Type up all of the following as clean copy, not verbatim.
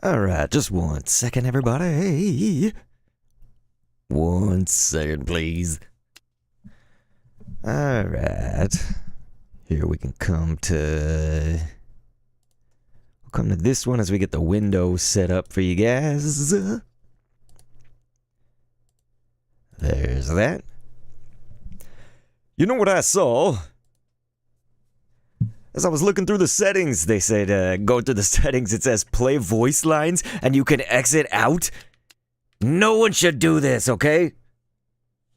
Alright, just 1 second, everybody. 1 second, please. Alright. Here we can come to... We'll come to this one as we get the window set up for you guys. There's that. You know what I saw? As I was looking through the settings, they said, go to the settings, it says play voice lines, and you can exit out. No one should do this, okay?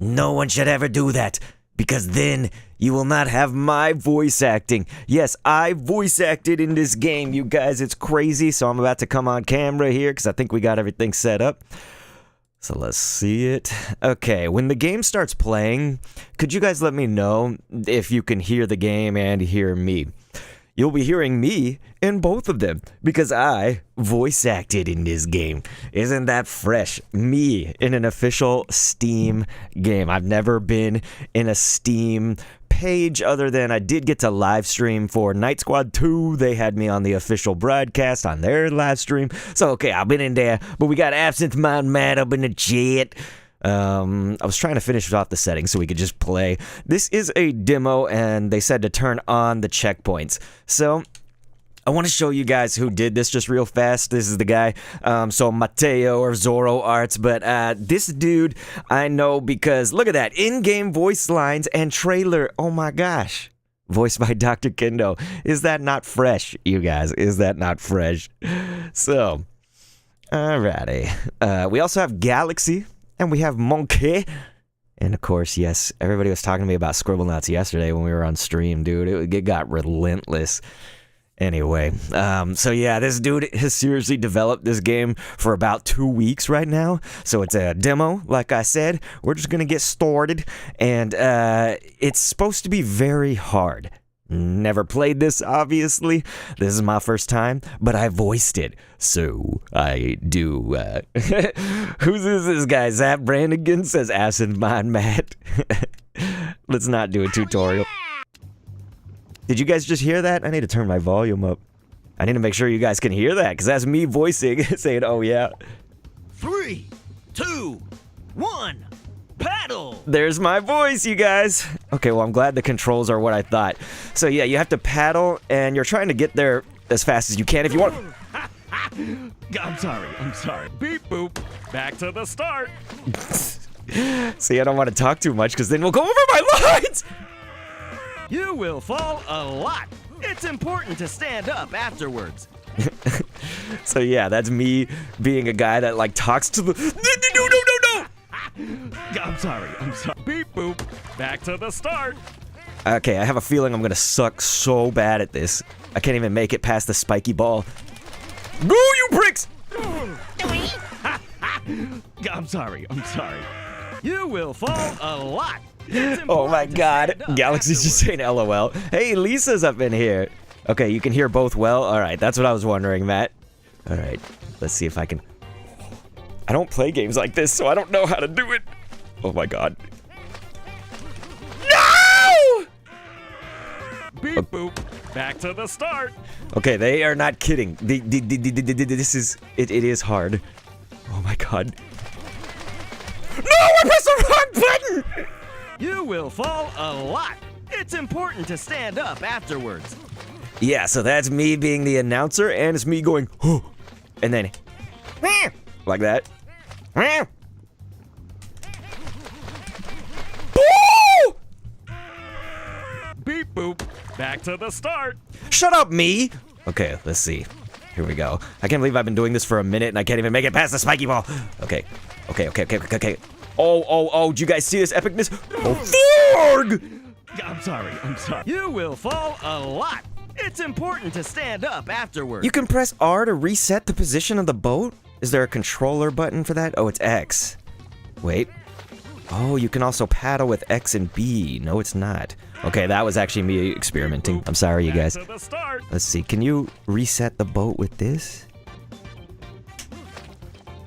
No one should ever do that, because then you will not have my voice acting. Yes, I voice acted in this game, you guys, it's crazy, so I'm about to come on camera here, because I think we got everything set up. So let's see it. Okay, when the game starts playing, could you guys let me know if you can hear the game and hear me? You'll be hearing me in both of them because I voice acted in this game. Isn't that fresh? Me in an official Steam game. I've never been in a Steam page other than I did get to live stream for Night Squad 2. They had me on the official broadcast on their live stream. So, okay, I've been in there, but we got Absinthe Mind Matt up in the chat. I was trying to finish off the settings so we could just play. This is a demo, and they said to turn on the checkpoints. So, I want to show you guys who did this just real fast. This is the guy, so Mateo or Zoro Arts, but this dude I know because, look at that, in-game voice lines and trailer, oh my gosh. Voiced by Dr. Kendo. Is that not fresh, you guys? Is that not fresh? So, alrighty. We also have Galaxy. And we have Monkey. And of course, yes, everybody was talking to me about Scribblenauts yesterday when we were on stream, dude. It got relentless. Anyway, so yeah, this dude has seriously developed this game for about 2 weeks right now. So it's a demo, like I said. We're just gonna get started. And it's supposed to be very hard. Never played this, obviously. This is my first time, but I voiced it, so I do. Who's this guy? Zap Brannigan says Acid Mind Matt. Let's not do a tutorial. Did you guys just hear that? I need to turn my volume up. I need to make sure you guys can hear that, because that's me voicing, saying, oh yeah. 3, 2, 1. Paddle! There's my voice, you guys. Okay, well, I'm glad the controls are what I thought. So, yeah, you have to paddle, and you're trying to get there as fast as you can if you want. I'm sorry. Beep boop. Back to the start. See, I don't want to talk too much, because then we'll go over my lines! You will fall a lot. It's important to stand up afterwards. So, yeah, that's me being a guy that, like, talks to the... No! I'm sorry. Beep boop. Back to the start. Okay, I have a feeling I'm gonna suck so bad at this. I can't even make it past the spiky ball. Go, you pricks! I'm sorry. You will fall a lot. Oh my god. Galaxy's just saying LOL. Hey, Lisa's up in here. Okay, you can hear both well? Alright, that's what I was wondering, Matt. Alright, let's see if I can... I don't play games like this, so I don't know how to do it. Oh my god. No! Beep boop. Back to the start. Okay, they are not kidding. This is... It is hard. Oh my god. No! I pressed the wrong button! You will fall a lot. It's important to stand up afterwards. Yeah, so that's me being the announcer, and it's me going, oh, and then... like that. Beep boop. Back to the start. Shut up, me! Okay, let's see. Here we go. I can't believe I've been doing this for a minute and I can't even make it past the spiky ball. Okay. Oh, did you guys see this epicness? Oh, Forg! I'm sorry. You will fall a lot. It's important to stand up afterwards. You can press R to reset the position of the boat? Is there a controller button for that? Oh, it's X. Wait. Oh, you can also paddle with X and B. No, it's not. Okay, that was actually me experimenting. I'm sorry, you guys. Let's see. Can you reset the boat with this?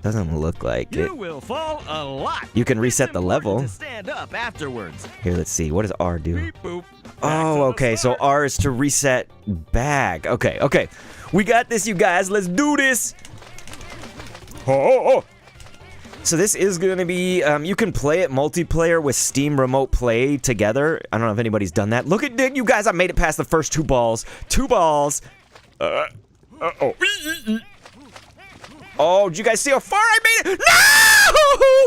Doesn't look like it. You will fall a lot. You can It's reset the important level. to stand up afterwards. Here, let's see. What does R do? Beep boop. Back to Oh, the okay. So start. R is to reset back. Okay, okay. We got this, you guys. Let's do this. Oh. So this is going to be, you can play it multiplayer with Steam Remote Play together. I don't know if anybody's done that. Look at Dick, you guys. I made it past the first 2 balls. 2 balls. Uh-oh. Oh, did you guys see how far I made it?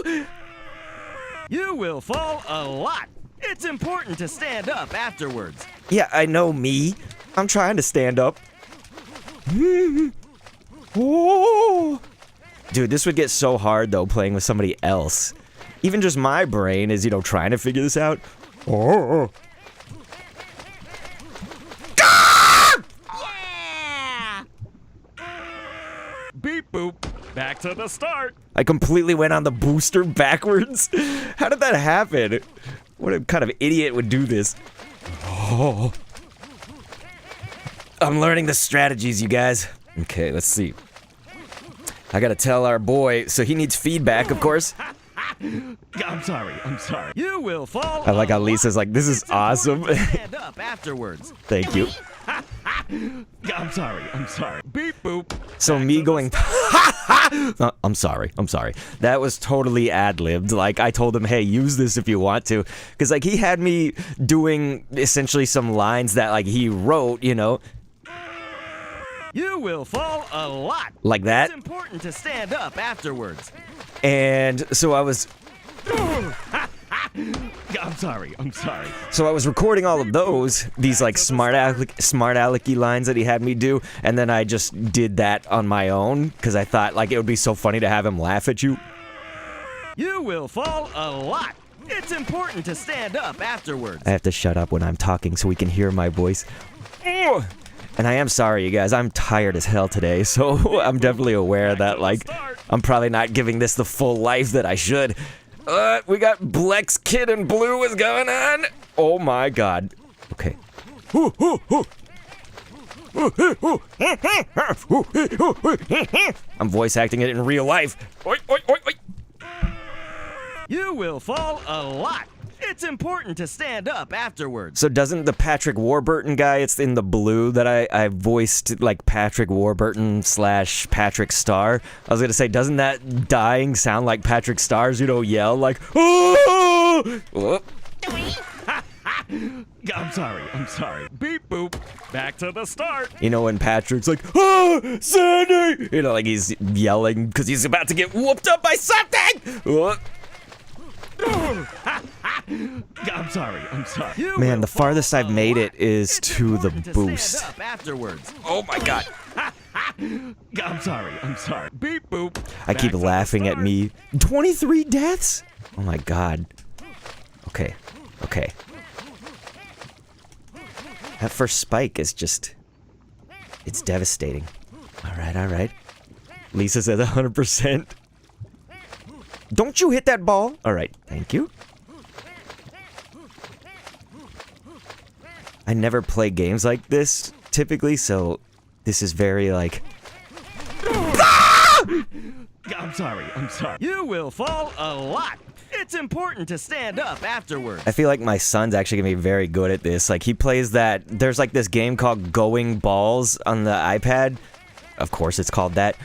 No! You will fall a lot. It's important to stand up afterwards. Yeah, I know me. I'm trying to stand up. Oh. Dude, this would get so hard, though, playing with somebody else. Even just my brain is, trying to figure this out. Oh. Beep boop. Back to the start. I completely went on the booster backwards. How did that happen? What kind of idiot would do this? Oh. I'm learning the strategies, you guys. Okay, let's see. I gotta tell our boy, so he needs feedback, of course. I'm sorry. You will fall. I like a how Lisa's like, this is It's important awesome. to stand up afterwards. Thank you. I'm sorry. Beep boop. So Back me to the going, I'm sorry. That was totally ad-libbed. Like, I told him, hey, use this if you want to. Because, like, he had me doing essentially some lines that, like, he wrote, You will fall a lot. like that. It's important to stand up afterwards. And so I was I'm sorry. recording all of these like smart alecky lines that he had me do, and then I just did that on my own because I thought like it would be so funny to have him laugh at you. You will fall a lot. It's important to stand up afterwards. I have to shut up when I'm talking so we can hear my voice. Ugh. And I am sorry, you guys. I'm tired as hell today, so I'm definitely aware that like I'm probably not giving this the full life that I should. We got Blex Kid and Blue is going on. Oh my god. Okay. I'm voice acting it in real life. Oi, oi, oi, oi. You will fall a lot. It's important to stand up afterwards. So doesn't the Patrick Warburton guy, it's in the blue that I voiced like Patrick Warburton / Patrick Star. I was gonna say, doesn't that dying sound like Patrick Star's, yell like, oh! Oh. I'm sorry. Beep boop. Back to the start. When Patrick's like, oh, Sandy! Like he's yelling because he's about to get whooped up by something! Oh. I'm sorry. You Man, will the farthest fall I've a made lot. it is It's to the important to boost. stand up afterwards. Oh my god. I'm sorry. Beep boop. I keep Back to the laughing at start. me. 23 deaths? Oh my god. Okay. That first spike is just... It's devastating. Alright. Lisa says 100%. Don't you hit that ball? Alright, thank you. I never play games like this, typically, so... This is very, like... I'm sorry. You will fall a lot. It's important to stand up afterwards. I feel like my son's actually gonna be very good at this. Like, he plays that... There's, like, this game called Going Balls on the iPad. Of course it's called that.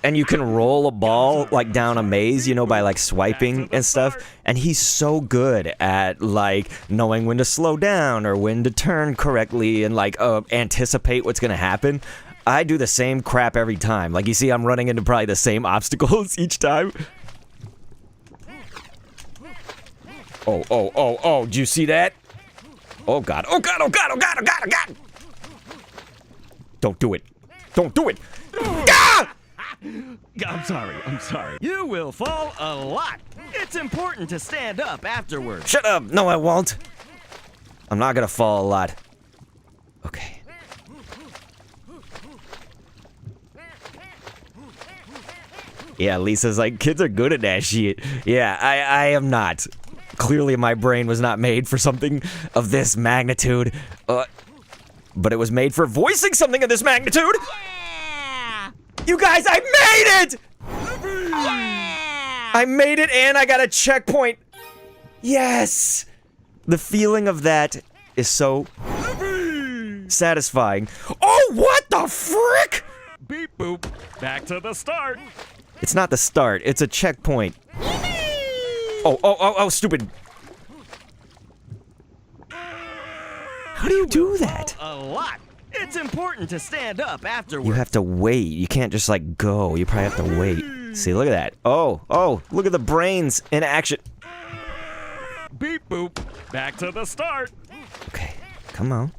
And you can roll a ball, like, down a maze, by, like, swiping and stuff. And he's so good at, like, knowing when to slow down or when to turn correctly and, like, anticipate what's gonna happen. I do the same crap every time. Like, you see, I'm running into probably the same obstacles each time. Oh, do you see that? Oh god. Don't do it. Ah! I'm sorry. You will fall a lot. It's important to stand up afterwards. Shut up. No, I won't. I'm not gonna fall a lot. Okay. Yeah, Lisa's like, kids are good at that shit. Yeah, I am not. Clearly my brain was not made for something of this magnitude. But it was made for voicing something of this magnitude. Yeah! You guys, I made it! I made it and I got a checkpoint. Yes! The feeling of that is so satisfying. Oh, what the frick? Beep boop. Back to the start. It's not the start, it's a checkpoint. Oh, stupid. How do you do that? A lot. It's important to stand up afterwards. You have to wait. You can't just like go. You probably have to wait. See, look at that. Oh, look at the brains in action. Beep boop. Back to the start. Okay, come on.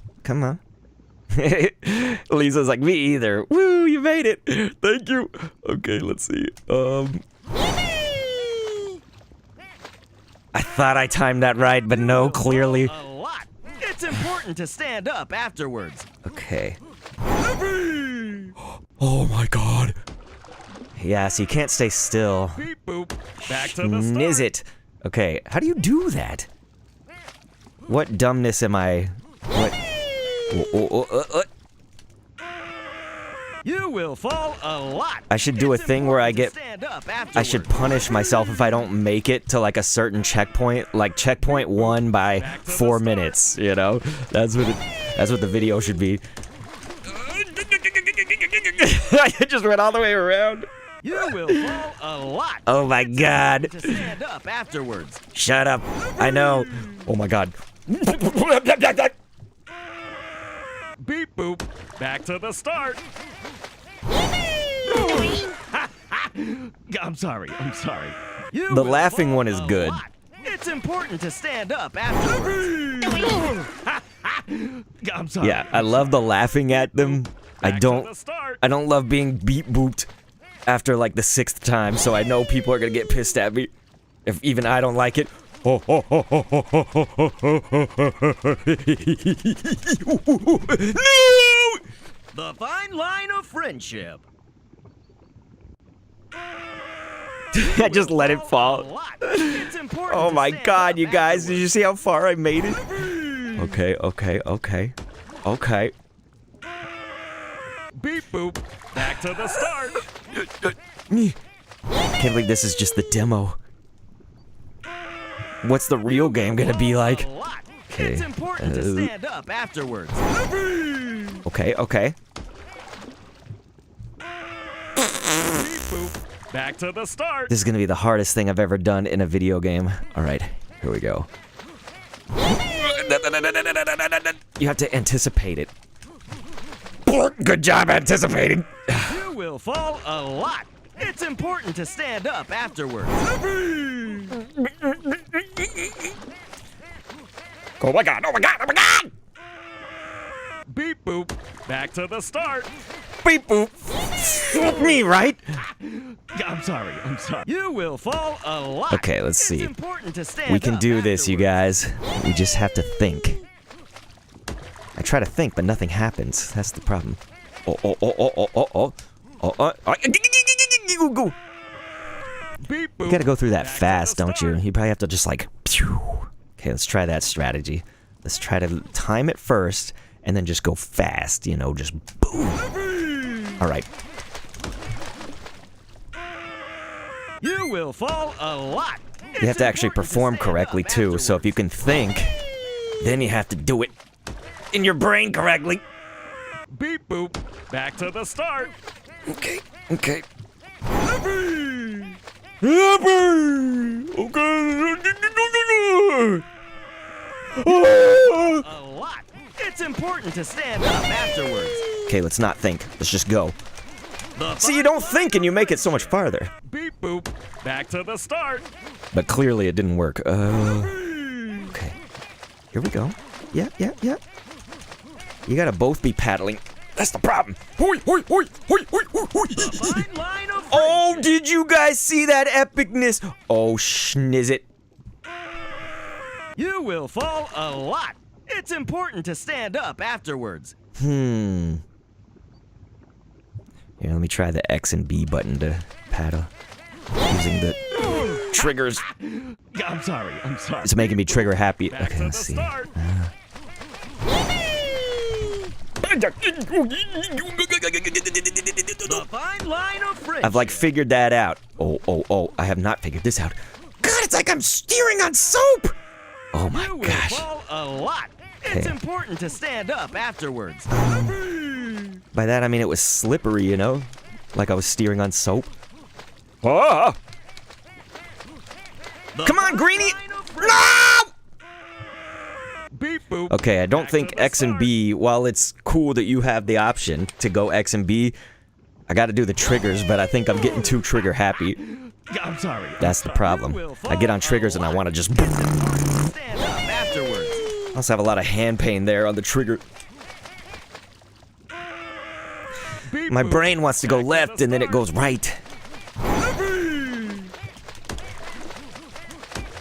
Lisa's like, me either. Woo, you made it. Thank you. Okay, let's see. I thought I timed that right, but no, clearly. A lot. It's important to stand up afterwards. Okay. Oh my god. Yeah, so you can't stay still. Beep boop. Back to the start. Is it? Okay, how do you do that? What dumbness am I? What? You will fall a lot. I should do a It's thing where I important get. to stand up I should afterwards. punish myself if I don't make it to like a certain checkpoint, like checkpoint 1 by Back to the 4 start. minutes. You know, that's what the video should be. I just went all the way around. You will fall a lot. Oh my god! To stand up afterwards. Shut up! I know. Oh my god. Beep boop. Back to the start. I'm sorry. You The will laughing fall one is a good. lot. It's important to stand up afterwards. I'm sorry. Yeah, I love the laughing at them. I Back to the don't start. love being beep booped after like the 6th time, so I know people are gonna get pissed at me if even I don't like it. No! The fine line of friendship. I just let it A fall. lot. It's important Oh to my stand god, up you guys, did afterwards. you see how far I made it? Okay. Beep boop. Back to the start. Can't believe this is just the demo. What's the real game gonna be like? A lot. Okay, It's important to stand up afterwards. Okay. Beep boop. Back to the start. This is gonna be the hardest thing I've ever done in a video game. Alright, here we go. You have to anticipate it. Good job anticipating. You will fall a lot. It's important to stand up afterwards. Oh my god. Beep boop. Back to the start. Beep boop. Me, right? I'm sorry. You will fall a lot. Okay, let's see. It's important to stand We can up do this, you afterwards. guys. We just have to think. I try to think, but nothing happens. That's the problem. Go. Beep boop. You gotta go through that Back to fast, the don't you? start. You probably have to just like, pew. Okay, let's try that strategy. Let's try to time it first, and then just go fast, you know, just boom. All right. You will fall a lot. You have to actually perform correctly too, so if you can think, then you have to do it in your brain correctly. Beep boop. Back to the start. Okay. A lot. It's important to stand up afterwards. Okay, let's not think. Let's just go. The See, you don't think and you make it so much farther. Beep boop. Back to the start. But clearly it didn't work. Okay. Here we go. Yeah. You gotta both be paddling. That's the problem. Hoi. Fine line of Oh, friendship. did you guys see that epicness? Oh, schnizzit. You will fall a lot. It's important to stand up afterwards. Here, let me try the X and B button to paddle. Using the triggers. I'm sorry. It's making me trigger happy. Back Okay, to the let's see. start. The fine line of friendship. I've like figured that out. Oh, I have not figured this out. God, it's like I'm steering on soap. Oh my You will gosh. fall a lot. It's Okay. important to stand up afterwards. By that I mean it was slippery, you know? Like I was steering on soap. Oh! The Come on, fine Greenie! line of friendship. No! Beep boop. Okay, I don't Back think to the X and start. B, while it's cool that you have the option to go X and B, I gotta do the triggers, but I think I'm getting too trigger happy. I'm sorry. That's the problem. I get on triggers and I want to just... Stand up afterwards. I also have a lot of hand pain there on the trigger. Beep My boop. brain wants to go Back the left and then it start. goes right.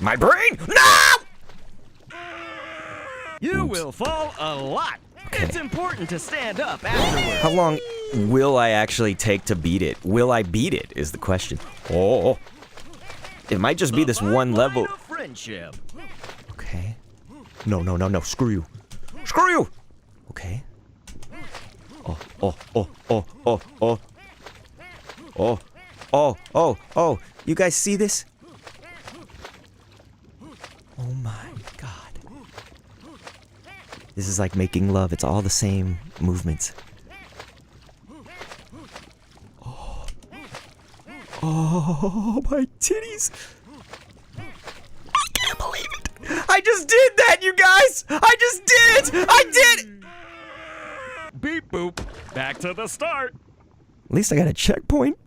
My brain! No! You Oops. will fall a lot. Okay. It's important to stand up afterwards. How long will I actually take to beat it? Will I beat it is the question. Oh. It might just be The this fine one line level. of friendship. Okay. No. Screw you. Screw you! Okay. Oh. You guys see this? Oh my god. This is like making love. It's all the same movements. Oh, my titties. I can't believe it. I just did that, you guys. I just did it. I did it. Beep boop. Back to the start. At least I got a checkpoint.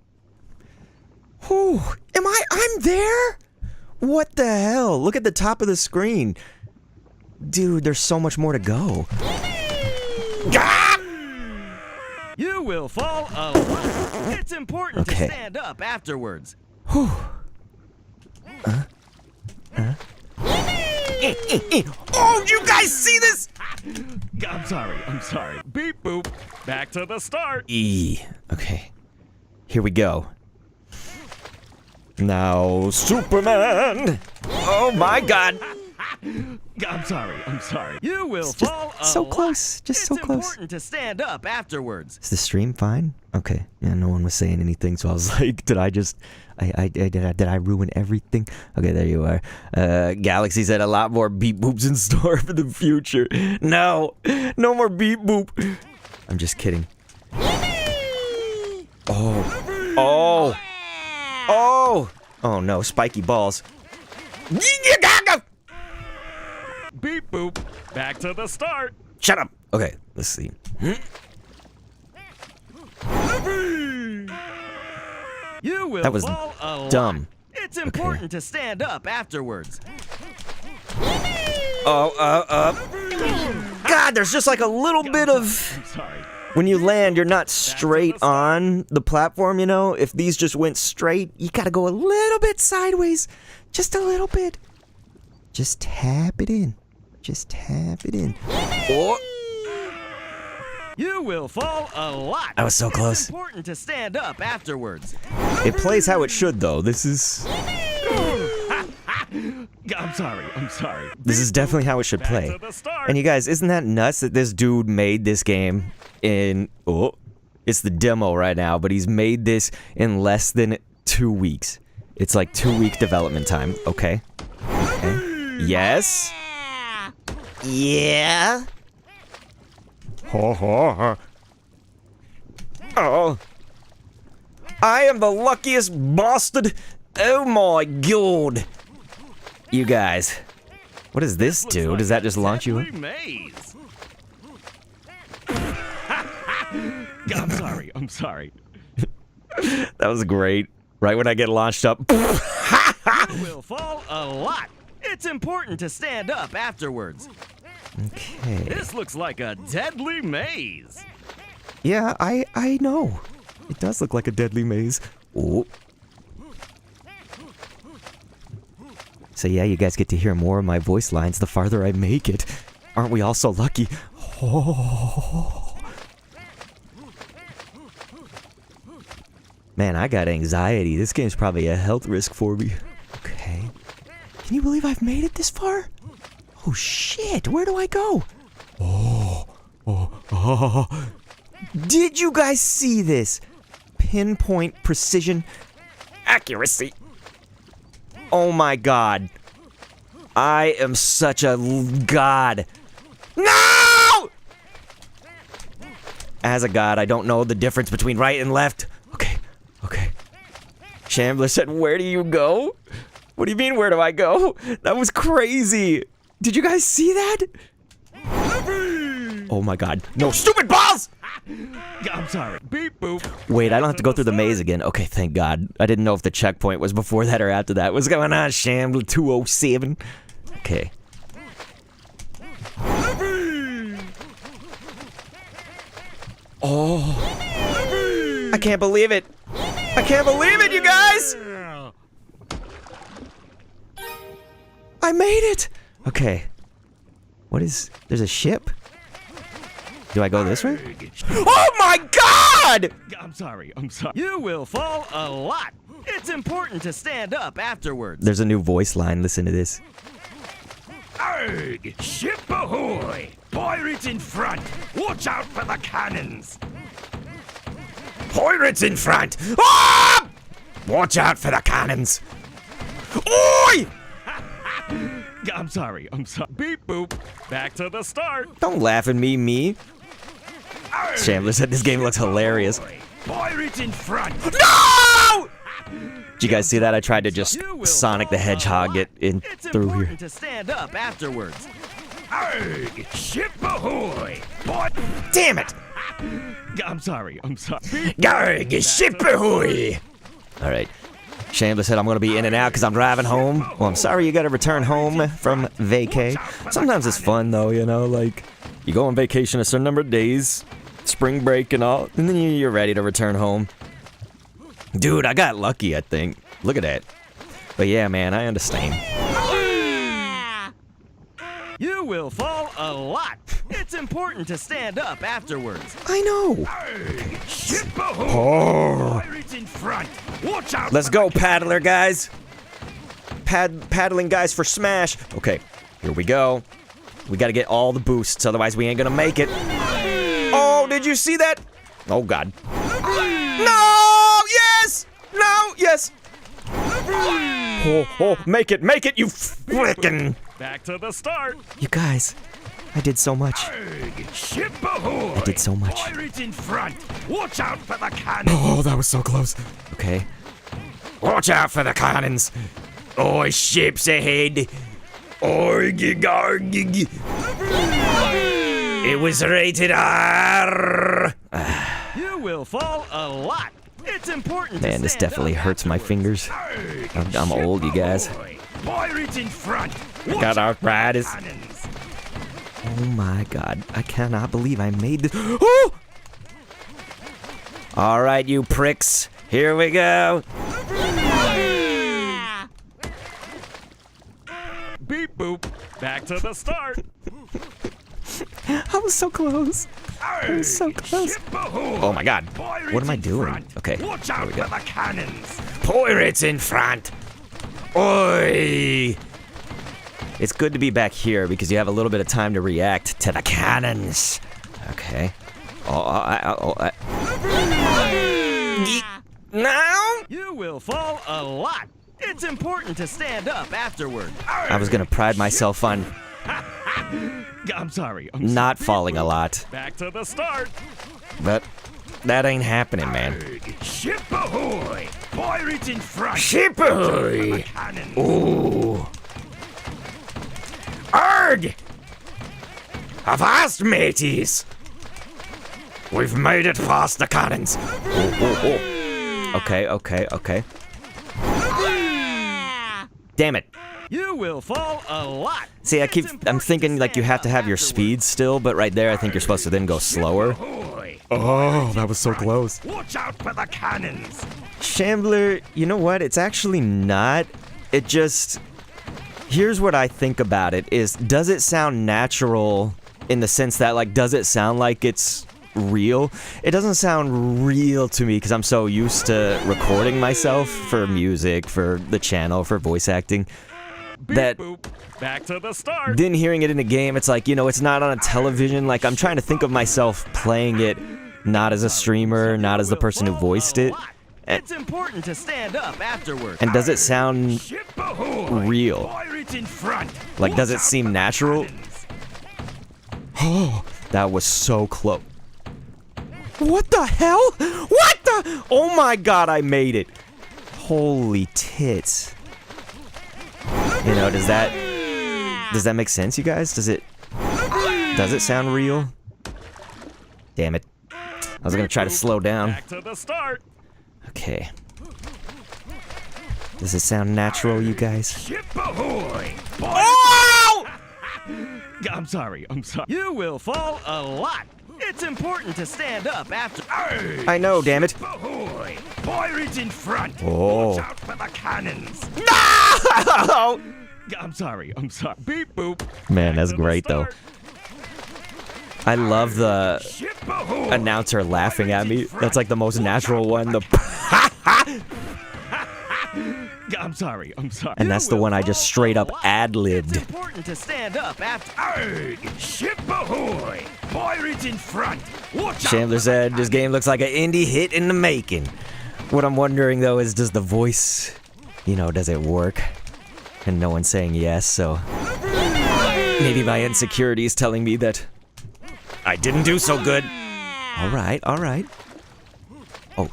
Whew. I'm there? What the hell? Look at the top of the screen. Dude, there's so much more to go. Ah! You will fall a lot. It's important Okay. to stand up afterwards. Oh, you guys see this? I'm sorry. Beep boop. Back to the start. E. Okay. Here we go. Now, Superman. Oh my god. I'm sorry. You will Just fall a so lot. close. Just so It's close. important to stand up afterwards. Is the stream fine? Okay. Yeah, no one was saying anything, so I was like, did I ruin everything? Okay, there you are. Galaxy said a lot more beep boops in store for the future. No more beep boop. I'm just kidding. Oh no, spiky balls. Beep boop. Back to the start. Shut up. Okay, let's see. You will That was fall a lot. dumb. It's important to stand up afterwards. God, there's just like a little bit of... I'm sorry. When you land, you're not straight on the platform, you know? If these just went straight, you gotta go a little bit sideways. Just a little bit. Just tap it in. Just tap it in. Oh, You will fall a lot. I was so close. It's important to stand up afterwards. it plays how it should, though. This is I'm sorry. this is definitely how it should Back play. to the start. And you guys, isn't that nuts that this dude made this game in... Oh, it's the demo right now, but he's made this in less than 2 weeks. It's like 2-week development time, okay? Okay. Yes? Yeah? Oh. I am the luckiest bastard. Oh my god. You guys. What does this Looks do? like Does that a just launch you? deadly maze. I'm sorry. That was great. Right when I get launched up. You will fall a lot. It's important to stand up afterwards. Okay. This looks like a deadly maze. Yeah, I know. It does look like a deadly maze. Oh. So yeah, you guys get to hear more of my voice lines the farther I make it. Aren't we all so lucky? Oh. Man, I got anxiety. This game's probably a health risk for me. Okay. Can you believe I've made it this far? Oh shit, where do I go? Oh. Oh, did you guys see this? Pinpoint precision accuracy. Oh my god. I am such a god. No! As a god, I don't know the difference between right and left. Okay, okay. Shambler said, where do you go? What do you mean, where do I go? That was crazy. Did you guys see that? Oh my god. No, stupid balls! I'm sorry. Beep boop. Wait, I don't have to go through the maze again. Okay, thank god. I didn't know if the checkpoint was before that or after that. What's going on, Shambler 207? Okay. Oh. I can't believe it. I can't believe it, you guys! I made it! Okay. What is... There's a ship? Do I go this way? Oh my god! I'm sorry. You will fall a lot. It's important to stand up afterwards. There's a new voice line. Listen to this. Arg! Ship ahoy! Pirates in front! Watch out for the cannons! Pirates in front! Ah! Watch out for the cannons! Oi! I'm sorry. Beep boop. Back to the start. Don't laugh at me. Arg! Shambler said this game looks hilarious. Pirates in front! No! Did you guys see that? I tried to just You will Sonic the fall a Hedgehog lot. it in It's through here. important to stand up afterwards. Arg! Ship ahoy! Damn it! I'm sorry. Garg, ship ahoy! Alright. Shambler said I'm gonna be in and out because I'm driving home. Well, I'm sorry you gotta return home from vacay. Sometimes it's fun though, you know, like you go on vacation a certain number of days, spring break and all, and then you're ready to return home. Dude, I got lucky, I think. Look at that. But yeah, man, I understand. You will fall a lot. It's important to stand up afterwards. I know. Arg! Ship ahoy! Oh. Pirates in front! Watch out! Let's for go, the paddler guys. Paddling guys for Smash. Okay, here we go. We gotta get all the boosts, otherwise we ain't gonna make it. Oh, did you see that? Oh, God. No! Yes! No! Yes! Oh, make it, you frickin'. Back to the start. You guys, I did so much. Arg! Ship ahoy! I did so much. Pirates in front! Watch out for the cannons! Oh, that was so close. Okay. Watch out for the cannons. Oh, ships ahead. Orgig, orgig. It was rated R. You will fall a lot. It's important Man, to this stand definitely up hurts my afterwards. fingers. Arg! I'm Ship old, you guys. ahoy! Pirates in front! got arthritis. Cannons! Oh my god. I cannot believe I made this. Oh! Alright, you pricks. Here we go. Beep boop. Back to the start. I was so close. I was so close. Ship ahoy! Oh my god. Pirates What am I in doing? front! Okay, Watch there out we for go. the cannons! Pirates in front. Oi! It's good to be back here because you have a little bit of time to react to the cannons. Okay. Now? You will fall a lot. It's important to stand up afterward. I was gonna pride myself on I'm sorry. not falling a lot, Back to the start. but that ain't happening, man. Arg! Ship ahoy! Pirates in front! Ship ahoy! Cannons! Ooh. Arg! Avast, mateys! We've made it past the cannons. Okay. Damn it. You will fall a lot. See, It's I'm important thinking to like you stand have to up have your afterwards. speed still, but right there I think you're supposed to then go slower. Ahoy! Oh, that was so close. Watch out for the cannons! Shambler, you know what? It's actually not. It just... Here's what I think about it is, does it sound natural in the sense that, like, does it sound like it's real? It doesn't sound real to me because I'm so used to recording myself for music, for the channel, for voice acting, Beep that boop. Back to the start. then hearing it in a game, it's like, you know, it's not on a television. Like, I'm trying to think of myself playing it not as a streamer, not as the person who voiced it. It's important to stand up afterward. And does it sound Ship ahoy! real? Pirates in front! Like, does Watch it out seem for the natural? cannons. Oh, that was so close. What the hell? What the? Oh my god, I made it. Holy tits. You know, does that make sense, you guys? Does it sound real? Damn it. I was gonna try to slow down. Back to the start. Okay. Does it sound natural, you guys? Ship ahoy! Oh! I'm sorry. You will fall a lot. It's important to stand up after. Arg! I know, damn it. Ship ahoy! Pirates in front! Oh. Watch out for the cannons! No! I'm sorry. Beep boop. Man, Back that's to the great, though. start. I love the Ship ahoy! announcer laughing at me. That's like the most natural one. The I'm sorry. and that's the one I just straight up It's ad-libbed. important to stand up after. Arg! Ship ahoy! Pirates in front! Watch out! Chandler for the said, this game cannons. looks like an indie hit in the making. What I'm wondering, though, is does the voice, you know, does it work? And no one's saying yes, so... Maybe my insecurity is telling me that I didn't do so good. All right, all right. Oh.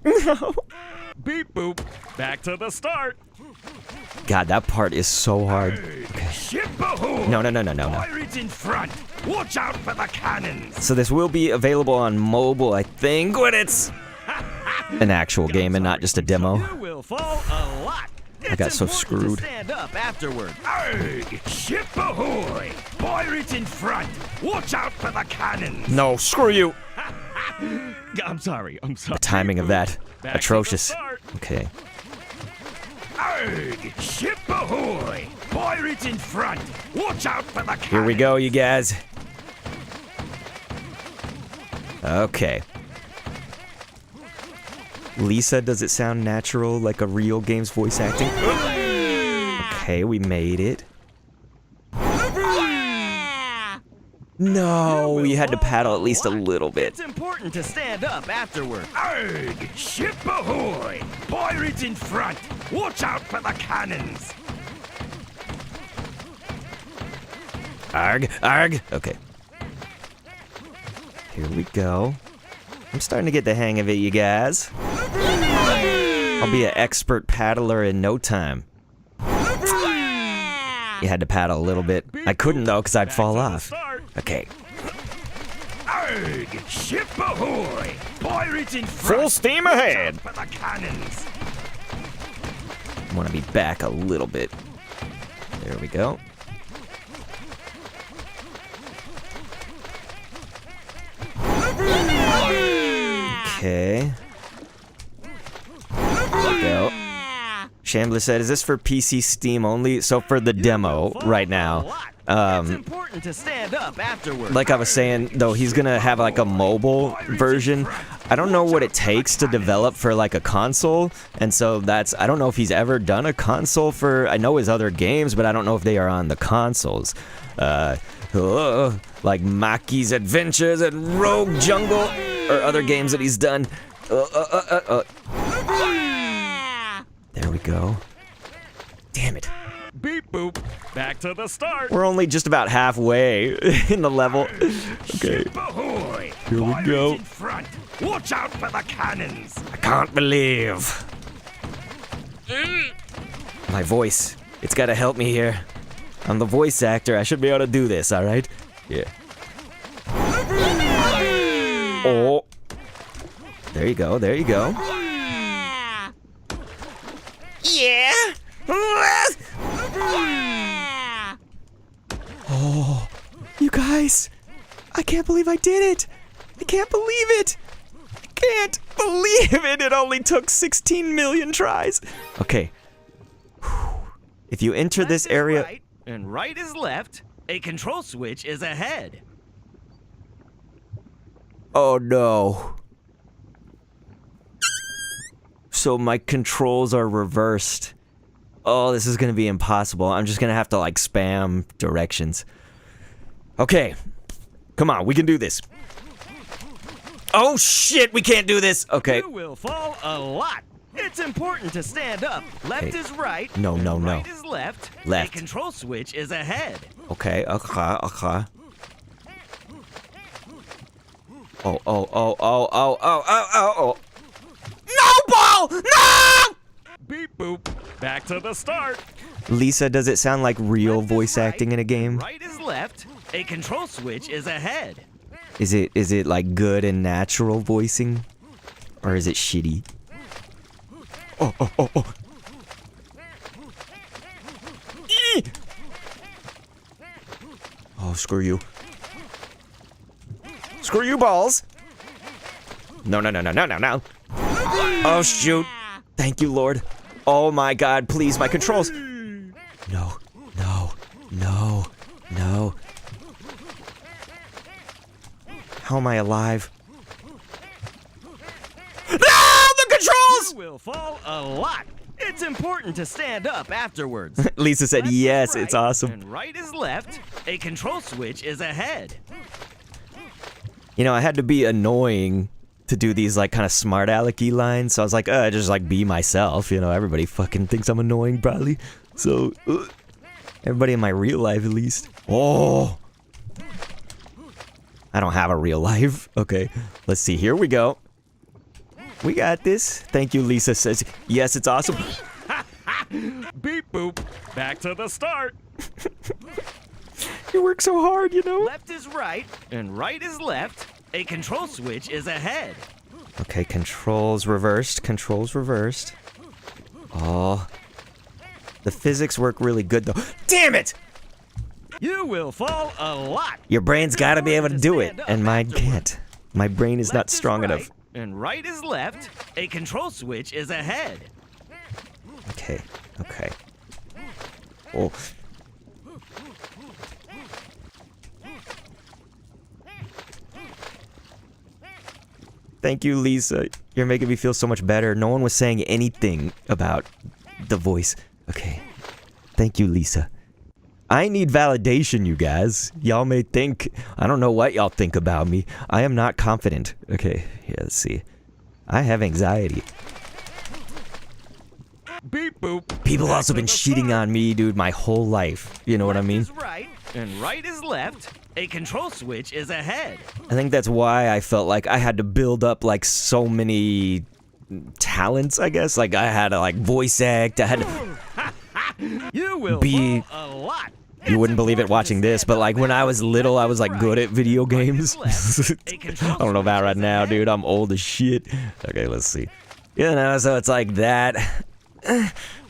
No. Beep boop. Back to the start. God, that part is so hard. Ship ahoy! No. Pirates in front! Watch out for the cannons! So this will be available on mobile, I think, when it's an actual game and not just a demo. You will fall a lot. I got It's so important screwed. To stand up afterward. Arg! Ship ahoy! Pirates in front! Watch out for the cannons! No, screw you. I'm sorry. The timing of that, Back to the atrocious. start. Okay. Arg! Ship ahoy! Pirates in front! Watch out for the cannons! Here we go, you guys. Okay. Lisa, does it sound natural, like a real game's voice acting? Okay, we made it. No, you had to paddle at least a little bit. It's important to stand up afterward. Arg! Ship ahoy! Pirates in front! Watch out for the cannons! Arg, arg. Okay. Here we go. I'm starting to get the hang of it, you guys. I'll be an expert paddler in no time. You had to paddle a little bit. I couldn't though, because I'd Back fall to the off. start. Okay. Arg! Ship ahoy! Pirates in front! Full steam Watch ahead. out for the cannons! I want to be back a little bit. There we go. Okay. There we go. Shambler said, is this for PC Steam only? So for the demo right now. It's important to stand up afterward. Like I was saying, though, he's gonna have like a mobile version. I don't know what it takes to develop for like a console, and so that's, I don't know if he's ever done a console for, I know his other games, but I don't know if they are on the consoles. Like Maki's Adventures and Rogue Jungle, or other games that he's done. There we go. Damn it. Beep boop. Back to the start. We're only just about halfway in the level. Okay. Ship ahoy! Here we Pirates go. in front! Watch out for the cannons! I can't believe. My voice. It's gotta help me here. I'm the voice actor. I should be able to do this, alright? Yeah. Oh. There you go, there you go. Yeah. Oh, you guys. I can't believe I did it. I can't believe it. I can't believe it. It only took 16 million tries. Okay. If you enter this Left is area... right, and right is left. A control switch is ahead. Oh no. So my controls are reversed. Oh, this is gonna be impossible. I'm just gonna have to like spam directions. Okay. Come on, we can do this. Oh shit, we can't do this. Okay. You will fall a lot. It's important to stand up. Left Okay. is right. No, no, no. Right is left. Left. A control switch is ahead. Okay, okay. Oh. No ball! No! Beep boop. Back to the start. Lisa, does it sound like real Left is voice right, acting in a game? Right is left. A control switch is ahead. Is it like good and natural voicing? Or is it shitty? Oh. Eee! Oh, screw you. Screw you, balls! No. Oh, shoot. Thank you, Lord. Oh my god, please, my controls. No. How am I alive? No! The controls! You will fall a lot. It's important to stand up afterwards. Lisa said Left is yes, right, it's awesome. And right is left. A control switch is ahead. You know, I had to be annoying to do these like kind of smart alecky lines, so I was like, just like be myself, you know, everybody fucking thinks I'm annoying probably. So, everybody in my real life at least. Oh! I don't have a real life. Okay, let's see, here we go. We got this. Thank you, Lisa says. Yes, it's awesome. Beep boop. Back to the start. You work so hard, you know? Left is right, and right is left. A control switch is ahead. Okay, controls reversed. Oh. The physics work really good though. Damn it! You will fall a lot. Your brain's gotta be able to do it, Stand up and mine afterwards. can't. My brain is not Left strong right, enough. And right is left. A control switch is ahead. Okay. Oh. Thank you, Lisa. You're making me feel so much better. No one was saying anything about the voice. Okay. Thank you, Lisa. I need validation, you guys. Y'all may think, I don't know what y'all think about me. I am not confident. Okay, here, let's see. I have anxiety. Beep boop. People Back also to been the cheating start. on me, dude, my whole life. You know what I Left mean? is right, and right is left. A control switch is ahead. I think that's why I felt like I had to build up like so many talents, I guess. Like I had to like voice act. I had to You will Be- fall a lot. You wouldn't believe it watching this, but like when I was little, I was like good at video games. I don't know about right now, dude. I'm old as shit. Okay, let's see. You know, so it's like that.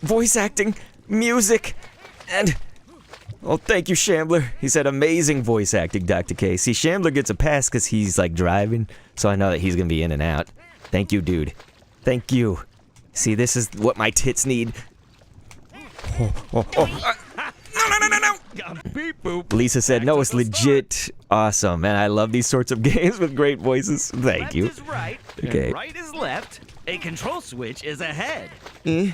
Voice acting, music, and... Oh, thank you, Shambler. He said amazing voice acting, Dr. K. See, Shambler gets a pass because he's like driving, so I know that he's gonna be in and out. Thank you, dude. Thank you. See, this is what my tits need. No. Beep boop. Lisa said, Back no, to it's the start. legit awesome, and I love these sorts of games with great voices. Thank Left you. is right, Okay. and right is left. A control switch is ahead. Yeah,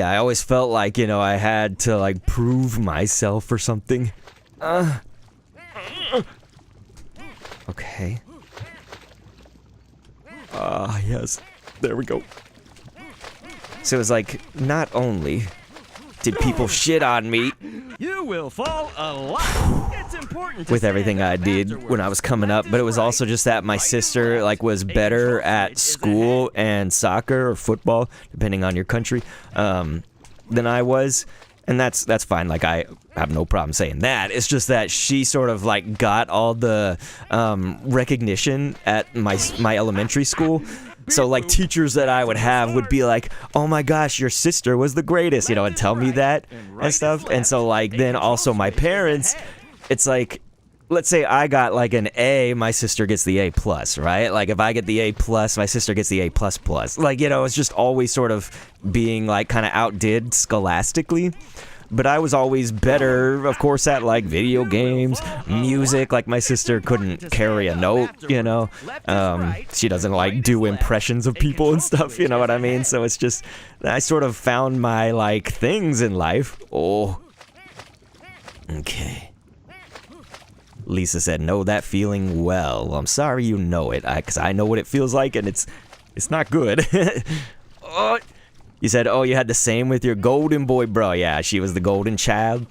I always felt like, you know, I had to, like, prove myself or something. Okay. Yes. There we go. So it was like, not only did people shit on me You will fall a lot. It's important to with stand everything I up did afterwards. when I was coming up, Left but it is was right, also just that my right is sister, left. like, was A better control at switch is school ahead. and soccer or football, depending on your country, than I was. And that's fine. Like, I have no problem saying that. It's just that she sort of like got all the recognition at my elementary school. So like teachers that I would have would be like, "Oh my gosh, your sister was the greatest," you know, and tell me that and stuff. And so like then also my parents, it's like, let's say I got like an A, my sister gets the A plus, right? Like if I get the A plus, my sister gets the A plus plus. Like, you know, it's just always sort of being like kind of outdid scholastically. but I was always better, of course, at like video games, music. Like my sister couldn't carry a note, you know. She doesn't like do impressions of people and stuff, you know what I mean? So it's just, I sort of found my like things in life. Oh. Okay. Lisa said, know that feeling well. I'm sorry you know it, because I know what it feels like, and it's not good. Oh. You said, oh, you had the same with your golden boy, bro. Yeah, she was the golden child.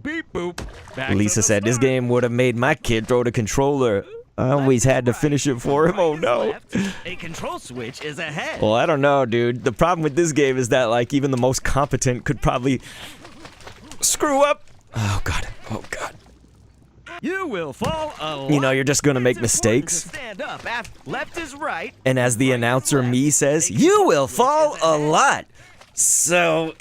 Beep boop. Back Lisa to the said, this start. game would have made my kid throw the controller. I always had to finish it for him. Oh, no. Left. A control switch is ahead. Well, I don't know, dude. The problem with this game is that, like, even the most competent could probably screw up. Oh, God. Oh, God. You will fall a lot. You know, you're just gonna make It's important mistakes. to stand up. Left is right. And as the announcer, me, says, you will fall a lot. So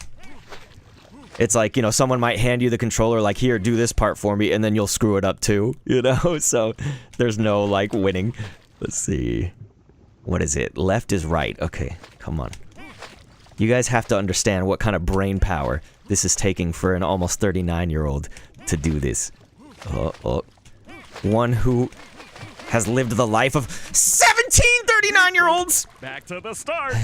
it's like, you know, someone might hand you the controller, like, here, do this part for me, and then you'll screw it up too, you know? So there's no, like, winning. Let's see. What is it? Left is right. Okay, come on. You guys have to understand what kind of brain power this is taking for an almost 39-year-old to do this. One who has lived the life of 17 39-year-olds! Back to the start.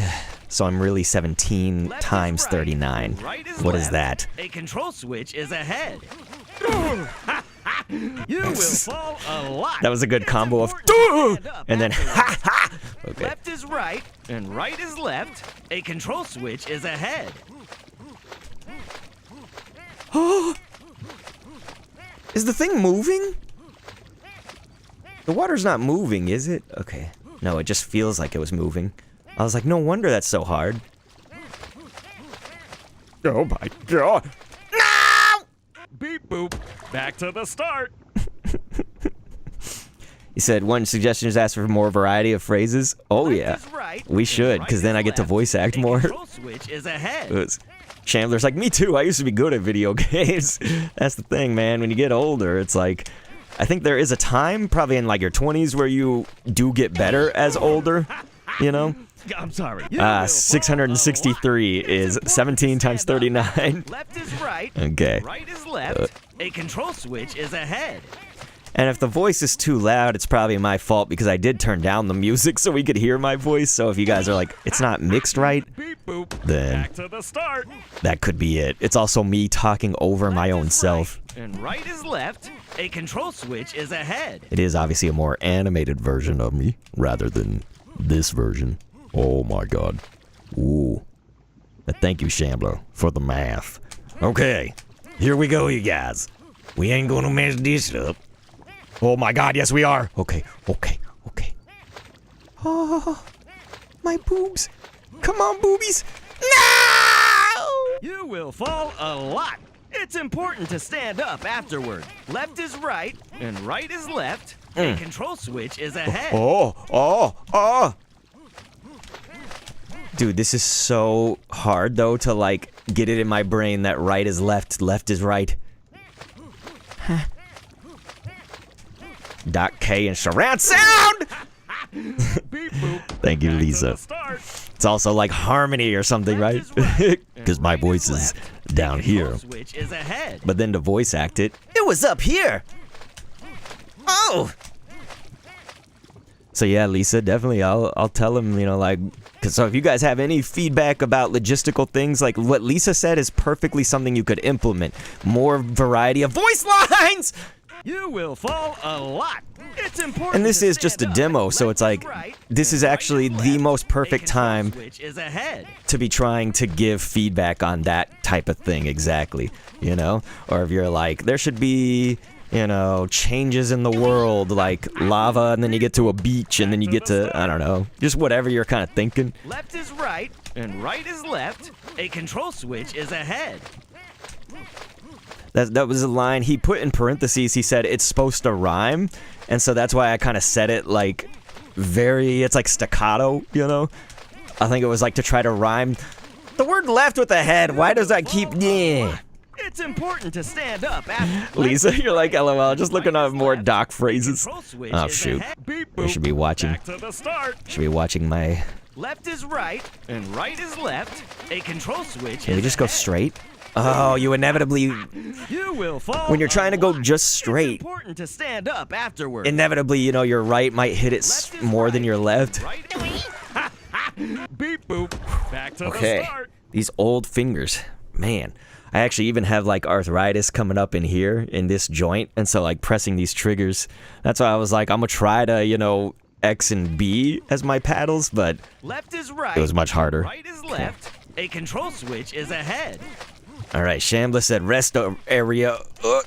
So I'm really 17 Left is times right. 39. Right is What left. is that? A control switch is ahead. You will fall a lot. That was a good It's combo of important to stand up and then afterwards. ha ha. Okay. Left is right and right is left. A control switch is ahead. Is the thing moving? The water's not moving, is it? Okay. No, it just feels like it was moving. I was like, no wonder that's so hard. Oh my god. No! Beep boop. Back to the start. He said one suggestion is ask for more variety of phrases. Oh Left yeah. is right, We and should, right because then is I get to left. voice act A more. control switch is ahead. Chandler's like, me too. I used to be good at video games. That's the thing, man. When you get older, it's like, I think there is a time, probably in like your 20s, where you do get better as older, you know? I'm sorry. You will fall a lot. 663 is It's 17 important times to stand up. 39. Left is right. Okay. Right is left. A control switch is ahead. And if the voice is too loud, it's probably my fault because I did turn down the music so we could hear my voice. So if you guys are like, it's not mixed right, Beep boop. Then- Back to the start. that could be it. It's also me talking over my Left own is self. right, and right is left. A control switch is ahead. It is obviously a more animated version of me rather than this version. Oh my god. Ooh. Thank you, Shambler, for the math. Okay, here we go, you guys. We ain't gonna mess this up. Oh my god, yes we are. Okay. Oh, my boobs. Come on, boobies. No! You will fall a lot. It's important to stand up afterward. Left is right, and right is left. A control switch is ahead. Oh. Dude, this is so hard, though, to, like, get it in my brain that right is left, left is right. Doc K and surround sound! Beep boop. Thank you, Back to Lisa. the start. It's also like harmony or something, right? Left is right, Because and my right voice is left. down A control here. switch is ahead. But then to voice act it, it was up here! Oh! So yeah, Lisa, definitely, I'll tell him, you know, like, cause so if you guys have any feedback about logistical things, like what Lisa said is perfectly something you could implement. More variety of voice lines! You will fall a lot. It's important. And this to is just a stand up. demo, so Left it's like, is right, this and is right actually is the left. most A perfect control time switch is ahead. to be trying to give feedback on that type of thing exactly, you know? Or if you're like, there should be, you know, changes in the world, like lava, and then you get to a beach, and then you get to, I don't know, just whatever you're kind of thinking. Left is right, and right is left. A control switch is ahead. That was a line he put in parentheses. He said it's supposed to rhyme, and so that's why I kind of said it like it's like staccato, you know? I think it was like to try to rhyme. The word left with a head, why does that keep, yeah. It's important to stand up after. Lisa, you're like, LOL, just looking at more doc phrases. Control switch Oh, is shoot. ahead. Beep We should be watching. Back to the start. Should be watching my Left is right, and right is left. A control switch Can we is just go ahead. straight? Oh, you inevitably, You will fall. when you're trying to a go lot. just straight, It's important to stand up afterward. inevitably, you know, your right might hit it Left is more than right, your left. Right. Beep boop. Back to the Okay, start. these old fingers, man. I actually even have like arthritis coming up in here in this joint, and so like pressing these triggers. That's why I was like, I'm gonna try to, you know, X and B as my paddles, but Left is right. it was much harder. Right is left. A control switch is ahead. All right, Shambler said rest area. Oh.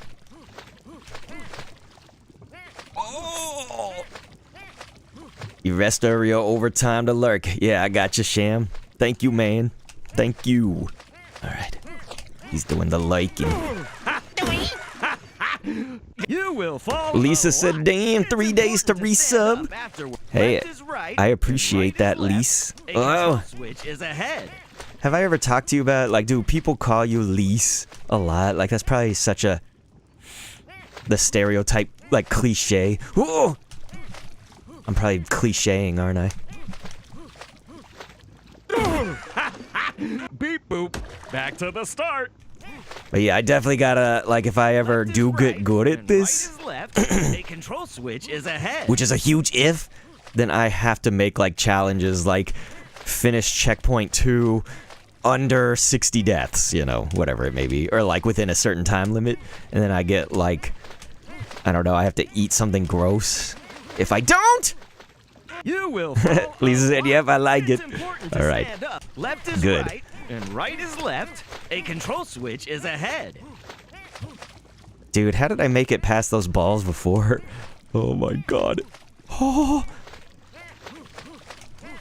You rest area overtime to lurk. Yeah, I got you, Sham. Thank you, man. Thank you. All right. He's doing the liking. You will fall. Lisa a said, lot. damn, It's 3 days to important stand resub. up afterward. Hey, Left is right, I and appreciate right that, is left. Lise. A control Oh. switch is ahead. Have I ever talked to you about, like, do people call you Lise a lot? Like, that's probably such the stereotype, like, cliche. Whoa! I'm probably clicheing, aren't I? Beep boop. Back to the start. But yeah, I definitely gotta, like, if I ever Left is do right, get good at and this, Right is left. A control switch is ahead. which is a huge if, then I have to make, like, challenges, like, finish checkpoint 2 under 60 deaths, you know, whatever it may be, or, like, within a certain time limit, and then I get, like, I don't know, I have to eat something gross. If I don't, You will fall. Lisa a said, lot. yep, I like It's it. important to All right. stand up. Left is Good. right, and right is left. A control switch is ahead. Dude, how did I make it past those balls before? Oh my god. Oh.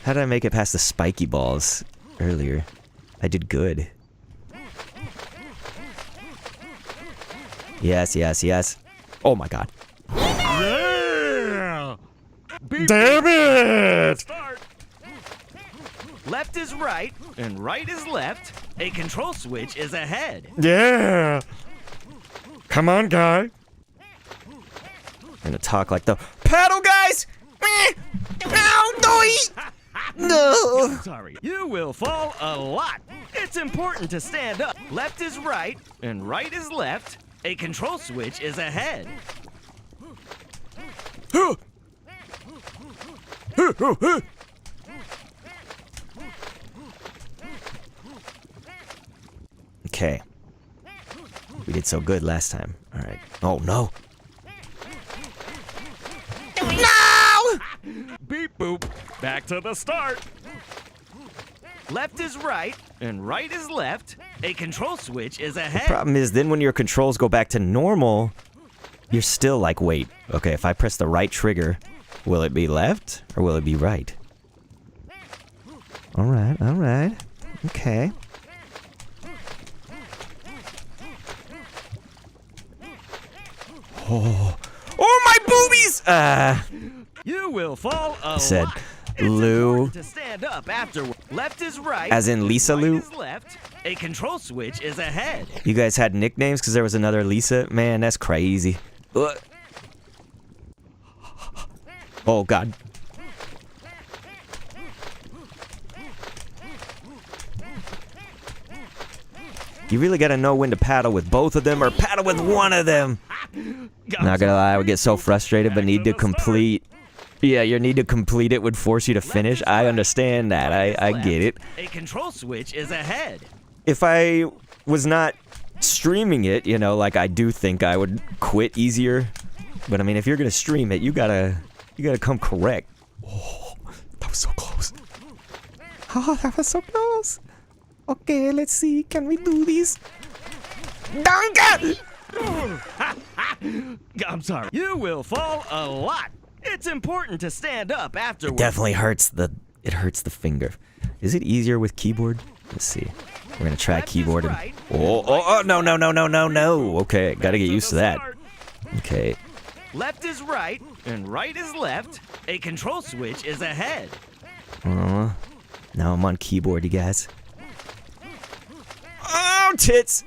How did I make it past the spiky balls earlier? I did good. Yes, yes, yes. Oh my god. Yeah. Damn it! Start. Left is right, and right is left. A control switch is ahead. Yeah. Come on, guy. I'm gonna talk like the paddle guys. No. Sorry. You will fall a lot. It's important to stand up. Left is right, and right is left. A control switch is ahead. Okay. We did so good last time. All right. Oh no. Beep boop. Back to the start. Left is right, and right is left. A control switch is ahead. Problem is, then when your controls go back to normal, you're still like, wait, okay, if I press the right trigger, will it be left or will it be right? All right, okay. Oh, my boobies! You will fall a said lot. It's Lou. important to stand up afterward. Left is right. As in Lisa right Lou? is left. A control switch is ahead. You guys had nicknames because there was another Lisa? Man, that's crazy. Ugh. Oh, God. You really gotta know when to paddle with both of them or paddle with one of them. Not gonna lie, I would get so frustrated, but need to complete. Yeah, your need to complete it would force you to finish. I understand that. I get it. A control switch is ahead. If I was not streaming it, you know, like I do think I would quit easier. But I mean, if you're gonna stream it, you gotta come correct. Oh, that was so close. Oh, that was so close. Okay, let's see. Can we do this? Duncan! I'm sorry. You will fall a lot. It's important to stand up afterward. Definitely hurts the finger. Is it easier with keyboard? Let's see. We're gonna try Left is keyboard and right, oh no. Okay, gotta get to used to the that. start. Okay. Left is right, and right is left. A control switch is ahead. Now I'm on keyboard, you guys. Oh, tits!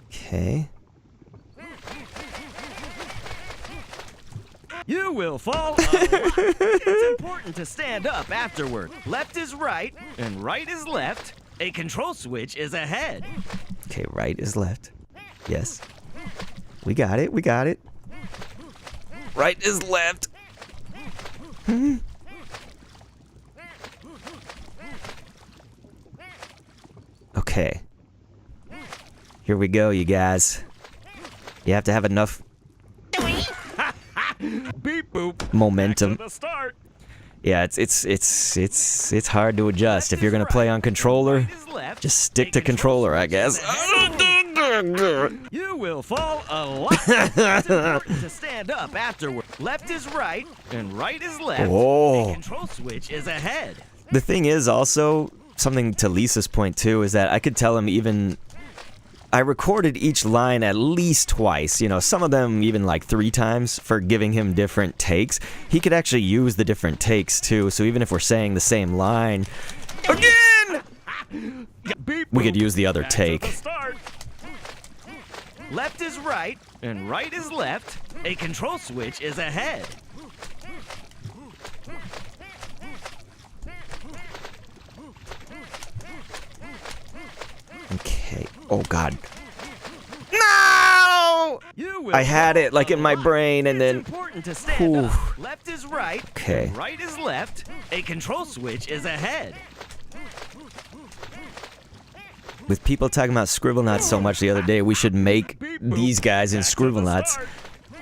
Okay. You will fall a lot. It's important to stand up afterward. Left is right, and right is left. A control switch is ahead. Okay, right is left. Yes. We got it. We got it. Right is left. Okay. Here we go, you guys. You have to have enough Beep boop. momentum. To the start. Yeah, it's hard to adjust. If you're gonna play on controller, Right is left. just stick to controller, I guess. You will fall a lot. It's important to stand up afterward. Left is right, and right is left. Oh. A control switch is ahead. The thing is also, something to Lisa's point too, is that I could tell him even, I recorded each line at least twice, you know, some of them even like 3 times for giving him different takes. He could actually use the different takes too, so even if we're saying the same line, again, Beep we could boop. use the other Back to the take. start. Left is right, and right is left. A control switch is ahead. Okay, oh god. No! You will I had fall it like a in my lot. brain and It's then, important to stand up. Whew. Left is right, Okay. and right is left. A control switch is ahead. with people talking about Scribblenauts so much the other day, we should make these guys in Back to the Scribblenauts. start.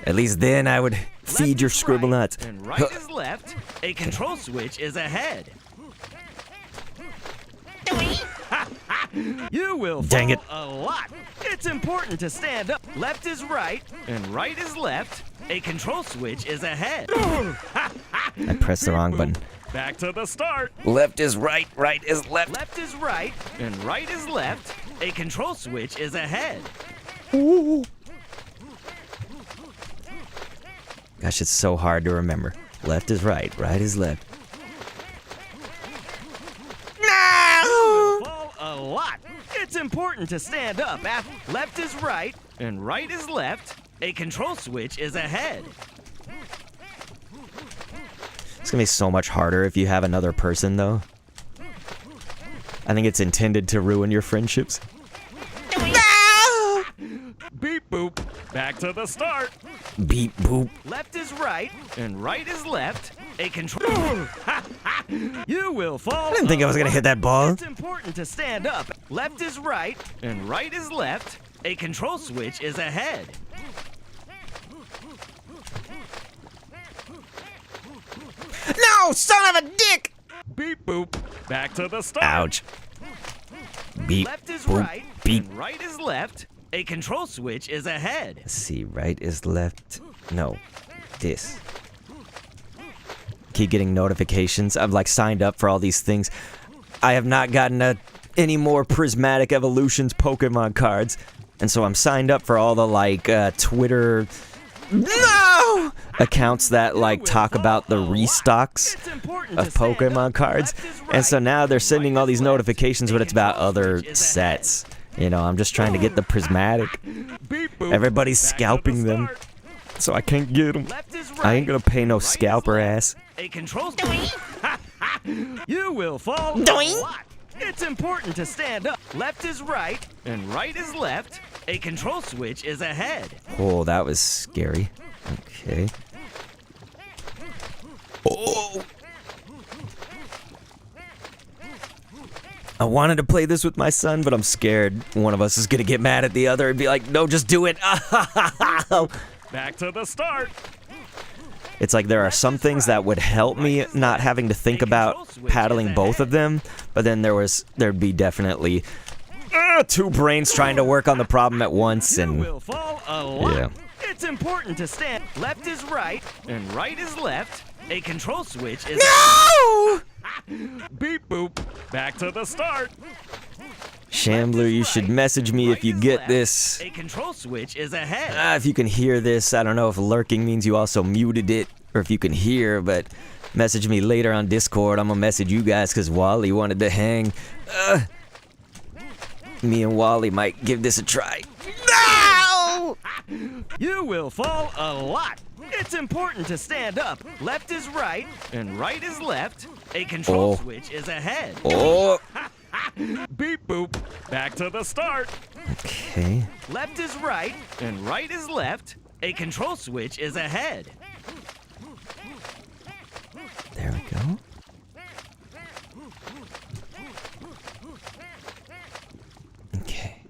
At least then I would feed Left your is Scribblenauts. right, and right is left. A control switch is ahead. You will Dang it. fall a lot. It's important to stand up. Left is right, and right is left. A control switch is ahead. I pressed the wrong button. Back to the start. Left is right, right is left. Left is right, and right is left. A control switch is ahead. Gosh, it's so hard to remember. Left is right, right is left. Fall a lot. It's important to stand up. Left is right, and right is left. A control switch is ahead. It's gonna be so much harder if you have another person, though. I think it's intended to ruin your friendships. Beep boop. Back to the start. Beep boop. Left is right, and right is left. A control. You will fall. I didn't think I was gonna hit that ball. It's important to stand up. Left is right, and right is left. A control switch is ahead. No, son of a dick! Beep boop. Back to the start. Ouch. Beep Left is boop. right, Beep. and right is left. A control switch is ahead. Let's see, right is left. No, this. Keep getting notifications. I've like signed up for all these things. I have not gotten any more Prismatic Evolutions Pokemon cards, and so I'm signed up for all the like Twitter accounts that like talk about the restocks It's important of to stand Pokemon up. cards, Left is and so right, now they're and sending right all is these left. notifications, A but it's about control other switch is ahead. sets. You know, I'm just trying to get the Prismatic. Beep boop. Everybody's Back to the scalping them, start. so I can't get them. Left is I ain't right, gonna pay no right is scalper left. ass. A control. You will fall. Doink. A lot. It's important to stand up. Left is right, and right is left. A control switch is ahead. Oh, that was scary. Okay. Oh! I wanted to play this with my son, but I'm scared one of us is gonna get mad at the other and be like, no, just do it. Back to the start. It's like there are some things that would help me not having to think about paddling both of them, but then there'd be definitely 2 brains trying to work on the problem at once, You and will fall a lot. yeah. It's important to stand. Left is right, and right is left. A control switch is. No! Beep boop. Back to the start. Shambler, you should message me if you get this. A control switch is ahead. If you can hear this, I don't know if lurking means you also muted it, or if you can hear, but message me later on Discord. I'm gonna message you guys because Wally wanted to hang. Me and Wally might give this a try. No! fall? You will fall a lot. It's important to stand up. Left is right, and right is left. A control switch is ahead. Oh. Beep boop. Back to the start. Okay. Left is right, and right is left. A control switch is ahead. There we go. Okay.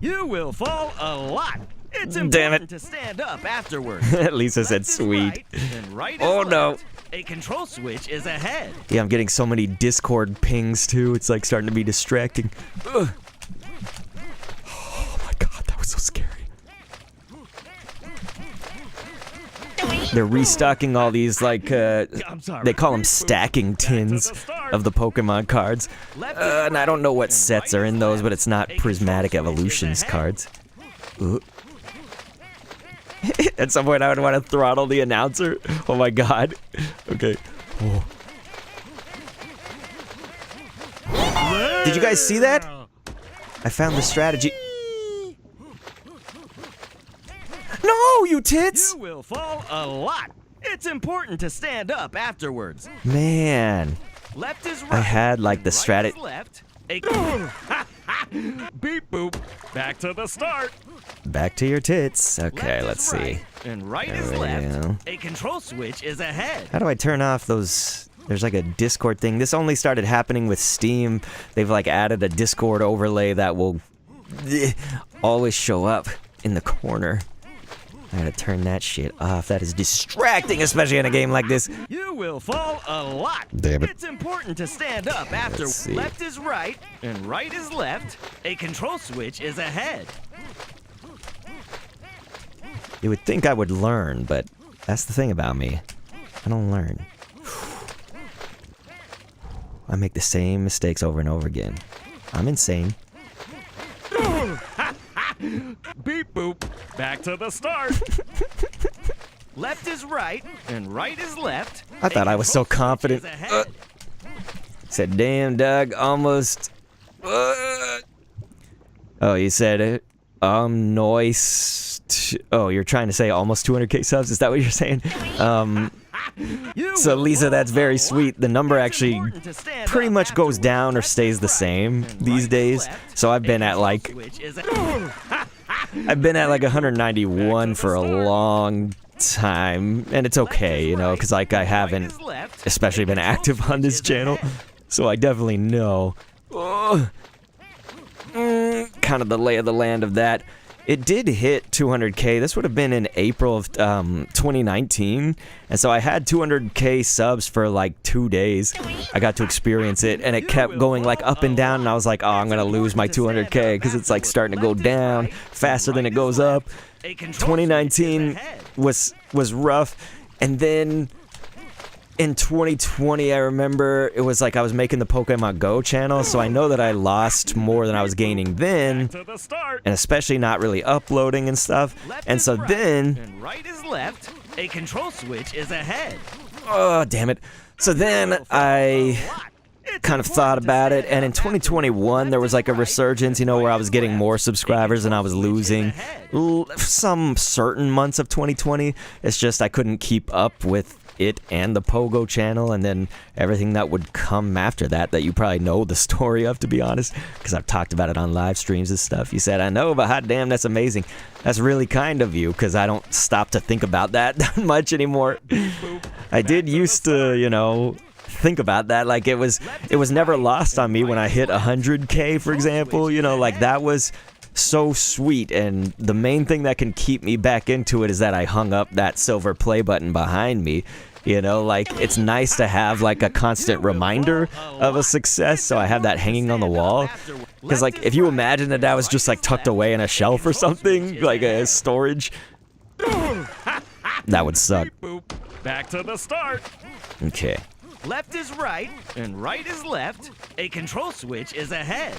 You will fall a lot. It's Damn important it. to stand up afterwards. Lisa said Left is sweet. right, and right is Oh, no. left. A control switch is ahead. Yeah, I'm getting so many Discord pings too. It's like starting to be distracting. Ugh. Oh my god, that was so scary. They're restocking all these like I'm sorry. they call them Beep boop. stacking Back to tins the start. of the Pokemon cards. Left is And I don't know what right, sets and are right in is those, left. but it's not A control Prismatic switch is Evolutions ahead. cards. Ooh. At some point I would want to throttle the announcer. Oh my god. Okay. Oh. Did you guys see that? I found the strategy. No, you tits! You will fall a lot. It's important to stand up afterwards. Man, Left is right. I had like the and right strategy. is left. A beep boop. Back to the start. Back to your tits. Okay, Left let's is see. right, and right There is we left. go. A control switch is ahead. How do I turn off those? There's like a Discord thing. This only started happening with Steam. They've like added a Discord overlay that will always show up in the corner. I gotta turn that shit off. That is distracting, especially in a game like this. You will fall a lot. Damn it. It's important to stand up after. Let's see. Left is right, and right is left. A control switch is ahead. You would think I would learn, but that's the thing about me. I don't learn. I make the same mistakes over and over again. I'm insane. Beep boop. Back to the start. Left is right, and right is left. I thought I was so confident. Said, damn, Doug, almost. Oh, you said it. Noise. Oh, you're trying to say almost 200k subs? Is that what you're saying? So, Lisa, that's very sweet. The number actually pretty much goes down or stays the same these days. So I've been at like 191 for a long time, and it's okay, you know, because like I haven't especially been active on this channel, so I definitely know kind of the lay of the land of that. It did hit 200k. This would have been in April of 2019, and so I had 200k subs for like 2 days. I got to experience it, and it kept going like up and down, and I was like, oh, I'm gonna lose my 200k because it's like starting to go down faster than it goes up. 2019 was rough, and then in 2020, I remember it was like I was making the Pokemon Go channel, so I know that I lost more than I was gaining then, To the start. and especially not really uploading and stuff. And so then, And right is left. A control switch is ahead. oh, damn it. So then I kind of thought about it, and in 2021 there was like a resurgence, you know, where I was getting more subscribers and I was losing some certain months of 2020. It's just I couldn't keep up with it and the Pogo channel, and then everything that would come after that you probably know the story of, to be honest, because I've talked about it on live streams and stuff. You said, I know, but hot damn, that's amazing. That's really kind of you, because I don't stop to think about that much anymore. I did used to, you know, think about that. Like it was never lost on me when I hit 100k, for example. You know, like that was so sweet, and the main thing that can keep me back into it is that I hung up that silver play button behind me. You know, like it's nice to have like a constant reminder of a success, so I have that hanging on the wall. Because like if you imagine that was just like tucked away in a shelf or something, like a storage, that would suck. Back to the start. Okay. Left is right, and right is left. A control switch is ahead.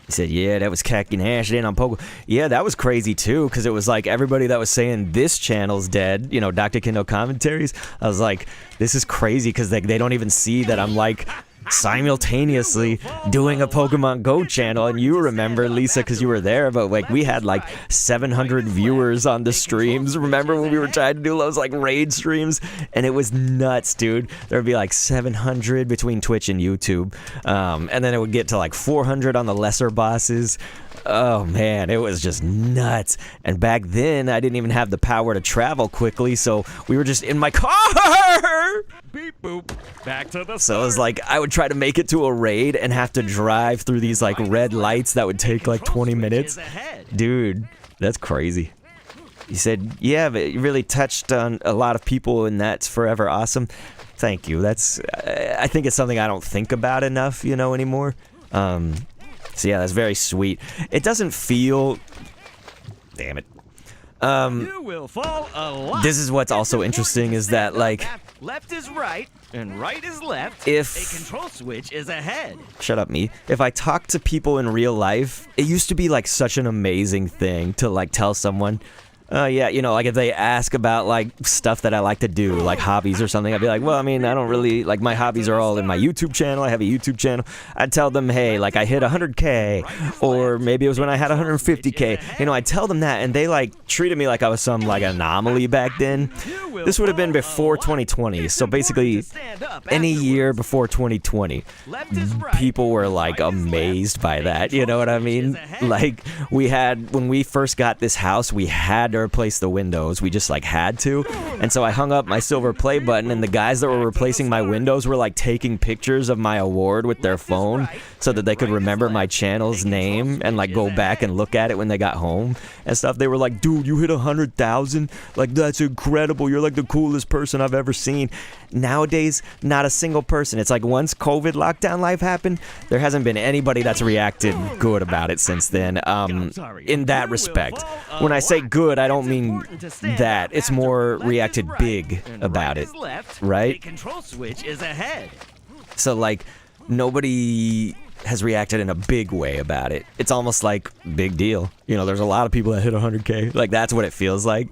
He said, yeah, that was Captain Ashton on Pogo. Yeah, that was crazy too, because it was like everybody that was saying this channel's dead, you know, Dr. Kendo commentaries. I was like, this is crazy because they don't even see that I'm like simultaneously doing a Pokemon Go channel. And you remember, Lisa, because you were there, but like we had like 700 viewers on the streams. Remember when we were trying to do those like raid streams? And it was nuts, dude. There would be like 700 between Twitch and YouTube. And then it would get to like 400 on the lesser bosses. Oh man, it was just nuts. And back then, I didn't even have the power to travel quickly, so we were just in my car! Beep boop. Back to the So it was like, I would try to make it to a raid and have to drive through these like red lights that would take like 20 minutes. Dude, that's crazy. He said, yeah, but you really touched on a lot of people and that's forever awesome. Thank you. That's, I think it's something I don't think about enough, you know, anymore. So yeah, that's very sweet. It doesn't feel... Damn it. You will fall a lot. This is what's also interesting is that, like... Left is right, and right is left. If... A control switch is ahead. Shut up, me. If I talk to people in real life, it used to be, like, such an amazing thing to, like, tell someone... yeah, you know, like if they ask about like stuff that I like to do, like hobbies or something, I'd be like, well, I mean, I don't really, like my hobbies are all in my YouTube channel. I have a YouTube channel. I'd tell them, hey, like I hit 100K, or maybe it was when I had 150K. You know, I'd tell them that, and they like treated me like I was some like anomaly back then. This would have been before 2020, so basically any year before 2020, people were like amazed by that. You know what I mean? Like we had, when we first got this house, we had to replace the windows. We just like had to. And so I hung up my silver play button, and the guys that were replacing my windows were like taking pictures of my award with their phone so that they could remember my channel's name and like go back and look at it when they got home and stuff. They were like, dude, you hit 100,000? Like, that's incredible. You're like the coolest person I've ever seen. Nowadays, not a single person. It's like once COVID lockdown life happened, there hasn't been anybody that's reacted good about it since then. In that respect. When I say good, I don't mean that. It's more reacted big about it, right? Control switch is ahead. So like nobody has reacted in a big way about it. It's almost like big deal. You know, there's a lot of people that hit 100K. Like that's what it feels like.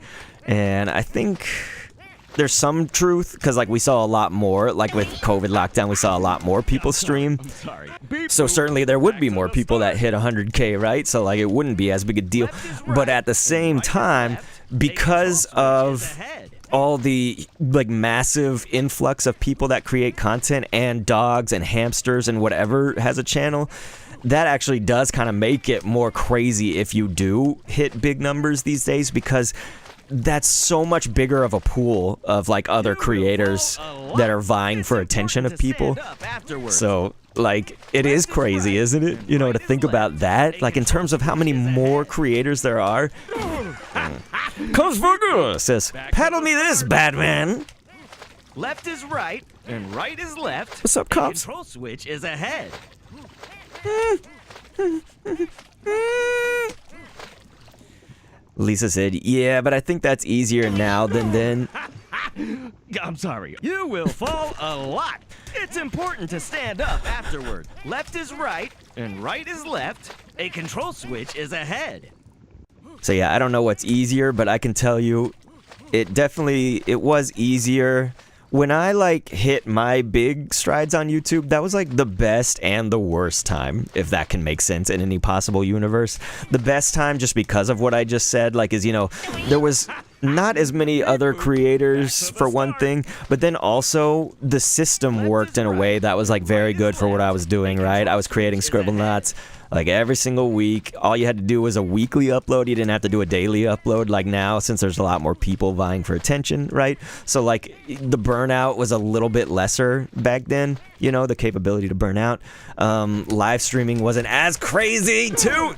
And I think there's some truth because like we saw a lot more, like with COVID lockdown, we saw a lot more people stream. So certainly there would be more people that hit 100K, right? So like it wouldn't be as big a deal. But at the same time, because of all the like massive influx of people that create content and dogs and hamsters and whatever has a channel, that actually does kind of make it more crazy if you do hit big numbers these days, because that's so much bigger of a pool of like other creators that are vying for attention of people. So like it is crazy, isn't it? You know, to think about that, like in terms of how many more creators there are. Comes for good, says, paddle me this, Batman. Left is right, and right is left. What's up, cops? Control switch is ahead. Lisa said, yeah, but I think that's easier now than then. I'm sorry. You will fall a lot. It's important to stand up afterward. Left is right, and right is left. A control switch is ahead. So yeah, I don't know what's easier, but I can tell you, it was easier. When I like hit my big strides on YouTube, that was like the best and the worst time, if that can make sense in any possible universe. The best time, just because of what I just said, like is, you know, there was not as many other creators for one thing, but then also the system worked in a way that was like very good for what I was doing, right? I was creating Scribblenauts like every single week. All you had to do was a weekly upload. You didn't have to do a daily upload like now, since there's a lot more people vying for attention, right? So like the burnout was a little bit lesser back then, you know, the capability to burn out. Live streaming wasn't as crazy too.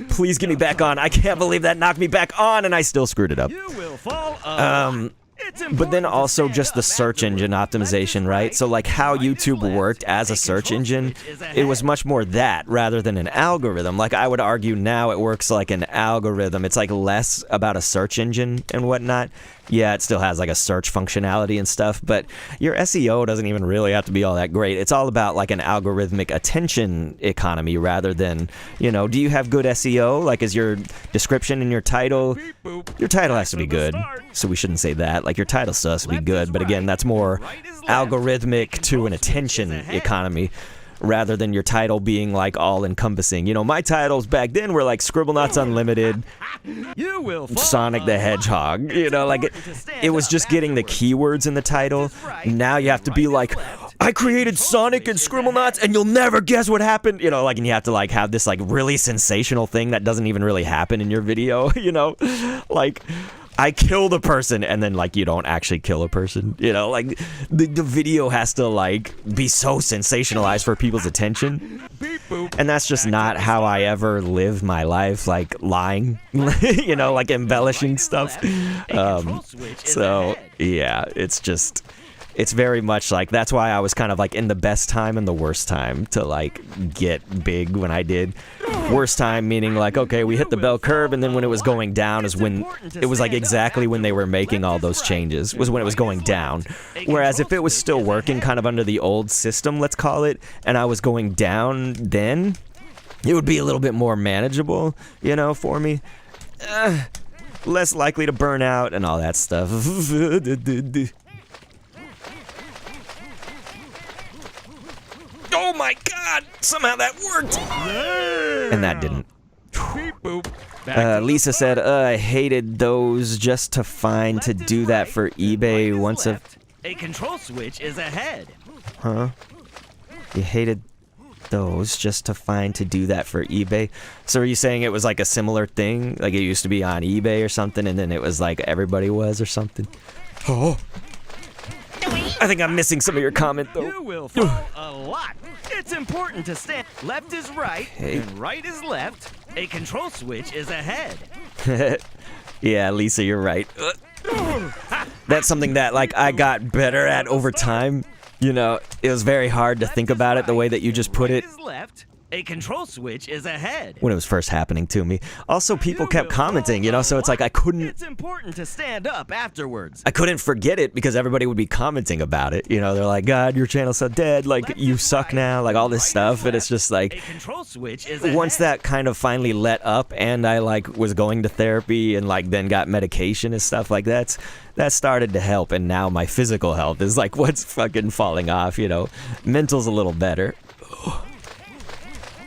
Please get me back on. I can't believe that knocked me back on and I still screwed it up. You will fall But then also just the search engine optimization, right? So like how YouTube worked as a search engine, it was much more that rather than an algorithm. Like I would argue now it works like an algorithm. It's like less about a search engine and whatnot. Yeah, it still has like a search functionality and stuff, but your SEO doesn't even really have to be all that great. It's all about like an algorithmic attention economy rather than, do you have good SEO? Like, is your description and your title? Your title has to be good, so we shouldn't say that. Like, your title still has to be good, but again, that's more algorithmic to an attention economy, rather than your title being like all encompassing. My titles back then were like Scribblenauts Unlimited, Sonic the Hedgehog. It was just getting the keywords in the title. Now you have to be like, I created Sonic and Scribblenauts and you'll never guess what happened. And you have to like have this like really sensational thing that doesn't even really happen in your video, like I killed a person, and then like you don't actually kill a person. Like the video has to like be so sensationalized for people's attention, and that's just not how I ever lived my life. Like lying, like embellishing stuff. So yeah, it's very much like that's why I was kind of like in the best time and the worst time to like get big when I did. Worst time meaning like, okay, we hit the bell curve, and then when it was going down is when it was like exactly when they were making all those changes was when it was going down. Whereas if it was still working kind of under the old system, let's call it, and I was going down then, it would be a little bit more manageable, for me. Less likely to burn out and all that stuff. Oh my god! Somehow that worked! And that didn't. Lisa said, I hated those just to find to do that for eBay once a control switch is ahead. Huh? You hated those just to find to do that for eBay? So are you saying it was like a similar thing? Like it used to be on eBay or something, and then it was like everybody was or something? Oh. I think I'm missing some of your comment, though. You will fall a lot. It's important to stand. Left is right, and right is left. A control switch is ahead. Yeah, Lisa, you're right. That's something that, like, I got better at over time. It was very hard to think about it the way that you just put it. Right is left. A control switch is ahead. When it was first happening to me. Also, people kept commenting, so it's like I couldn't... It's important to stand up afterwards. I couldn't forget it because everybody would be commenting about it. They're like, God, your channel's so dead, like, you suck now, like, all this stuff, and it's just like... A control switch is once that kind of finally let up, and I, like, was going to therapy and, like, then got medication and stuff like that started to help, and now my physical health is, like, what's fucking falling off, Mental's a little better.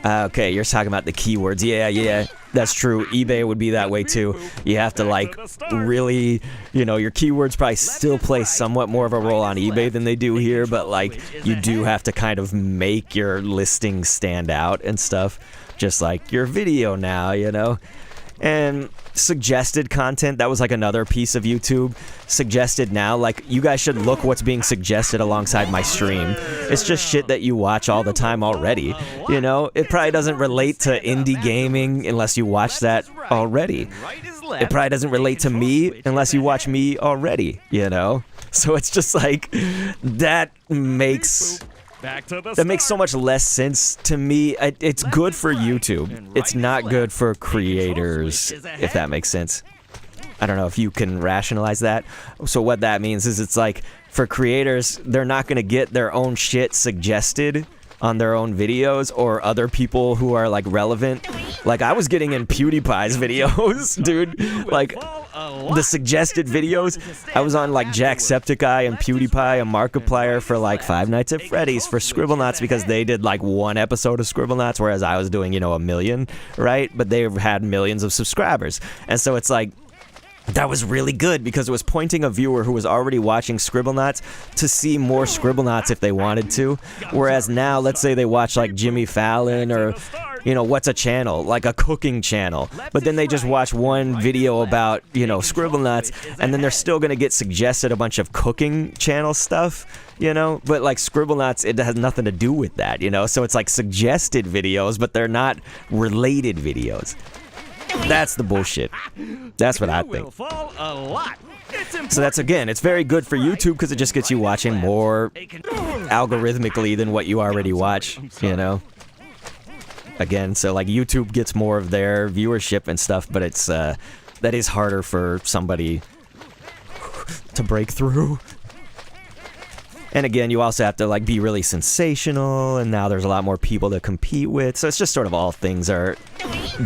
Okay, you're talking about the keywords. Yeah, that's true. eBay would be that way too. You have to like really, your keywords probably still play somewhat more of a role on eBay than they do here, but like you do have to kind of make your listing stand out and stuff, just like your video now, And suggested content, that was like another piece of YouTube. Suggested now, like, you guys should look what's being suggested alongside my stream. It's just shit that you watch all the time already, It probably doesn't relate to indie gaming unless you watch that already. It probably doesn't relate to me unless you watch me already, So it's just like, that makes so much less sense to me. It's good for YouTube. It's not good for creators, if that makes sense. I don't know if you can rationalize that. So what that means is it's like, for creators, they're not going to get their own shit suggested on their own videos or other people who are like relevant. Like I was getting in PewDiePie's videos, dude. Like the suggested videos. I was on like Jacksepticeye and PewDiePie and Markiplier for like Five Nights at Freddy's for Scribblenauts because they did like one episode of Scribblenauts, whereas I was doing, a million, right? But they had millions of subscribers. And so it's like, that was really good because it was pointing a viewer who was already watching Scribblenauts to see more Scribblenauts if they wanted to. Whereas now, let's say they watch like Jimmy Fallon or, what's a channel? Like a cooking channel. But then they just watch one video about, Scribblenauts, and then they're still going to get suggested a bunch of cooking channel stuff, But like Scribblenauts, it has nothing to do with that, So it's like suggested videos, but they're not related videos. That's the bullshit. That's what I think. So that's, again, it's very good for YouTube because it just gets you watching more algorithmically than what you already watch, Again, so like YouTube gets more of their viewership and stuff, but it's that is harder for somebody to break through. And again, you also have to like be really sensational, and now there's a lot more people to compete with. So it's just sort of all things are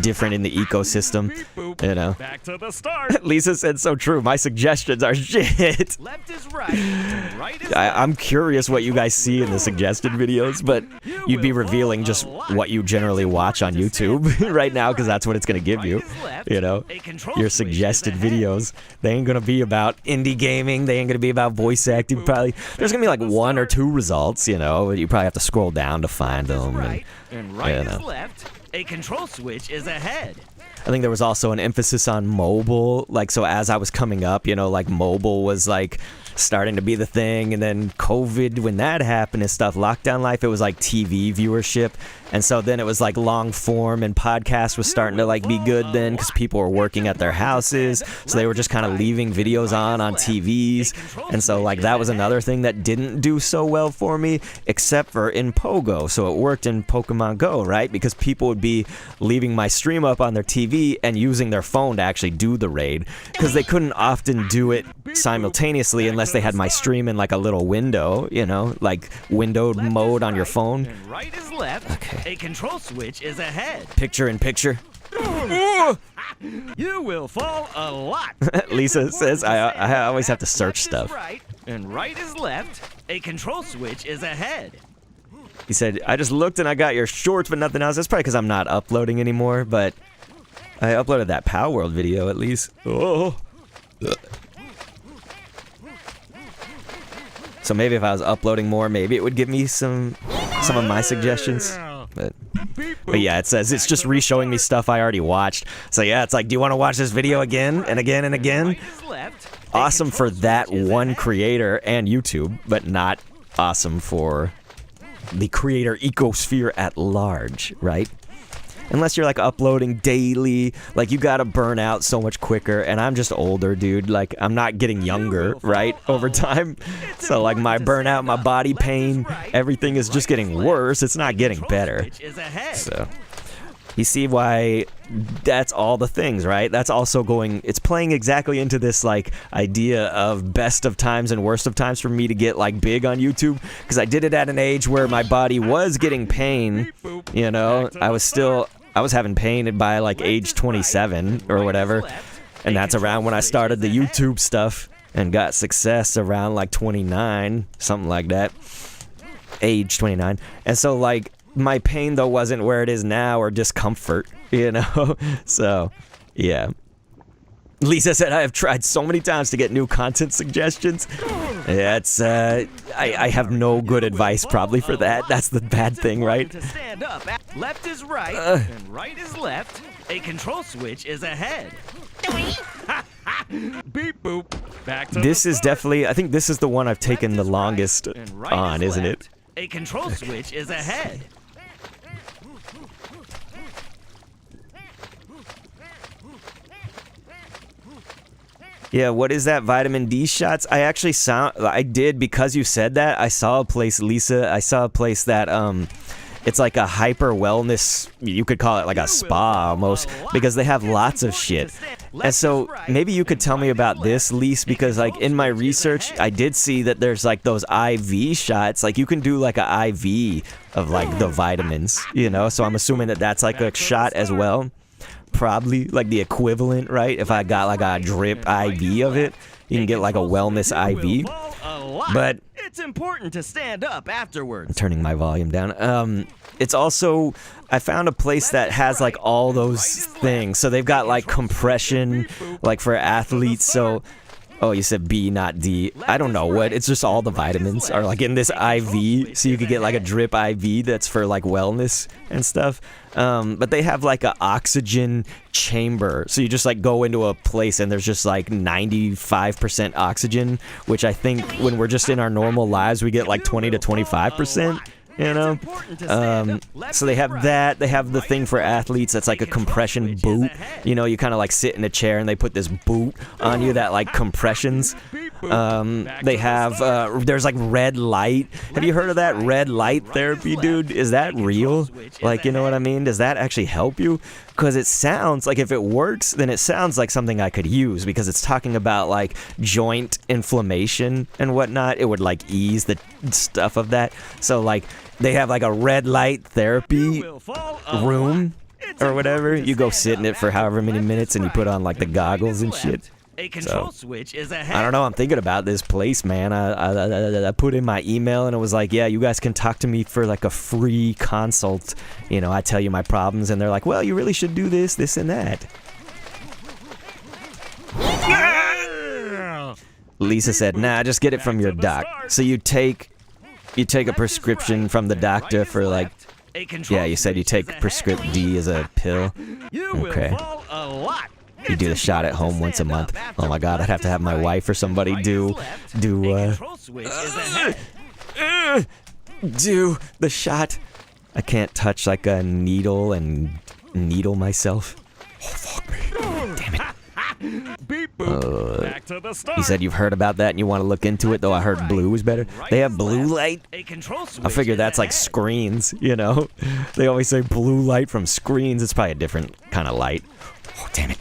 different in the ecosystem, you know. Back to the start. Lisa said so true. My suggestions are shit. Left is right, and right is I'm curious what you guys see in the suggested videos, but you'd be revealing just what you generally watch on YouTube right now, because that's what it's going to give you, you know, your suggested videos. They ain't going to be about indie gaming. They ain't going to be about voice acting, probably. There's going to be like 1 or 2 results, you know, but you probably have to scroll down to find them. And right you is know. left. A control switch is ahead. I think there was also an emphasis on mobile, like, so as I was coming up, you know, like mobile was like starting to be the thing, and then COVID, when that happened and stuff, lockdown life, it was like TV viewership, and so then it was like long form, and podcast was starting to like be good then, because people were working at their houses, so they were just kind of leaving videos on TVs, and so like that was another thing that didn't do so well for me, except for in Pogo. So it worked in Pokemon Go, right? Because people would be leaving my stream up on their TV and using their phone to actually do the raid, because they couldn't often do it simultaneously unless they had my stream in like a little window, you know, like windowed mode on your phone. And right is left. Okay. A control switch is ahead. Picture in picture. You will fall a lot. Lisa says I always have to search stuff. Right, and right is left. A control switch is ahead. He said, I just looked and I got your shorts, but nothing else. That's probably because I'm not uploading anymore, but I uploaded that Power World video at least. Oh. So maybe if I was uploading more, maybe it would give me some of my suggestions. But yeah, it says it's just re-showing me stuff I already watched. So yeah, it's like, do you want to watch this video again and again and again? Right is left. Awesome for that one creator and YouTube, but not awesome for the creator ecosphere at large, right? Unless you're like uploading daily, like you gotta burn out so much quicker, and I'm just older, dude. Like I'm not getting younger, right, over time. So like my burnout, my body pain, everything is just getting worse. It's not getting better. So you see why that's all the things, right? That's also going, it's playing exactly into this like idea of best of times and worst of times for me to get like big on YouTube, because I did it at an age where my body was getting pain, you know. I was having pain by like age 27 or whatever, and that's around when I started the YouTube stuff and got success around like 29, something like that, age 29. And so like my pain though wasn't where it is now, or discomfort, you know. So yeah, Lisa said, I have tried so many times to get new content suggestions. Yeah, it's I have no good advice probably for that. That's the bad thing, right? To stand up. Left is right, and right is left. A control switch is ahead. Beep boop. Back to This the is start. definitely, I think this is the one I've taken the Left is right, longest and right on, is isn't it? left. A control switch is ahead. Yeah, what is that? Vitamin D shots? I did, because you said that, I saw a place, Lisa, I saw a place that, it's like a hyper wellness, you could call it like a spa almost, because they have lots of shit. And so maybe you could tell me about this, Lise, because like in my research, I did see that there's like those IV shots, like you can do like a IV of like the vitamins, you know, so I'm assuming that that's like a shot as well. Probably like the equivalent, right? If I got like a drip IV of it, you can get like a wellness IV. But it's important to stand up afterwards. I'm turning my volume down. It's also, I found a place that has like all those things. So they've got like compression, like for athletes. So, oh, you said B, not D. I don't know what. It's just all the vitamins are like in this IV. So you could get like a drip IV that's for like wellness and stuff. But they have like an oxygen chamber. So you just like go into a place and there's just like 95% oxygen, which I think when we're just in our normal lives, we get like 20 to 25%. You know, so they have that. They have the thing for athletes that's like a compression boot. You know, you kind of like sit in a chair and they put this boot on you that like compressions. They have there's like red light. Have you heard of that red light therapy, dude? Is that real? Like, you know what I mean? Does that actually help you? Because it sounds like if it works, then it sounds like something I could use, because it's talking about like joint inflammation and whatnot. It would like ease the stuff of that. So like they have like a red light therapy room or whatever. You go sit in it for however many minutes and you put on like the goggles and shit. A control switch is ahead. I don't know. I'm thinking about this place, man. I put in my email and it was like, yeah, you guys can talk to me for like a free consult. You know, I tell you my problems and they're like, well, you really should do this, this, and that. Lisa said, nah, just get it from your doc. So you take a prescription from the doctor for like, yeah, you said you take Prescript D as a pill. Okay. You do the shot at home once a month. Oh my god, I'd have to have my wife or somebody do the shot. I can't touch like a needle and needle myself. Oh, fuck me. Damn it. Beep boop. Back to the start. You said you've heard about that and you want to look into it, though I heard blue was better. They have blue light? I figure that's like screens, you know? They always say blue light from screens. It's probably a different kind of light. Oh, damn it.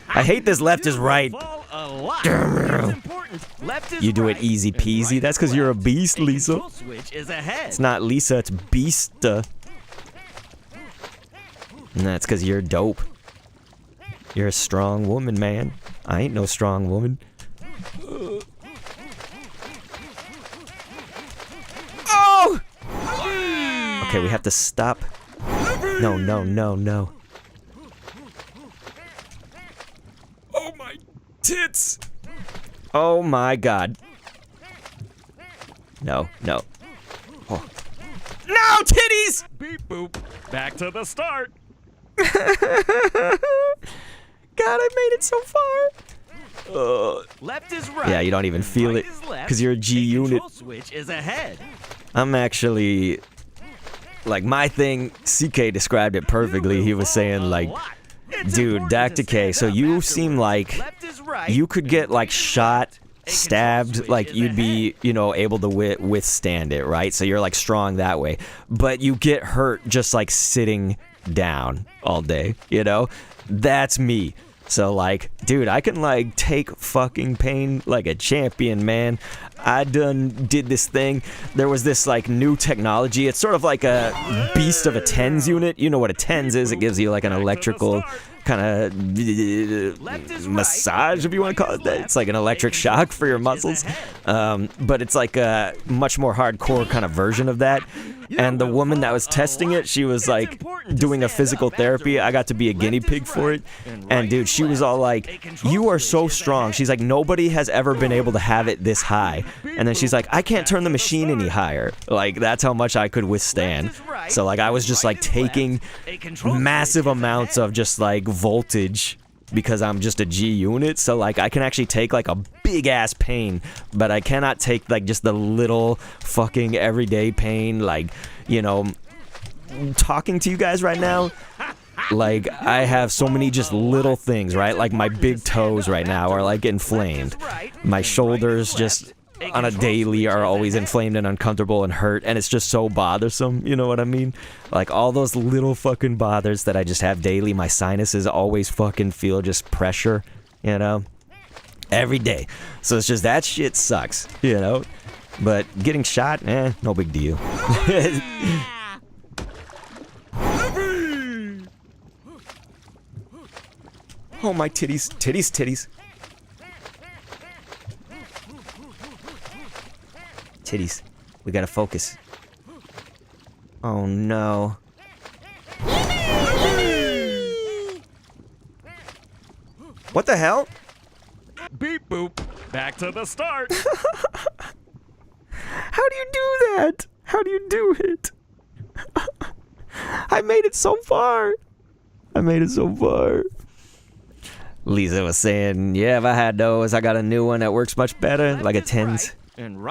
I hate this left is right. You do it easy peasy. That's because you're a beast, Lisa. It's not Lisa, it's Beasta. And that's because you're dope. You're a strong woman, man. I ain't no strong woman. Oh! Okay, we have to stop. No, no, no, no. Oh my tits! Oh my god. No, no. Oh. No, titties! Beep boop. Back to the start. God, I made it so far. Left is right. Yeah, you don't even feel it because you're a G unit. Switch is ahead. I'm actually like my thing. CK described it perfectly. He was saying like, dude, Dr. K. So you seem like you could get like shot, stabbed, like you'd be, you know, able to withstand it, right? So you're like strong that way, but you get hurt just like sitting down all day, you know? That's me. So like, dude, I can like take fucking pain like a champion, man. I did this thing. There was this like new technology. It's sort of like a beast of a TENS unit. You know what a TENS is? It gives you like an electrical kind of massage, if you want to call it that. It's like an electric shock for your muscles. But it's like a much more hardcore kind of version of that. And the woman that was testing it, she was like doing a physical therapy. I got to be a guinea pig for it. And dude, she was all like, you are so strong. She's like, nobody has ever been able to have it this high. And then she's like, I can't turn the machine any higher. Like, that's how much I could withstand. So like, I was just like taking massive amounts of just like voltage because I'm just a G unit. So like, I can actually take like a big ass pain, but I cannot take like just the little fucking everyday pain. Like, you know, talking to you guys right now, like I have so many just little things, right? Like my big toes right now are like inflamed. My shoulders just on a daily are always inflamed and uncomfortable and hurt, and it's just so bothersome, you know what I mean? Like all those little fucking bothers that I just have daily. My sinuses always fucking feel just pressure, you know, every day. So it's just, that shit sucks, you know? But getting shot, no big deal. Oh my titties, titties, titties. Titties. We gotta focus. Oh no. What the hell? Beep boop. Back to the start. How do you do that? How do you do it? I made it so far. I made it so far. Lisa was saying, yeah, if I had those, I got a new one that works much better, like a TENS. And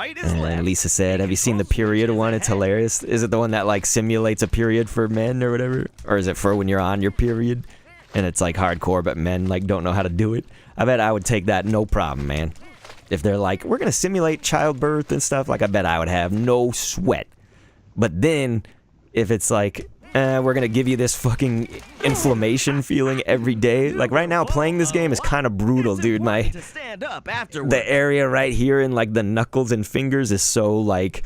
Lisa said, have you seen the period one? It's hilarious. Is it the one that like simulates a period for men or whatever? Or is it for when you're on your period? And it's like hardcore, but men like don't know how to do it. I bet I would take that no problem, man. if they're like, we're gonna simulate childbirth and stuff, like I bet I would have no sweat. But then, if it's like, we're gonna give you this fucking inflammation feeling every day. Like right now, playing this game is kind of brutal, dude. To stand up afterward. The area right here in like the knuckles and fingers is so like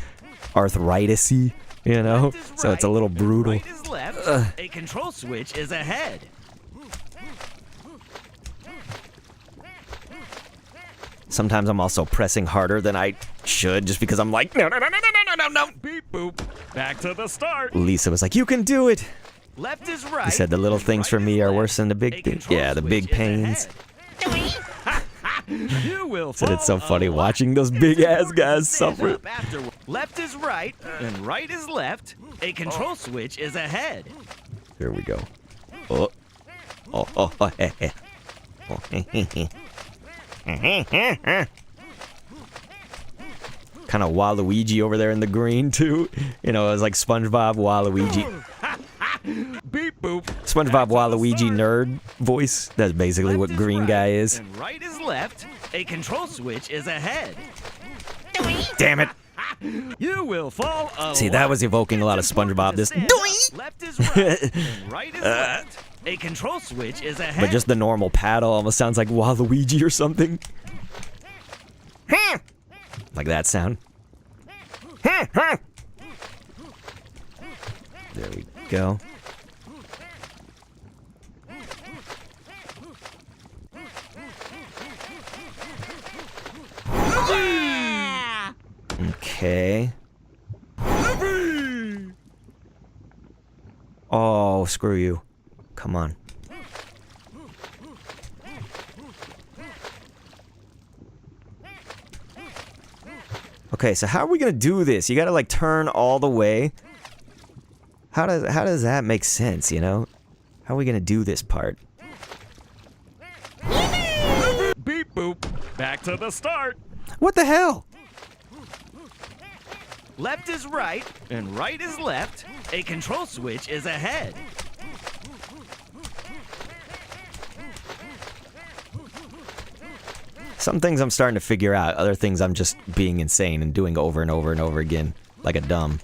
arthritis-y, you know? Left is So it's a little right, brutal. Right is left. A control switch is ahead. Sometimes I'm also pressing harder than I should just because I'm like, no. Beep boop. Back to the start. Lisa was like, you can do it. Left is right. He said the little and things right for is me are left. worse than the A big things. control Yeah, the switch big is pains. ahead. You will Said it's so fall funny a lot. watching those big ass Important guys to stand suffer. up afterward. Left is right and right is left. A control switch is ahead. Here we go. Oh. Kind of Waluigi over there in the green too. You know, it was like SpongeBob Waluigi. Beep boop. SpongeBob Waluigi nerd voice. That's basically what Left is green right guy is. And right is left. A control switch is ahead. Damn it. You will fall a See, lot. that was evoking a lot of It's important SpongeBob. to This stand up. Left is right and right is left. A control switch is ahead. but just the normal paddle almost sounds like Waluigi or something. Like that sound. There we go. Okay. Oh, screw you. Come on. Okay, so how are we gonna do this? You gotta like turn all the way. How does that make sense, you know? How are we gonna do this part? Beep boop. Back to the start. What the hell? Left is right and right is left. A control switch is ahead. Some things I'm starting to figure out, other things I'm just being insane and doing over and over and over again, like a dumb.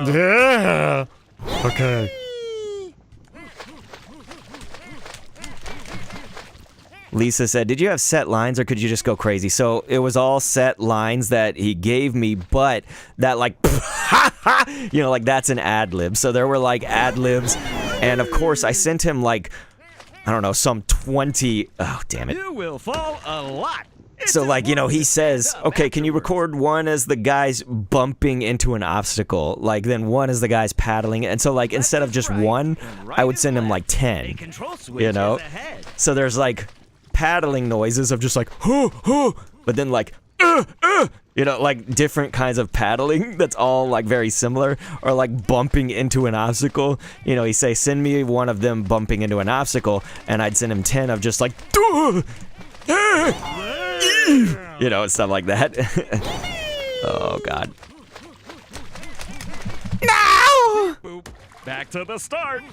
Yeah. Okay. Lisa said, did you have set lines or could you just go crazy? So it was all set lines that he gave me, but that like, you know, like that's an ad lib. So there were like ad libs. And of course I sent him like, I don't know, some 20, oh damn it. You will fall a lot. It's So like, you know, he important to says, stand up okay, can you afterwards. record one as the guy's bumping into an obstacle? Like then one as the guy's paddling. And so like, instead of just Right one, and right I would is send him like left. 10. A control switch You know? is ahead. So there's like paddling noises of just like, but then like, you know, like different kinds of paddling that's all like very similar, or like bumping into an obstacle. You know, he say, send me one of them bumping into an obstacle, and I'd send him 10 of just like, you know, and stuff like that. Oh God. No! Boop. Back to the start.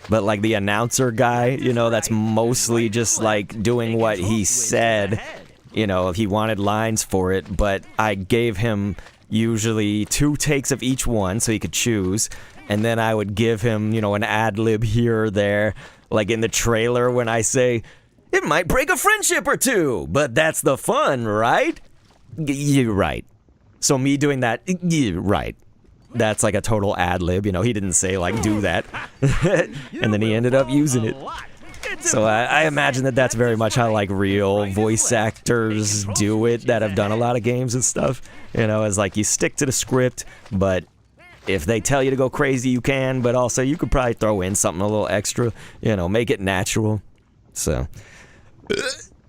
But like the announcer guy, you know, that's mostly just like doing what he said. You know, if he wanted lines for it, but I gave him usually 2 takes of each one so he could choose, and then I would give him, you know, an ad lib here or there, like in the trailer when I say, it might break a friendship or two, but that's the fun, right? You're right. So me doing that, you're right. That's like a total ad lib, you know, he didn't say like do that, and then he ended up using it. So I imagine that that's very much how like real voice actors do it that have done a lot of games and stuff. You know, it's like you stick to the script, but if they tell you to go crazy, you can, but also you could probably throw in something a little extra, you know, make it natural. So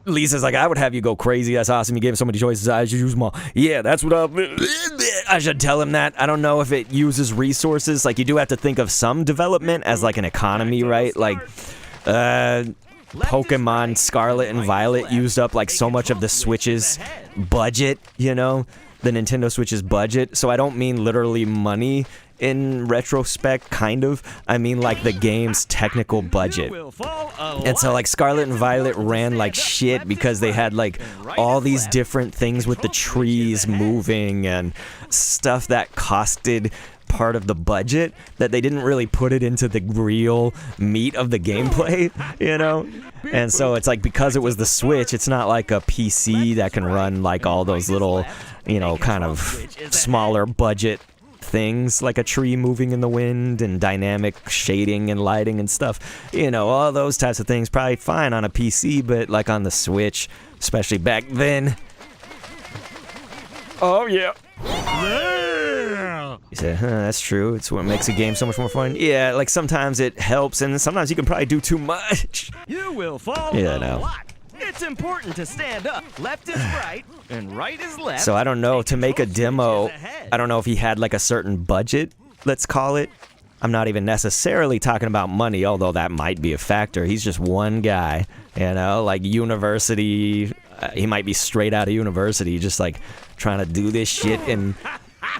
Lisa's like, I would have you go crazy. That's awesome. You gave him so many choices. I should use them all. Yeah, that's what I should tell him that. I don't know if it uses resources. Like, you do have to think of some development as like an economy, right? Like, Pokemon Scarlet and Violet used up like so much of the Switch's budget, you know, the Nintendo Switch's budget. So I don't mean literally money in retrospect, kind of. I mean, like, the game's technical budget. And so, like, Scarlet and Violet ran like shit because they had, like, all these different things with the trees moving and stuff that costed part of the budget that they didn't really put it into the real meat of the gameplay, you know? And so it's like, because it was the Switch, it's not like a PC that can run like all those little, you know, kind of smaller budget things, like a tree moving in the wind and dynamic shading and lighting and stuff. You know, all those types of things probably fine on a PC, but like on the Switch, especially back then. Oh yeah. You said, that's true. It's what makes a game so much more fun. Yeah, like sometimes it helps, and sometimes you can probably do too much. You will fall Yeah, I a know. lot. It's important to stand up. Left is right, and right is left. So I don't know, to make a Control switch demo, is ahead. I don't know if he had like a certain budget, let's call it. I'm not even necessarily talking about money, although that might be a factor. He's just one guy, you know, like university. He might be straight out of university, just like trying to do this shit in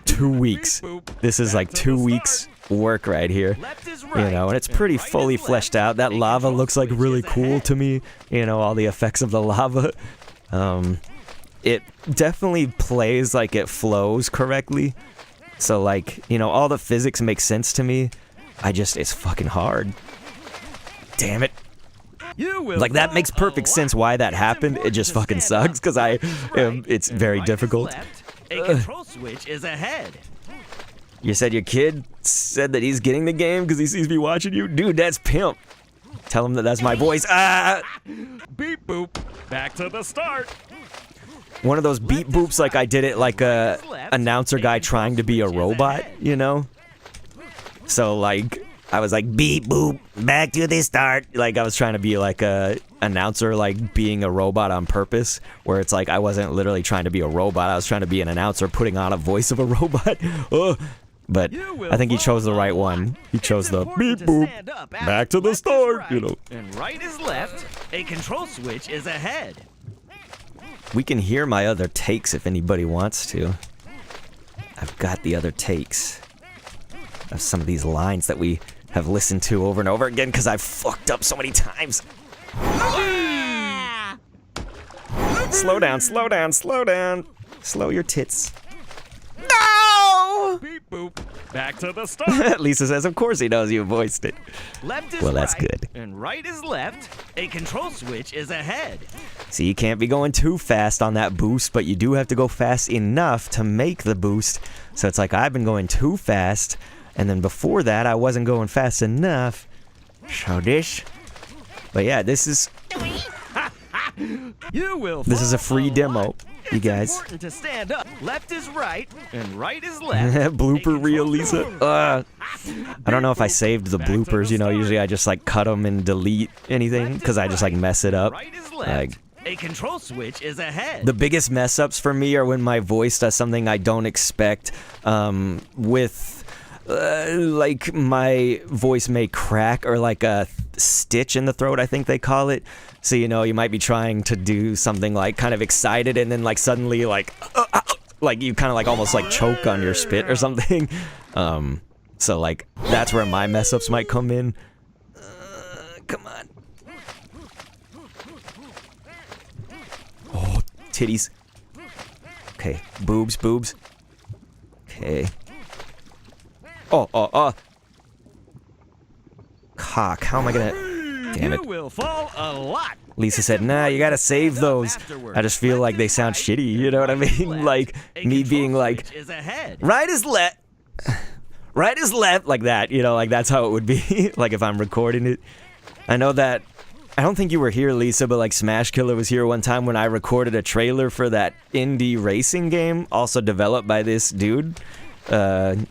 2 weeks. This is like 2 weeks work right here, Left is you right, know, and it's pretty right is fully left. fleshed out. That A lava control looks like switch really is cool ahead. to me, you know, all the effects of the lava. It definitely plays like it flows correctly. So like, you know, all the physics make sense to me. It's fucking hard. Damn it. You will Like, that fall makes a perfect lot. sense why that It's happened. It important just to fucking stand up. sucks because Left is right, it's and very right is difficult. left. A control switch is ahead. You said your kid said that he's getting the game because he sees me watching you? Dude, that's pimp. Tell him that that's my voice. Ah! Beep boop. Back to the start. One of those beep boops like I did it like a announcer guy trying to be a robot, you know? So like I was like beep boop, back to the start. Like I was trying to be like a announcer, like being a robot on purpose, where it's like I wasn't literally trying to be a robot. I was trying to be an announcer putting on a voice of a robot. Ugh. But I think he chose the right one. He chose the beep boop, back to the start, you know. And right is left. A control switch is ahead. We can hear my other takes if anybody wants to. I've got the other takes of some of these lines that we have listened to over and over again because I've fucked up so many times. Slow down, slow down, slow down. Slow your tits. No! Beep boop. Back to the start. Lisa says, of course he knows you voiced it. Left is Well, that's right, good. and right is left. A control switch is ahead. See, you can't be going too fast on that boost, but you do have to go fast enough to make the boost. So it's like I've been going too fast, and then before that I wasn't going fast enough. So this. But yeah, this is You will. This is a fall free demo, lot. you It's guys. important to stand up. Left is right, and right is left. blooper reel, Lisa. I don't know if I saved the bloopers. You know, usually I just like cut them and delete anything because I just like mess it up. Right is left. Like, a control switch is ahead. the biggest mess ups for me are when my voice does something I don't expect. With like my voice may crack or like a stitch in the throat, I think they call it. So, you know, you might be trying to do something like kind of excited and then like suddenly like you kind of like almost like choke on your spit or something. So like that's where my mess ups might come in. Come on. Oh, titties. Okay, boobs, boobs. Okay. Oh. Cock, how am I gonna... Damn it. You will fall a lot. Lisa said, nah, you gotta save those. I just feel like they sound shitty, you know what I mean? Like, me being like, Switch is ahead. right is left, like that, you know, like that's how it would be, like if I'm recording it. I know that, I don't think you were here, Lisa, but like Smash Killer was here one time when I recorded a trailer for that indie racing game, also developed by this dude.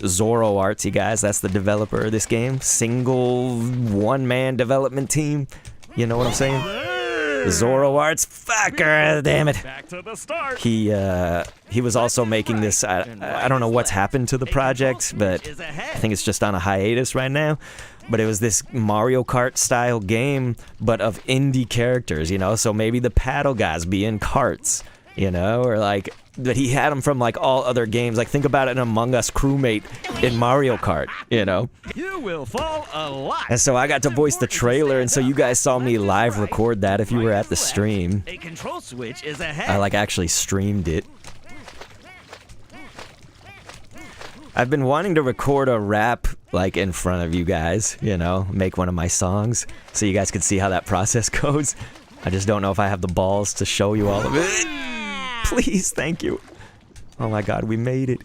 Zoro Arts, you guys, that's the developer of this game. Single one-man development team. You know what I'm saying? Zoro Arts, fucker, damn it. Back to the start. He was also making this, I don't know what's happened to the project, but I think it's just on a hiatus right now. But it was this Mario Kart style game, but of indie characters, you know? So maybe the paddle guys be in carts. you know, or like, but he had them from like all other games. Like, think about an Among Us crewmate in Mario Kart, you know? You will fall a lot. And so I got to voice the trailer, and so you guys saw me live record that if you were at the stream. A control switch is ahead. I like actually streamed it. I've been wanting to record a rap like in front of you guys, you know, make one of my songs so you guys could see how that process goes. I just don't know if I have the balls to show you all of it. Please, thank you. Oh my god, we made it.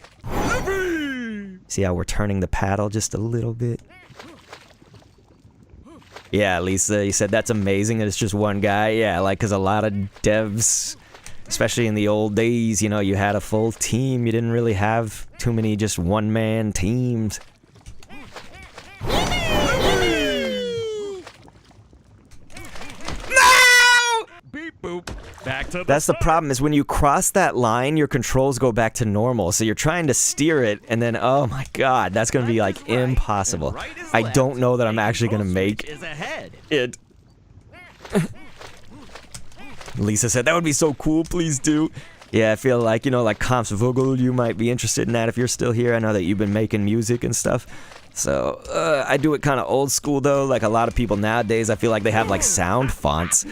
See how we're turning the paddle just a little bit? Yeah, Lisa, you said that's amazing and it's just one guy. Yeah, like, because a lot of devs, especially in the old days, you know, you had a full team. You didn't really have too many just one-man teams. Beep boop. Back to the That's the start. problem, is when you cross that line, your controls go back to normal. So you're trying to steer it, and then, oh my god, that's going to be, like, impossible. I don't know that I'm actually going to make Is ahead. it. Lisa said, that would be so cool, please do. Yeah, I feel like, you know, like Comps Vogel, you might be interested in that if you're still here. I know that you've been making music and stuff. So, I do it kind of old school, though. Like, a lot of people nowadays, I feel like they have, like, sound fonts.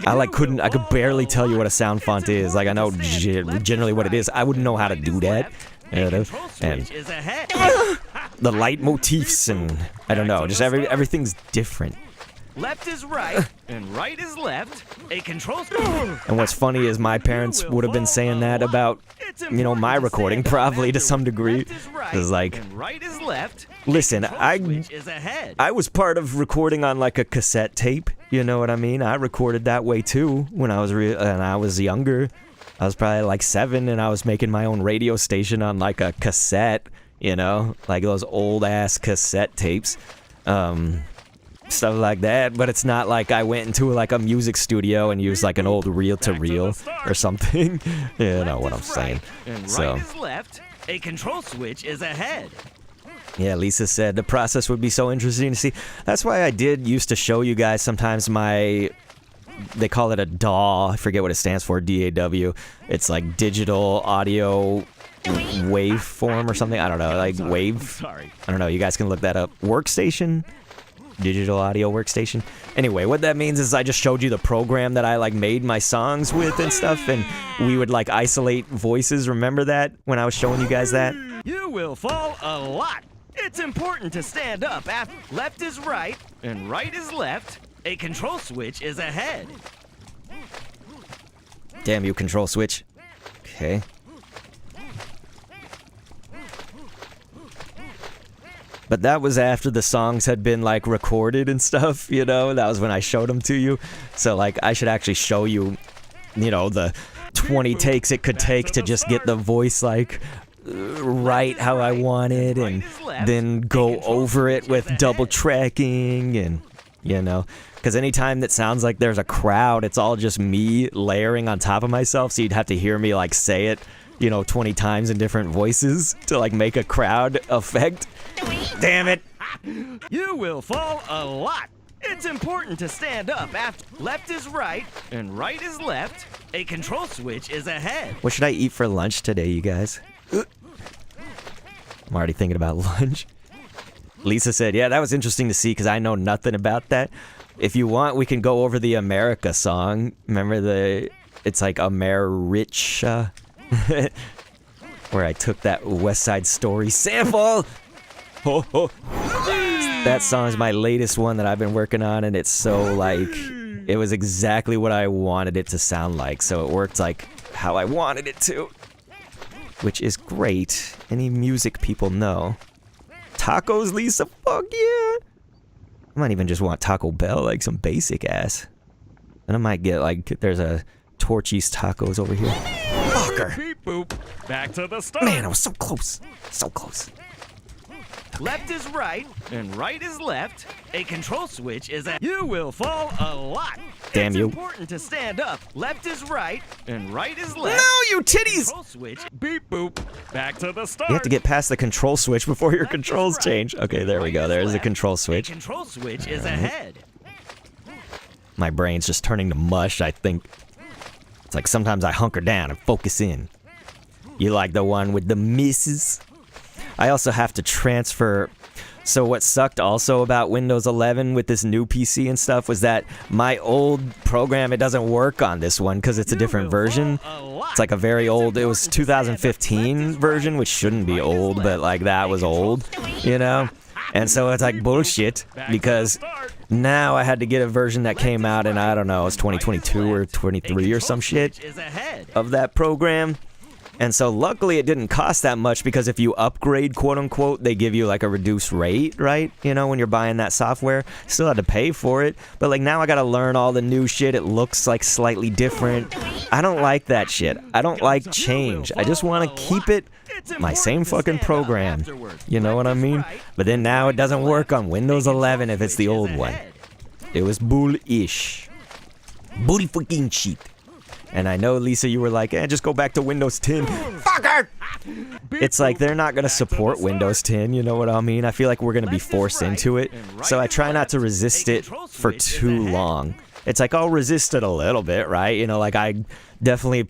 I could barely tell you what a sound font is. Like, I know generally what it is. I wouldn't know how to do that. You know, and Is ahead. the leitmotifs and I don't know, just everything's different. Left is right and right is left. A control switch. And what's funny is my parents would have been saying that about, you know, my recording probably to some degree. It's like, And right is left. listen, Switch is ahead. I was part of recording on like a cassette tape. You know what I mean? I recorded that way too when I was younger. I was probably like 7 and I was making my own radio station on like a cassette, you know, like those old ass cassette tapes. Stuff like that, but it's not like I went into like a music studio and used like an old reel-to-reel or something. You know what I'm saying. And So, right is left. A control switch is ahead. yeah, Lisa said the process would be so interesting to see. That's why I did used to show you guys sometimes my, they call it a DAW, I forget what it stands for, DAW. It's like digital audio waveform or something. I don't know, like wave. Sorry. I don't know, you guys can look that up. Workstation? Digital audio workstation. Anyway, what that means is I just showed you the program that I like made my songs with and stuff, and we would like isolate voices. Remember that when I was showing you guys that? You will fall a lot. It's important to stand up after left is right and right is left. A control switch is ahead. Damn you, control switch. Okay. But that was after the songs had been like recorded and stuff, you know? That was when I showed them to you. So like I should actually show you, you know, the 20 takes it could take to just get the voice like right how I want it, and then go over it with double tracking and, you know, because anytime that sounds like there's a crowd, it's all just me layering on top of myself, so you'd have to hear me like say it, you know, 20 times in different voices to like make a crowd effect. Damn it. You will fall a lot. It's important to stand up after left is right and right is left. A control switch is ahead. What should I eat for lunch today, you guys? I'm already thinking about lunch. Lisa said, yeah, that was interesting to see because I know nothing about that. If you want, we can go over the America song. Remember it's like America, where I took that West Side Story sample. Ho, ho. That song is my latest one that I've been working on, and it's so like, it was exactly what I wanted it to sound like, so it worked like how I wanted it to, which is great. Any music people know. Tacos, Lisa? Fuck yeah! I might even just want Taco Bell, like some basic ass. And I might get like, there's a Torchy's Tacos over here. Fucker! Beep boop. Back to the start. Man, I was so close. So close. Left is right and right is left. A control switch is a. You will fall a lot. Damn it's you. important to stand up. Left is right and right is left. No, you titties! Control switch. Beep boop. Back to the start. You have to get past the control switch before your controls change. Okay, there we go. There's the control A switch. control switch is ahead. My brain's just turning to mush, I think. It's like sometimes I hunker down and focus in. You like the one with the misses? I also have to transfer. So what sucked also about Windows 11 with this new PC and stuff was that my old program, it doesn't work on this one because it's a different version. It's like a very old, it was 2015 version, which shouldn't be old, but like that was old, you know? And so it's like bullshit because now I had to get a version that came out in, I don't know, it's 2022 or 23 or some shit of that program. And so luckily it didn't cost that much because if you upgrade, quote unquote, they give you like a reduced rate, right? You know, when you're buying that software, still had to pay for it. But like now I gotta learn all the new shit. It looks like slightly different. I don't like that shit. I don't like change. I just want to keep it my same fucking program. You know what I mean? But then now it doesn't work on Windows 11 if it's the old one. It was bullish. Bully fucking shit. And I know, Lisa, you were like, just go back to Windows 10. Fucker! It's like they're not going to support Windows 10, you know what I mean? I feel like we're going to be forced into it. So I try not to resist it for too long. It's like I'll resist it a little bit, right? You know, like I definitely...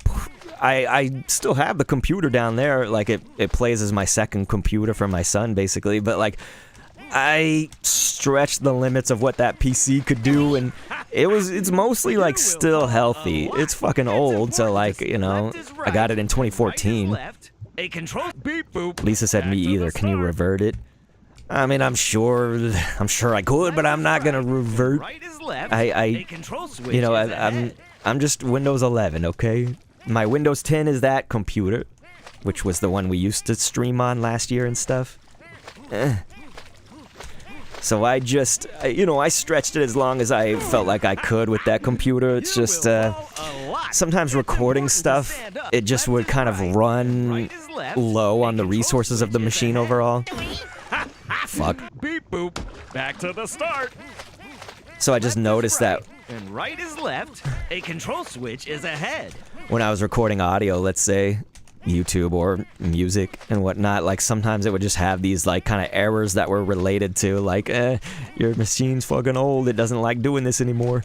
I still have the computer down there. Like it plays as my second computer for my son, basically. But like... I stretched the limits of what that PC could do, and it's mostly like still healthy. It's fucking old, so like, you know, I got it in 2014. Lisa said me either. Can you revert it? I mean, I'm sure I could, but I'm not gonna revert. You know, I'm just Windows 11, okay? My Windows 10 is that computer, which was the one we used to stream on last year and stuff. So I just, you know, I stretched it as long as I felt like I could with that computer. It's just, sometimes recording stuff, it just would kind of run low on the resources of the machine overall. Fuck. Beep boop. Back to the start. So I just noticed that And right is left. A control switch is ahead. when I was recording audio, let's say, YouTube or music and whatnot, like sometimes it would just have these like kind of errors that were related to like, your machine's fucking old, it doesn't like doing this anymore.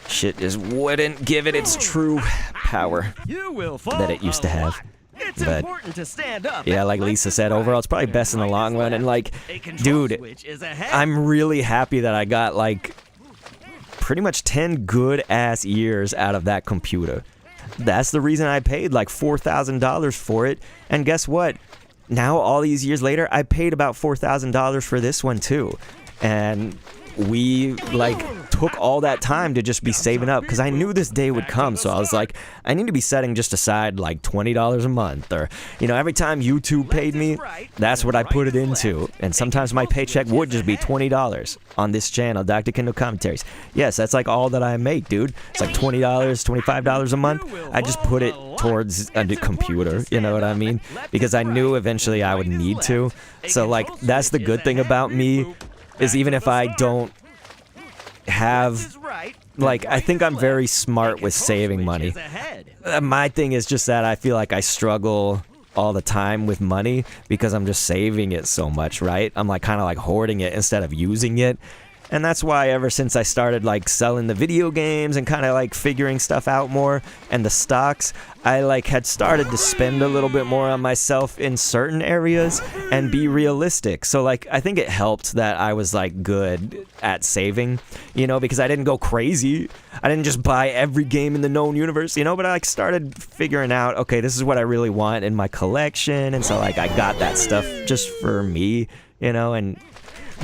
Shit just wouldn't give it its true power that it used to have. It's But important to stand up. yeah, like Lisa said, overall it's probably best in the long run. And like, dude, I'm really happy that I got like pretty much 10 good ass years out of that computer. That's the reason I paid like $4,000 for it. And guess what? Now, all these years later, I paid about $4,000 for this one too. And we like took all that time to just be saving up because I knew this day would come. So I was like, I need to be setting just aside like $20 a month, or, you know, every time YouTube paid me, that's what I put it into. And sometimes my paycheck would just be $20 on this channel, Dr. Kendall Commentaries. Yes, that's like all that I make, dude. It's like $20, $25 a month. I just put it towards a computer, you know what I mean? Because I knew eventually I would need to. So like, that's the good thing about me, is even if I don't have, like, I think I'm very smart with saving money. My thing is just that I feel like I struggle all the time with money because I'm just saving it so much, right? I'm like kind of like hoarding it instead of using it. And that's why ever since I started like selling the video games and kind of like figuring stuff out more and the stocks, I like had started to spend a little bit more on myself in certain areas and be realistic. So like I think it helped that I was like good at saving, you know, because I didn't go crazy. I didn't just buy every game in the known universe, you know, but I like started figuring out, okay, this is what I really want in my collection. And so like I got that stuff just for me, you know, and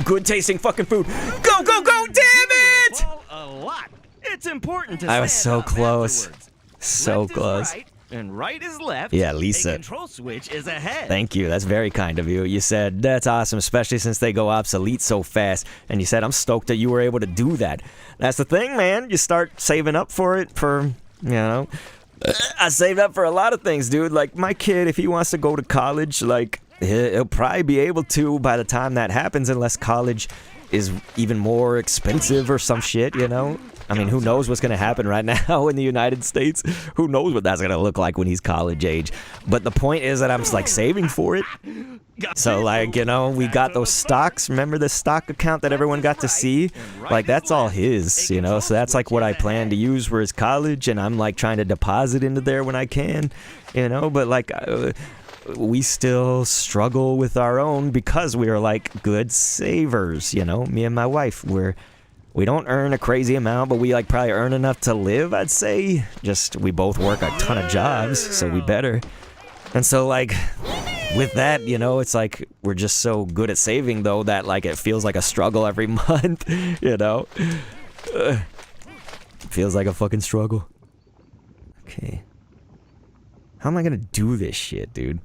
good tasting fucking food. Go, go, go, damn it! A lot. It's important to I was so stand up close. afterwards. So Left is close. right, and right is left. Yeah, A Lisa. control switch is ahead. Thank you. That's very kind of you. You said, that's awesome, especially since they go obsolete so fast. And you said, I'm stoked that you were able to do that. That's the thing, man. You start saving up for it for, you know. I saved up for a lot of things, dude. Like, my kid, if he wants to go to college, like, he'll probably be able to by the time that happens, unless college is even more expensive or some shit, you know? I mean, who knows what's gonna happen right now in the United States? Who knows what that's gonna look like when he's college age? But the point is that I'm like saving for it. So like, you know, we got those stocks. Remember the stock account that everyone got to see? Like that's all his, you know. So that's like what I plan to use for his college, and I'm like trying to deposit into there when I can, you know. But like, we still struggle with our own because we are like good savers, you know. Me and my wife, we don't earn a crazy amount, but we like probably earn enough to live, I'd say. Just we both work a ton of jobs, so we better. And so like with that, you know, it's like we're just so good at saving though that like it feels like a struggle every month, you know. It feels like a fucking struggle. Okay. How am I gonna do this shit, dude?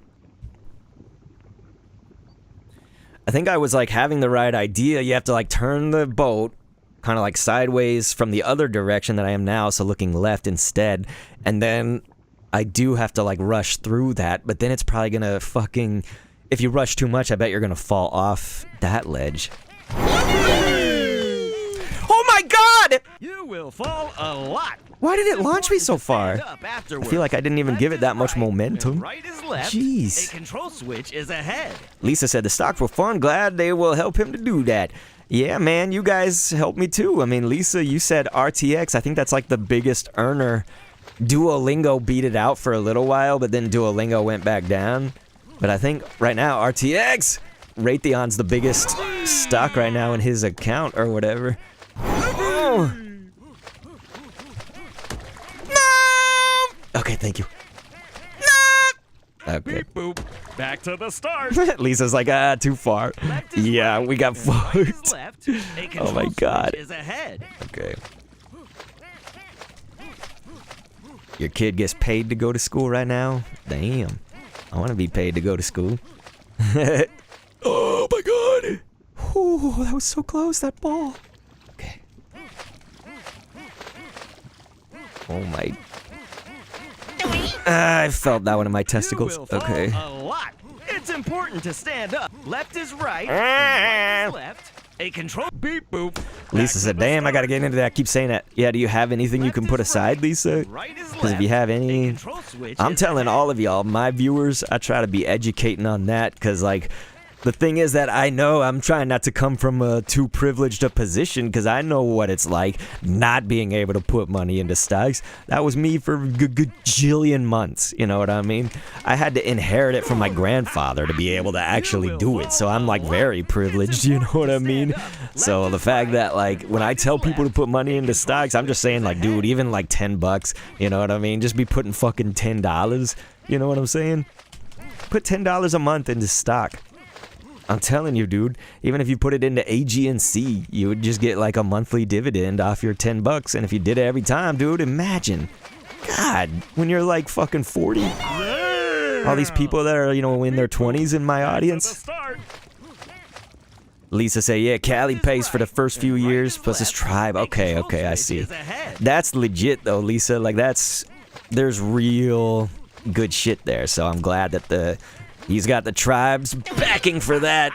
I think I was like having the right idea. You have to like turn the boat kind of like sideways from the other direction that I am now, so looking left instead. And then I do have to like rush through that, but then it's probably gonna fucking... If you rush too much, I bet you're gonna fall off that ledge. Oh my god! You will fall a lot. Why did it launch me so far? Stand up I afterwards. feel like I didn't even Left give it is that much right, momentum. and right is left. Jeez. A control switch is ahead. Lisa said the stocks were fun. Glad they will help him to do that. Yeah, man, you guys helped me too. I mean, Lisa, you said RTX. I think that's like the biggest earner. Duolingo beat it out for a little while, but then Duolingo went back down. But I think right now, RTX, Raytheon's the biggest stock right now in his account or whatever. Oh. No! Okay, thank you. No! Okay. Beep boop. Back to the start. Lisa's like, too far. Left is Yeah, right, we got and right is fucked. left. A control my God. switch is ahead. Okay. Your kid gets paid to go to school right now? Damn. I want to be paid to go to school. Oh my god! Oh, that was so close, that ball. Okay. Oh my... I felt that one in my testicles. You will fall Okay. a lot. It's important to stand up. Left is right, and right is left. A control... Beep boop. Lisa said, damn, I gotta get into that. I keep saying that. Yeah, do you have anything you can put aside, Lisa? Right is Because if you left. have A any... control switch I'm is telling ahead. all of y'all, my viewers, I try to be educating on that because, like, the thing is that I know I'm trying not to come from a too privileged a position because I know what it's like not being able to put money into stocks. That was me for a gajillion months, you know what I mean? I had to inherit it from my grandfather to be able to actually do it, so I'm, like, very privileged, you know what I mean? So the fact that, like, when I tell people to put money into stocks, I'm just saying, like, dude, even, like, $10, you know what I mean? Just be putting fucking $10, you know what I'm saying? Put $10 a month into stock. I'm telling you, dude, even if you put it into AG&C, you would just get like a monthly dividend off your $10. And if you did it every time, dude, imagine. God, when you're like fucking 40. All these people that are, you know, in their 20s in my audience. Lisa say, yeah, Callie pays for the first few years plus his tribe. Okay, I see. That's legit though, Lisa. Like there's real good shit there. So I'm glad that he's got the tribes backing for that.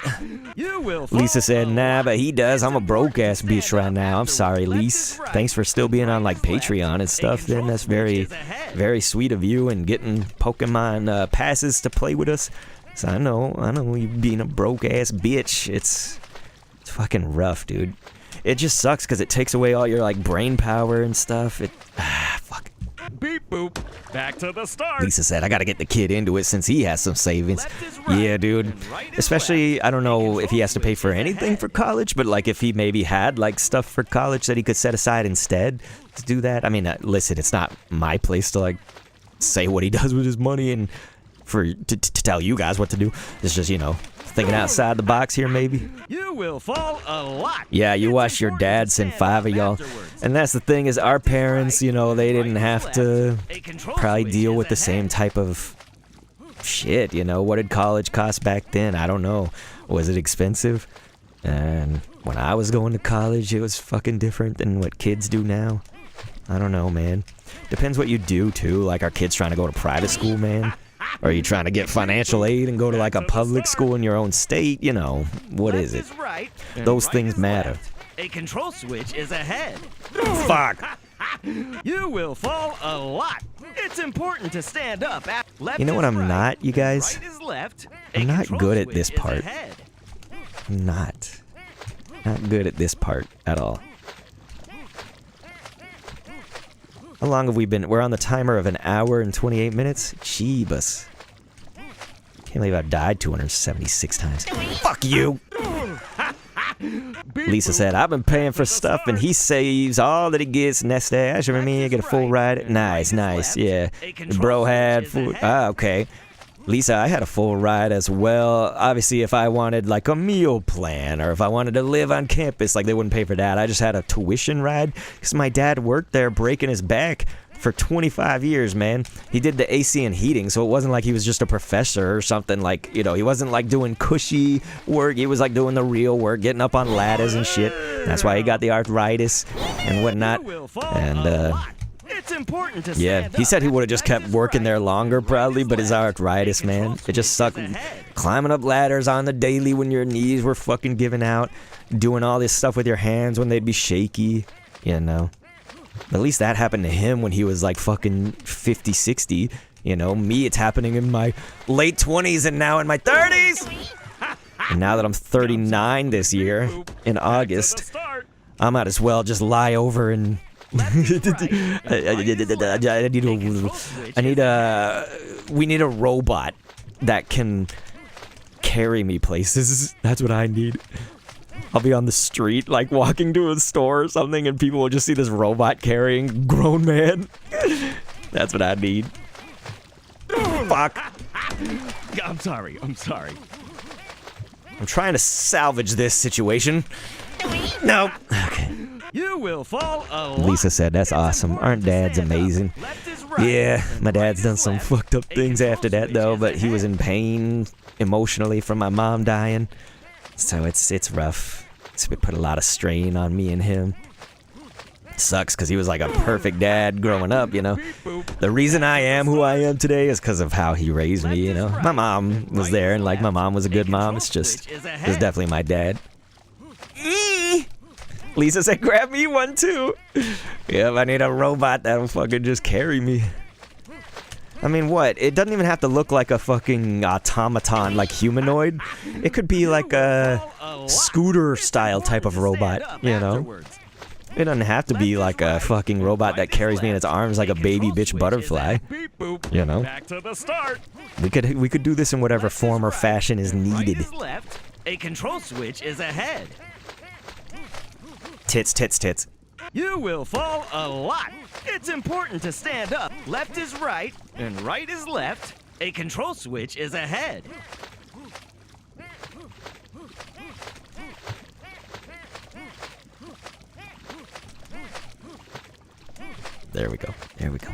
You will Lisa fall said, a nah, lot. but he does. I'm a broke ass Stand bitch right up now. I'm afterwards. sorry, Left Lise. is right, Thanks for still being on like right is left. Patreon and stuff. A Then control that's switch very, is ahead. very sweet of you and getting Pokemon passes to play with us. So I know you being a broke ass bitch. It's fucking rough, dude. It just sucks because it takes away all your like brain power and stuff. Fuck. Beep boop. Back to the start. Lisa said, I gotta get the kid into it since he has some savings. Left is right, Yeah, dude. and right is Especially, left. I don't A know if he control has to pay switch for is anything ahead. for college, but like if he maybe had like stuff for college that he could set aside instead to do that. I mean, listen, it's not my place to like say what he does with his money and to tell you guys what to do. It's just, you know, thinking outside the box here maybe. You will fall a lot. Yeah, you It's watch your important to dad send stand 5 of up y'all. afterwards. And that's the thing is our parents, you know, they didn't Right is have left. to A control probably switch deal is with the same ahead. type of shit, you know. What did college cost back then? I don't know. Was it expensive? And when I was going to college, it was fucking different than what kids do now. I don't know, man. Depends what you do, too. Like, are kids trying to go to private school, man? Or are you trying to get financial aid and go to, like, a public school in your own state? You know, what is it? Left is right, and Those right things is matter. left. A control switch is ahead. Fuck. You will fall a lot. It's important to stand up. Left You know what is I'm right, not, you guys? Right is left. I'm not control good at switch this is part. ahead. I'm not good at this part at all. How long have we been? We're on the timer of 1 hour and 28 minutes. Jeebus. Can't believe I've died 276 times. Fuck you. Lisa said, I've been paying for stuff and he saves all that he gets next day. I should mean, get a full ride. Nice, nice, yeah. Bro had food. Ah, okay. Lisa, I had a full ride as well. Obviously, if I wanted like a meal plan or if I wanted to live on campus, like they wouldn't pay for that. I just had a tuition ride because my dad worked there breaking his back for 25 years, man. He did the AC and heating, so it wasn't like he was just a professor or something like, you know, he wasn't like doing cushy work. He was like doing the real work, getting up on ladders and shit. That's why he got the arthritis and whatnot. And, it's important to yeah, he said he would have just kept working there longer probably, but his arthritis, man, it just sucked. Climbing up ladders on the daily when your knees were fucking giving out, doing all this stuff with your hands when they'd be shaky, you know. At least that happened to him when he was like fucking 50, 60, you know. Me, it's happening in my late 20s and now in my 30s. And now that I'm 39 this year, in August, I might as well just lie over and we need a robot that can carry me places. That's what I need. I'll be on the street, like walking to a store or something, and people will just see this robot carrying grown man. That's what I need. Fuck. I'm sorry. I'm I'm trying to salvage this situation. No. Okay. You will fall a lot. Lisa said, that's awesome. Aren't dads amazing? Yeah, my dad's done some fucked up things after that though, but he was in pain emotionally from my mom dying. So it's rough. It put a lot of strain on me and him. It sucks because he was like a perfect dad growing up, you know. The reason I am who I am today is because of how he raised me, you know. My mom was there and like my mom was a good mom. It's just, it was definitely my dad. Lisa said, grab me one too. Yep, I need a robot that'll fucking just carry me. I mean, what? It doesn't even have to look like a fucking automaton, like humanoid. It could be like a scooter-style type of robot, you know? It doesn't have to be like a fucking robot that carries me in its arms like a baby bitch butterfly, you know? Back to the start. We could do this in whatever form or fashion is needed. Right is left. A control switch is ahead. Tits, tits, tits. You will fall a lot. It's important to stand up. Left is right, and right is left. A control switch is ahead. There we go. There we go.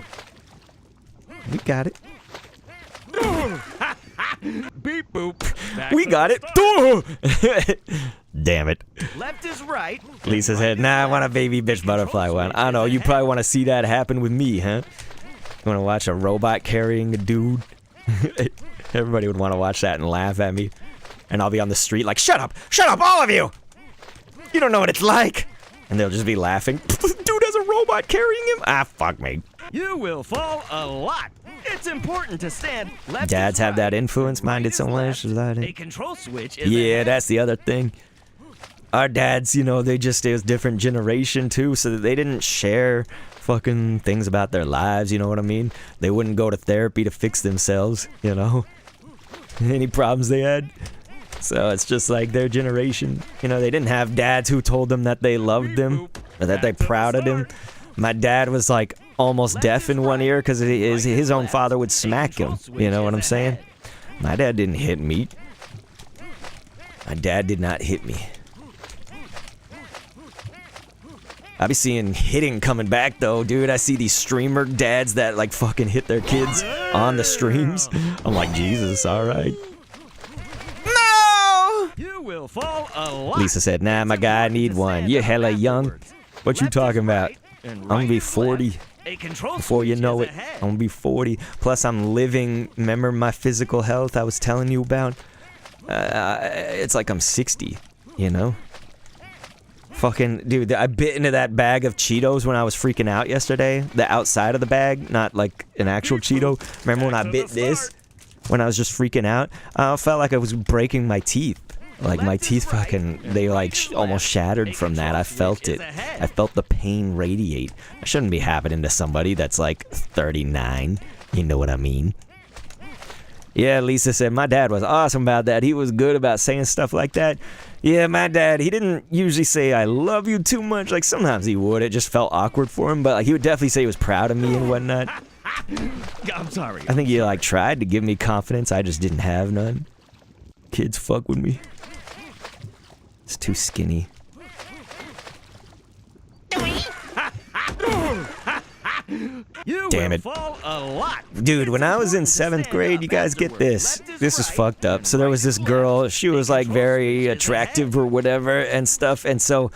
We got it. Beep boop. Back We to got the it. start. Damn it. Left is right. Lisa said, nah, I want a baby bitch butterfly one. I don't know, you probably want to see that happen with me, huh? You want to watch a robot carrying a dude? Everybody would want to watch that and laugh at me. And I'll be on the street like, shut up, all of you! You don't know what it's like! And they'll just be laughing. Dude has a robot carrying him? Ah, fuck me. You will fall a lot. It's important to stand. Left Dads is have right. that influence, mine Right did is so much. left. A control switch is Yeah, ahead. that's the other thing. Our dads, you know, it was different generation too, so they didn't share fucking things about their lives, you know what I mean? They wouldn't go to therapy to fix themselves, you know? Any problems they had. So it's just like their generation. You know, they didn't have dads who told them that they loved them or that they're proud of them. My dad was like almost deaf in one ear because his own father would smack him. You know what I'm saying? My dad didn't hit me. My dad did not hit me. I be seeing hitting coming back though, dude. I see these streamer dads that like fucking hit their kids on the streams. I'm like, Jesus, alright. No! You will fall a lot. Lisa said, nah, my guy, I need one. You're hella young. What you talking about? I'm gonna be 40 before you know it. I'm gonna be 40. Plus, I'm living. Remember my physical health I was telling you about? It's like I'm 60, you know? Fucking dude, I bit into that bag of Cheetos when I was freaking out yesterday. The outside of the bag, not like an actual Cheeto. Remember when I bit this? When I was just freaking out? I felt like I was breaking my teeth. Like my teeth fucking, they like almost shattered from that. I felt it. I felt the pain radiate. It shouldn't be happening to somebody that's like 39. You know what I mean? Yeah, Lisa said, my dad was awesome about that. He was good about saying stuff like that. Yeah, my dad, he didn't usually say, I love you too much. Like, sometimes he would. It just felt awkward for him. But like, he would definitely say he was proud of me and whatnot. I'm sorry. I think he like tried to give me confidence. I just didn't have none. Kids fuck with me. It's too skinny. You Damn will it. fall a lot. Dude, when I was in 7th grade, you guys get this. This is fucked up. So there was this girl, she was like very attractive or whatever and stuff. And so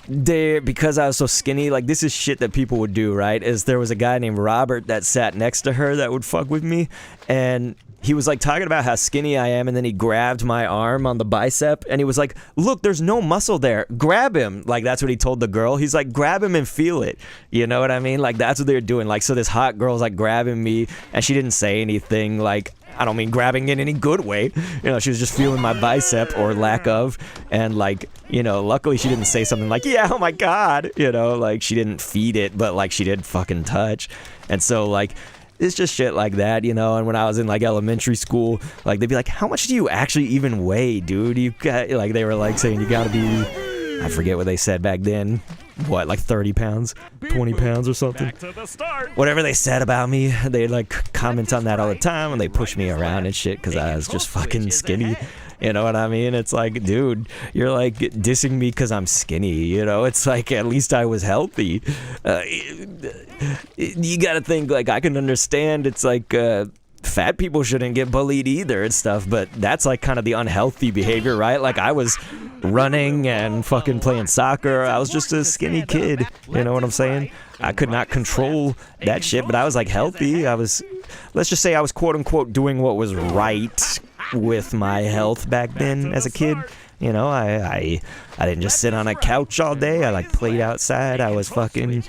because I was so skinny, like this is shit that people would do, right? Is there was a guy named Robert that sat next to her that would fuck with me. And he was like talking about how skinny I am, and then he grabbed my arm on the bicep and he was like, look, there's no muscle there, grab him. Like that's what he told the girl. He's like, grab him and feel it. You know what I mean? Like that's what they're doing. Like, so this hot girl's like grabbing me and she didn't say anything. Like, I don't mean grabbing in any good way. You know, she was just feeling my bicep or lack of. And like, you know, luckily she didn't say something like, yeah, oh my God. You know, like she didn't feed it, but like she did fucking touch. And so like, it's just shit like that, you know. And when I was in like elementary school, like they'd be like, how much do you actually even weigh, dude? You got, like, they were like saying you gotta be, I forget what they said back then. What, like 30 pounds, 20 pounds or something? Back to the start. Whatever they said about me, they'd like comment on that all the time, and they push me around and shit because I was just fucking skinny. You know what I mean? It's like, dude, you're like dissing me because I'm skinny, you know? It's like, at least I was healthy. You gotta think, like, I can understand it's like, fat people shouldn't get bullied either and stuff, but that's like kind of the unhealthy behavior, right? Like I was running and fucking playing soccer. I was just a skinny kid. You know what I'm saying? I could not control that shit, but I was like healthy. I was, let's just say I was quote unquote doing what was right with my health back then as a kid. You know, I didn't just sit on a couch all day. I like played outside. I was fucking,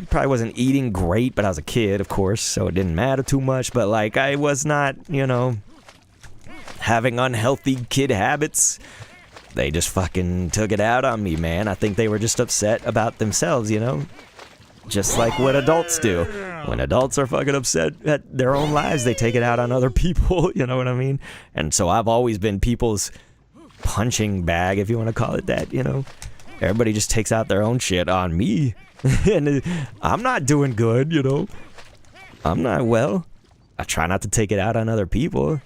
probably wasn't eating great, but I was a kid, of course, so it didn't matter too much. But like, I was not, you know, having unhealthy kid habits. They just fucking took it out on me, man. I think they were just upset about themselves, you know? Just like what adults do. When adults are fucking upset at their own lives, they take it out on other people, you know what I mean? And so I've always been people's punching bag, if you want to call it that, you know? Everybody just takes out their own shit on me. And I'm not doing good, you know? I'm not well. I try not to take it out on other people.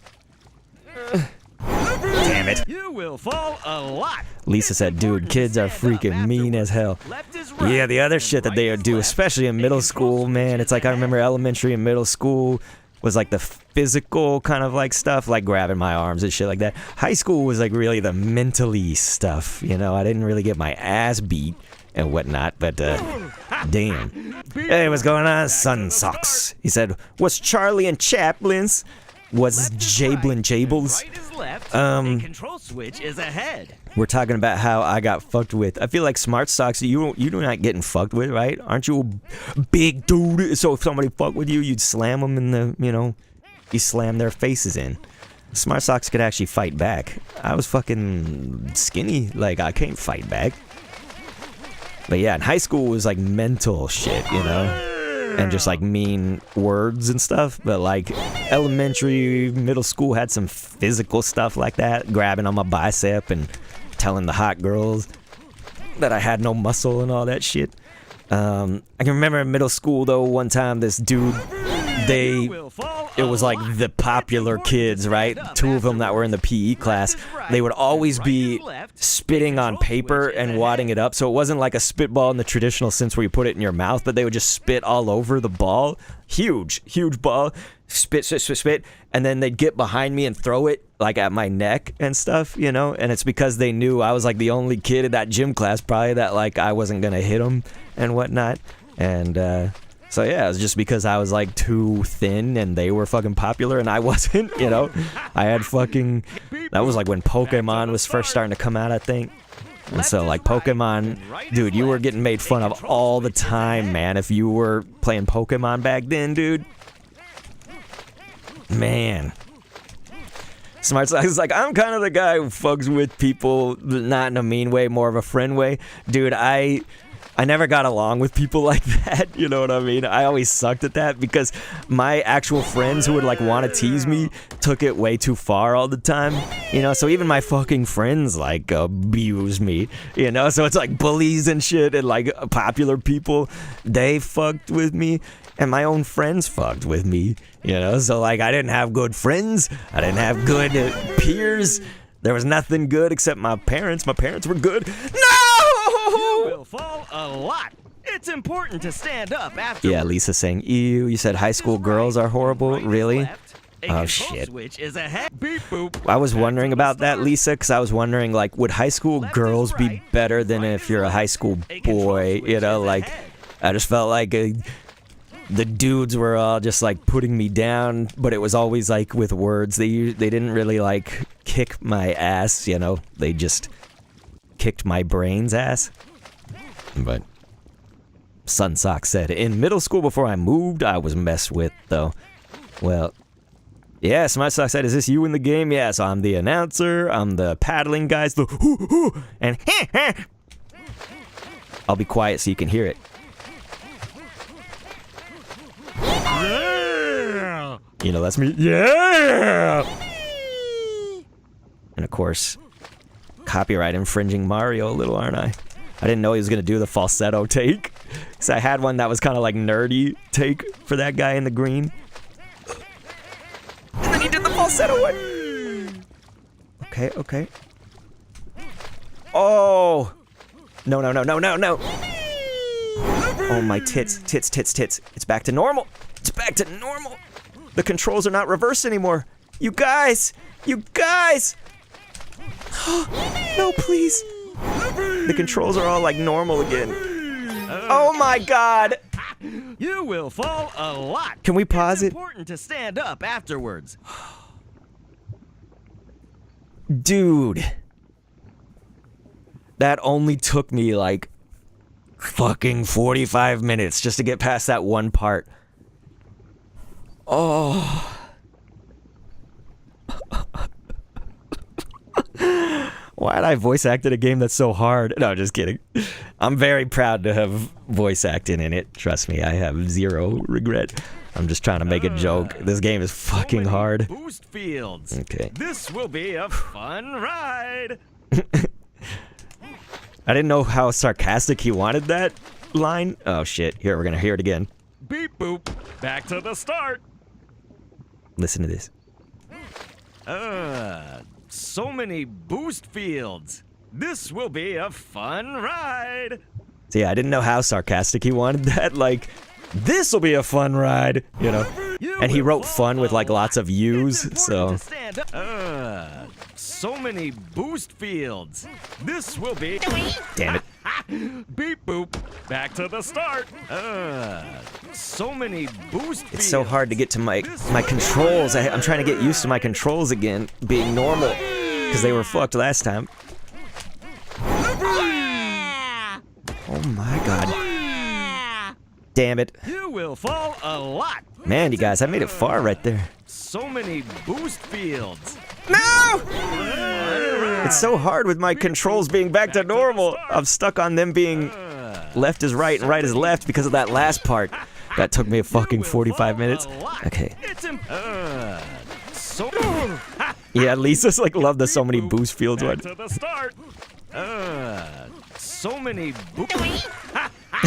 Damn it. You will fall a lot. Lisa said, dude, kids are freaking mean as hell. Yeah, the other shit that they would do, especially in middle school, man, it's like I remember elementary and middle school was like the physical kind of like stuff, like grabbing my arms and shit like that. High school was like really the mentally stuff, you know? I didn't really get my ass beat and whatnot, but damn. Hey, what's going on, Sun Socks? He said, what's Charlie and Chaplin's? What's Jablin Jables? Right is left. A control switch is ahead. We're talking about how I got fucked with. I feel like Smart Socks, you're not getting fucked with, right? Aren't you a big dude? So if somebody fucked with you, you'd slam them in the, you know, you slam their faces in. Smart Socks could actually fight back. I was fucking skinny, like I can't fight back. But yeah, in high school it was like mental shit, you know? And just like mean words and stuff. But like elementary, middle school had some physical stuff like that. Grabbing on my bicep and telling the hot girls that I had no muscle and all that shit. I can remember in middle school though, one time this dude, it was like the popular kids, right? Two of them that were in the PE class. They would always be spitting on paper and wadding it up. So it wasn't like a spitball in the traditional sense where you put it in your mouth, but they would just spit all over the ball. Huge ball. Spit. And then they'd get behind me and throw it like at my neck and stuff, you know? And it's because they knew I was like the only kid in that gym class probably that like I wasn't gonna hit them and whatnot. And, so yeah, it was just because I was like too thin and they were fucking popular and I wasn't, you know? I had fucking, that was like when Pokemon was first starting to come out, I think. And so, like, Pokemon, dude, you were getting made fun of all the time, man, if you were playing Pokemon back then, dude. Man. Smart Socks is like, I'm kind of the guy who fucks with people, not in a mean way, more of a friend way. Dude, I never got along with people like that, you know what I mean? I always sucked at that because my actual friends who would like want to tease me took it way too far all the time, you know? So even my fucking friends like abuse me, you know? So it's like bullies and shit and like popular people, they fucked with me and my own friends fucked with me, you know? So like I didn't have good friends, I didn't have good peers. There was nothing good except my parents. My parents were good. You will fall a lot. It's important to stand up after. Yeah, Lisa saying, ew, you said high school girls are horrible? Really? Oh, shit. I was wondering about that, Lisa, because I was wondering, like, would high school girls be better than if you're a high school boy? You know, like, I just felt like the dudes were all just, like, putting me down, but it was always, like, with words. They didn't really, like, kick my ass, you know? They just kicked my brain's ass. But Sun Sock said, in middle school before I moved, I was messed with, though. Well, yeah, Smart Sock said, is this you in the game? Yeah, so I'm the announcer, I'm the paddling guys, the hoo-hoo, and I'll be quiet so you can hear it. Yeah! You know, that's me. Yeah! And of course, copyright infringing Mario a little, aren't I? I didn't know he was going to do the falsetto take. So I had one that was kind of like nerdy take for that guy in the green. And then he did the falsetto one. Okay, okay. Oh! No, no, no, no, no, no! Oh, my tits, tits, tits, tits. It's back to normal. It's back to normal. The controls are not reversed anymore. You guys! You guys! No, please. The controls are all like normal again. Oh my god! You will fall a lot. Can we pause It's it? important to stand up afterwards. Dude. That only took me like fucking 45 minutes just to get past that one part. Oh. Why'd I voice act in a game that's so hard? No, just kidding. I'm very proud to have voice acting in it. Trust me, I have zero regret. I'm just trying to make a joke. This game is fucking hard. Boost fields. Okay. This will be a fun ride. I didn't know how sarcastic he wanted that line. Oh shit, here, we're gonna hear it again. Beep boop. Back to the start. Listen to this. So many boost fields. This will be a fun ride. So yeah, I didn't know how sarcastic he wanted that. Like, this will be a fun ride, you know. And he wrote fun with like lots of U's, so. So many boost fields. This will be. Damn it. Beep boop. Back to the start. So many boost fields. It's so hard to get to my controls. I'm trying to get used to my controls again, being normal, because they were fucked last time. Oh my god. Damn it. You will fall a lot. Man, you guys, I made it far right there. So many boost fields. No! It's so hard with my controls being back to normal. I'm stuck on them being left is right and right is left because of that last part. That took me a fucking 45 minutes. Okay. Yeah, Lisa's like love the so many boost fields one. To the start. So many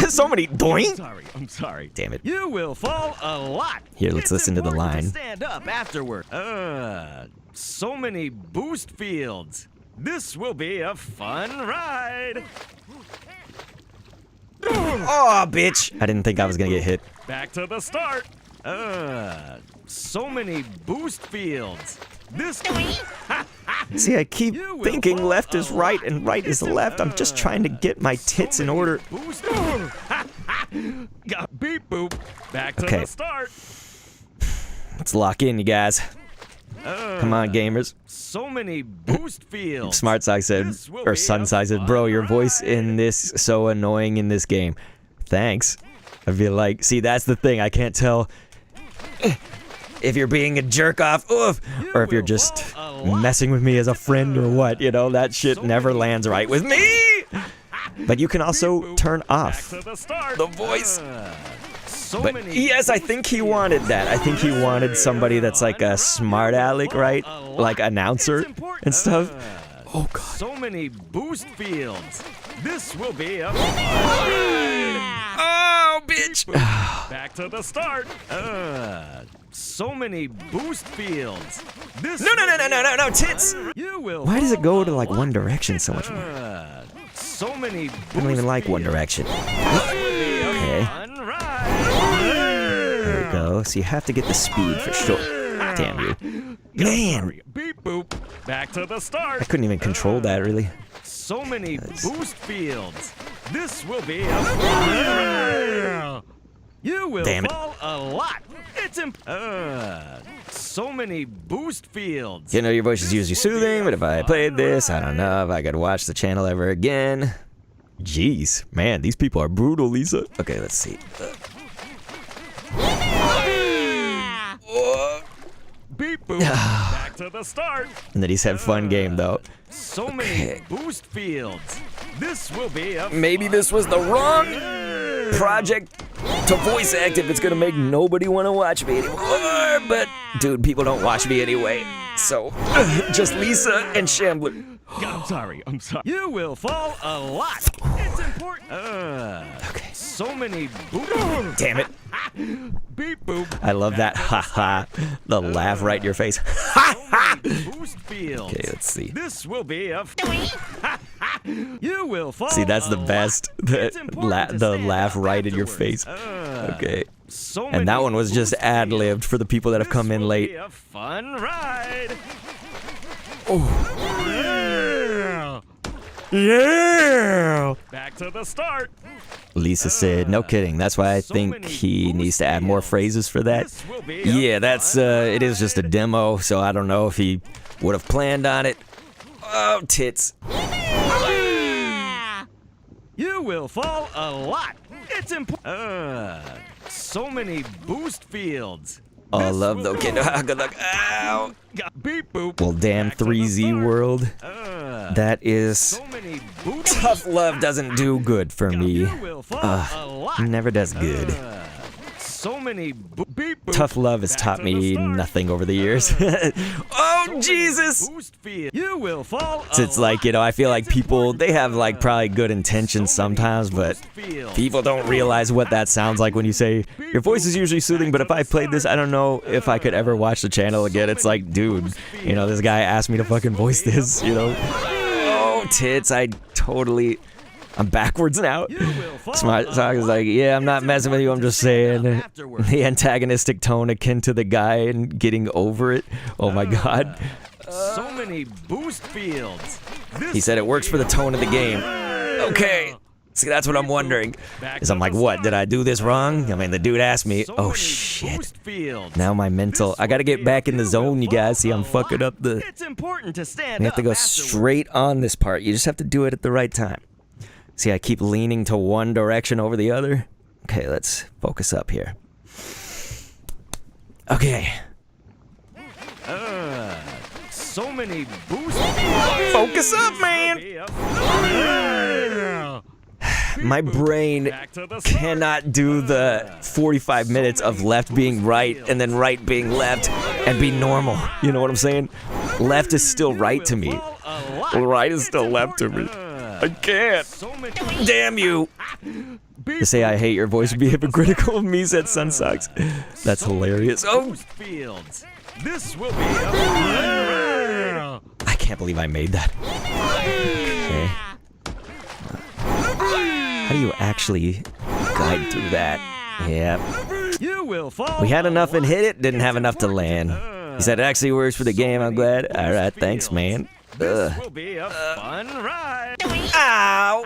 So many doink. I'm sorry. Damn it. You will fall a lot. Here, let's listen to the line. Stand up afterward. So many boost fields. This will be a fun ride. Oh, bitch. I didn't think I was gonna get hit. Back to the start. So many boost fields. This. See, I keep thinking left is right and right is left. I'm just trying to get my tits in order. Got beep boop. Back to Okay. the start. Let's lock in, you guys. Come on, gamers. So many boost fields. Smart Sock said, This will or be Sun a Sock said, bro, your fun voice in this so annoying in this game. Thanks. I feel like, see, that's the thing. I can't tell if you're being a jerk off, oof, or if you're just messing with me as a friend or what. You know, that shit never lands right with me. But you can also turn off the voice. But yes, I think he wanted that. I think he wanted somebody that's like a smart aleck, right? Like announcer and stuff. Oh god. So many boost fields. This will be a Oh, bitch. back to the start. So many boost fields. This No, tits. You will. Why does it go to like One Direction so much more? So many. I don't even like One Direction. Okay. There we go. So you have to get the speed for sure. Damn you. Man, Beep boop. Back to the start. I couldn't even control that really. So many boost fields. This will be You will Damn it. fall a lot. It's so many boost fields. You know, your voice is usually soothing, but if I played this, I don't know if I could watch the channel ever again. Jeez, man, these people are brutal, Lisa. Okay, let's see. Beep boop. Back to the start. And then he's had fun game though. So many boost fields. This will be a Maybe this was the wrong project to voice act if it's gonna make nobody want to watch me anymore. But dude, people don't watch me anyway. So just Lisa and Shambler. I'm sorry. You will fall a lot. It's important. Okay. So many boost. Damn it. Beep boop. I love that haha. The laugh right in your face. Ha ha. Boost fields. Okay, let's see. This will be a You will fall. See, that's the a best. lot. It's important to The stand laugh up right in your afterwards. face. Okay. So And that many one was just boost ad-libbed fields. for the people that have come This in will late. be a fun ride. Yeah. Back to the start. Lisa said, no kidding. That's why I think he needs to add more phrases for that. This will be a Yeah, that's, it is just a demo, so I don't know if he would have planned on it. Oh, tits. You will fall a lot. It's important. So many boost fields. Oh, I This love will the be kid. a- Good luck. Ow. Beep boop. Well, damn, Back to the 3Z start. World. That is... So many boost. Tough love doesn't do good for me. You will fall a lot. Never does good. So many beep boop. Tough love has Back taught to the me start. nothing over the years. Oh, Jesus! Boost field. You will fall. So it's like, you know, I feel like people, they have like probably good intentions sometimes, but people don't realize what that sounds like when you say, your voice is usually soothing, but if I played this, I don't know if I could ever watch the channel again. It's like, dude, you know, this guy asked me to fucking voice this, you know? Oh, tits, I'm backwards now. Smart Sock is like, yeah, I'm not messing with you, I'm just saying. The antagonistic tone akin to the guy and getting over it. Oh my god. So many boost fields. He said it works for the tone of the game. Okay. See, that's what I'm wondering. Is I'm like, what? Did I do this wrong? I mean, the dude asked me. Oh, shit. Now my mental. I gotta get back in the zone, you guys. See, I'm fucking up the. It's important to stand We have to up go afterwards. straight on this part. You just have to do it at the right time. See, I keep leaning to one direction over the other. Okay, let's focus up here. Okay. So many boost fields. Focus up, man! My brain Back to the start. cannot do the 45 minutes of left being right and then right being left and be normal. You know what I'm saying? Left is still right to me. Right is still left to me. I can't. So many Damn you. To say I hate your voice would be hypocritical of me, said Sun Sucks. That's hilarious. Oh, boost fields. This will be a I can't believe I made that. Okay. How do you actually guide through that? Yeah. You will fall. We had enough and hit it, didn't have enough to land. He said it actually works for the game, I'm glad. Alright, thanks, man. This will be a fun ride. Ow!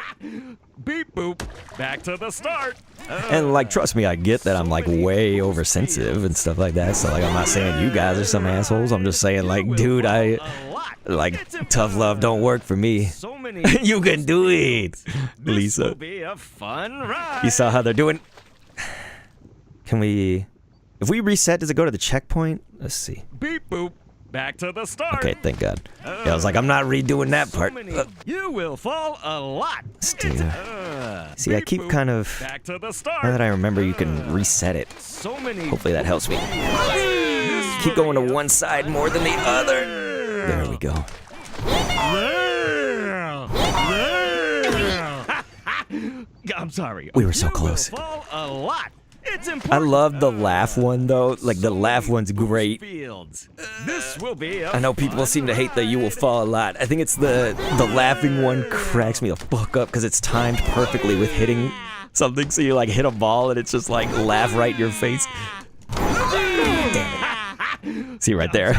Beep boop. Back to the start. And like, trust me, I get that I'm like way oversensitive and stuff like that. So like, I'm not saying you guys are some assholes. I'm just saying like, dude, I like tough love don't work for me. So many You can do it, This Lisa. will be a fun ride. You saw how they're doing. Can we? If we reset, does it go to the checkpoint? Let's see. Beep boop. Back to the start. Okay, thank God. Yeah, I was like, I'm not redoing that So part. many- you will fall a lot. Dude. See, I Beep keep boop. kind of. Back to the start. Now that I remember, you can reset it. So many. Hopefully that helps me. This Keep will going to be a one side more than the other. There we go. I'm sorry. We were so You close. Will fall a lot. It's I important. love the laugh one though. Like the So laugh many one's boost great. Fields. This will be a I know people fun seem to hate that you will fall a lot. I think it's the laughing one cracks me the fuck up because it's timed perfectly with hitting something. So you like hit a ball and it's just like laugh right in your face. Damn it. See right there.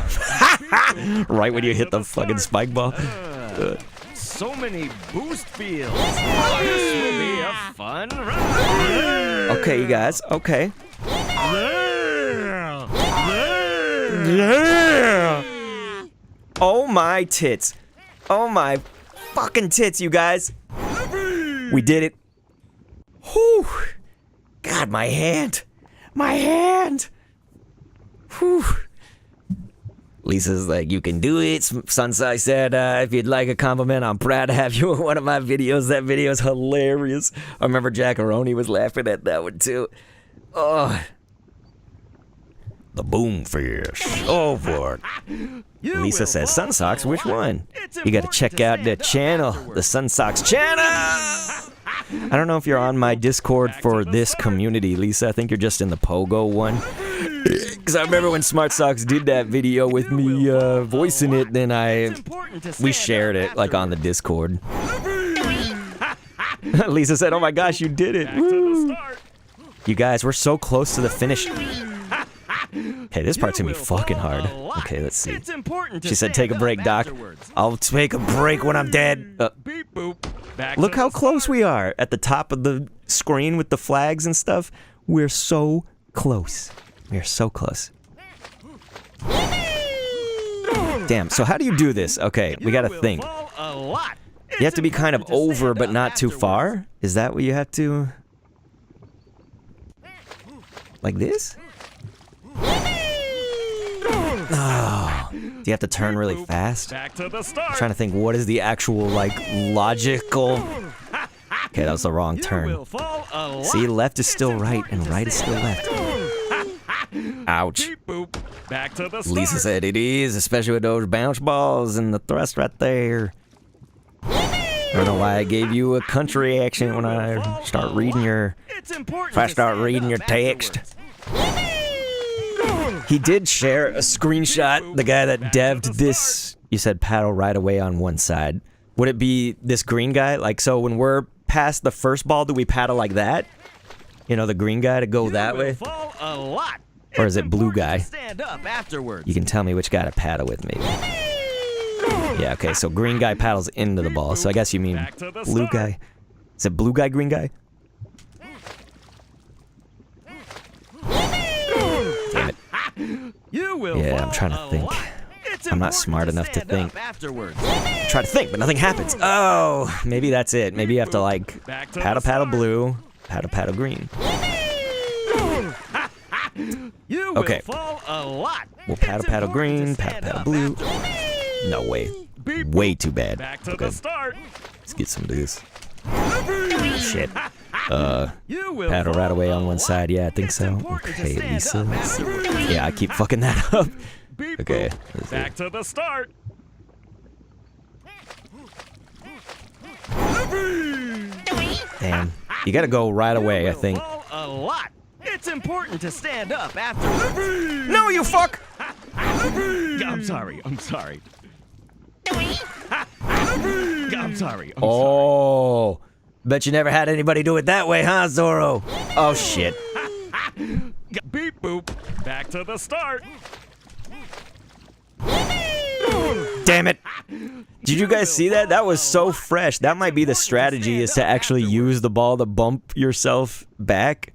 Right when you hit the fucking spike ball. So many boost fields. This will be a fun ride. Okay, you guys. Okay. Yeah. Oh my tits. Oh my fucking tits, you guys. We did it. Whew. God, my hand. My hand. Whew. Lisa's like, you can do it. Sunsai said, if you'd like a compliment, I'm proud to have you in one of my videos. That video is hilarious. I remember Jackaroni was laughing at that one too. Oh. The boom fish. Oh, boy. You Lisa will says, fall Sunsocks, a which lot. one? It's You gotta important check to out the stand up channel, the afterwards. Sunsocks channel. I don't know if you're on my Discord for this community, Lisa. I think you're just in the Pogo one. Because I remember when Smart Socks did that video with me voicing it, then It's important to we stand shared up it like on the afterwards. Discord. Lisa said, oh my gosh, you did it. Back to Woo. the start. You guys, we're so close to the finish. Okay, this part's You gonna be will fucking fall hard. a lot. Okay, let's see. It's important to She said, stand take a up break, Doc. afterwards. I'll take a break when I'm dead. Beep boop. Back Look to how the close start. we are at the top of the screen with the flags and stuff. We're so close. We are so close. Damn, so how do you do this? Okay, we gotta You will think. fall a lot. You have to be It's kind of important to over, stand but up not too afterwards. far? Is that what you have to... Like this? Oh. Do you have to turn really Boop. fast? Back to the start. I'm trying to think, what is the actual, like, logical... Okay, that was the wrong You turn. will fall a lot. See, left is still It's right important and to right is still stand left. up. Ouch. Beep boop. Back to the start. Lisa said it is, especially with those bounce balls and the thrust right there. I don't know why I gave you a country accent when I start reading your... It's important If I to start stand reading up your text. afterwards. He did share a screenshot, the guy that devved this. You said paddle right away on one side. Would it be this green guy? Like, so when we're past the first ball, do we paddle like that? You know, the green guy to go You that will way? fall a lot. Or is It's it blue important guy? to stand up afterwards. You can tell me which guy to paddle with, maybe. Yeah, okay, so green guy paddles into the ball, so I guess you mean Back to the blue start. guy. Is it blue guy, green guy? Damn it. You will Yeah, I'm fall trying to a think. lot. It's I'm not important smart enough to stand up think. Afterwards. Try to think, but nothing happens. Oh, maybe that's it. Maybe you have to, like, Back to paddle, the paddle start. blue, paddle, paddle green. You Okay. will fall a lot. We'll paddle, It's paddle important to green, stand paddle, paddle up blue. afterwards. No way. Beep Way too bad. Back to Okay, the start. let's get some of this. Shit. You will Paddle fall right away a on one lot. side. Yeah, I think It's so. important to Okay, stand Lisa. up afterwards. Yeah, I keep fucking that up. Beep Okay, boop. let's Back to the start. Damn. You gotta go right away, You I will think. fall a lot. It's important to stand up afterwards. No, you fuck! I'm sorry. I'm sorry. I'm sorry. Oh. Bet you never had anybody do it that way, huh, Zorro? Oh, shit. Beep boop. Back to the start. Damn it. Did you guys see that? That was so fresh. That might be the strategy, is to actually use the ball to bump yourself back.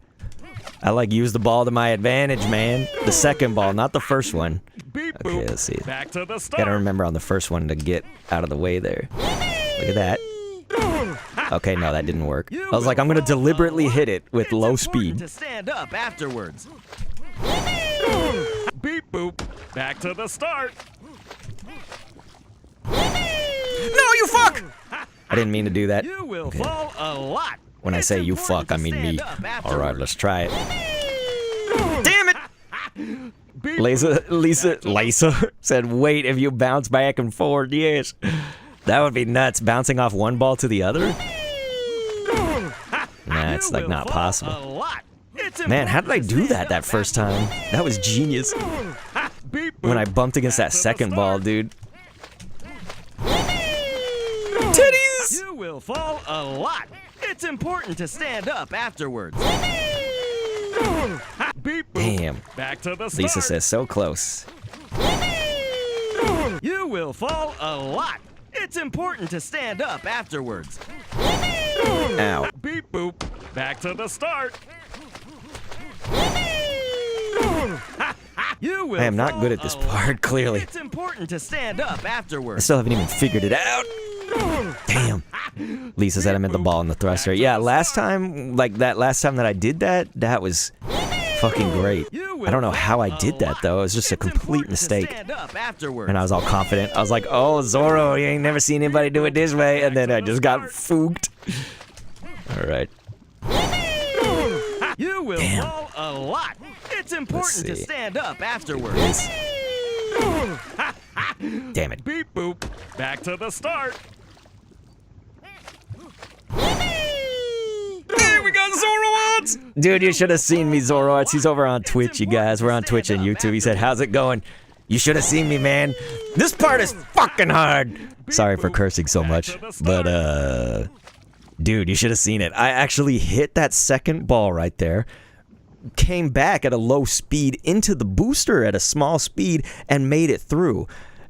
I like use the ball to my advantage, man. The second ball, not the first one. Okay, let's see. Back to the start. Gotta remember on the first one to get out of the way there. Look at that. Okay, no, that didn't work. I was like, I'm gonna deliberately hit it with low speed. To stand up afterwards. Beep boop. Back to the start. No, you fuck! I didn't mean to do that. You will fall a lot. When I It's say you important fuck, I to mean me. stand up Alright, afterwards. let's try it. Damn it! Lisa said, wait, if you bounce back and forward, yes. That would be nuts, bouncing off one ball to the other? Nah, it's like not possible. A lot. It's Man, how did I important to do stand that up first time? That was genius. Beep boop. When I bumped against that Back to the second ball, start. dude. Titties! You will fall a lot. It's important to stand up afterwards. Beep boop. Damn. Back to the start. Lisa says, so close. You will fall a lot. It's important to stand up afterwards. Ow. Beep boop. Back to the start. You will I am not fall good at this a lot. part, clearly. It's important to stand up I afterwards. still haven't even figured it out. Damn. Lisa said I meant the ball in the thruster. Yeah, last time that I did that, that was fucking great. I don't know how I did that, though. It was just a It's complete important to mistake. stand up afterwards. And I was all confident. I was like, oh, Zoro, you ain't never seen anybody do it this way. And then I just got fooked. All right. You will Damn. fall a lot. It's important to see. stand up afterwards. This. Damn it. Beep boop. Back to the start. Hey, we got Zoroarts! Dude, you should have seen me, Zoroarts. He's over on Twitch, you guys. We're on Twitch and YouTube. He said, how's it going? You should have seen me, man. This part is fucking hard. Sorry for cursing so much, but, dude, you should have seen it. I actually hit that second ball right there, came back at a low speed into the booster at a small speed, and made it through.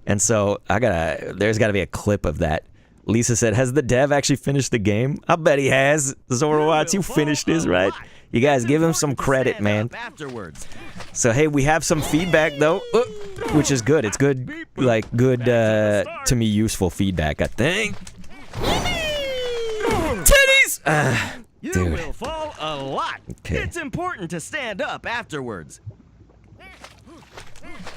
And so, there's gotta be a clip of that. Lisa said, has the dev actually finished the game? I bet he has. Zorowatts, you finished this, right? You guys give him some credit, man. Afterwards. So, hey, we have some feedback, though, which is good. It's good, like, good, to me, useful feedback, I think. Titties! You Dude. will fall a lot. Okay. It's important to stand up afterwards.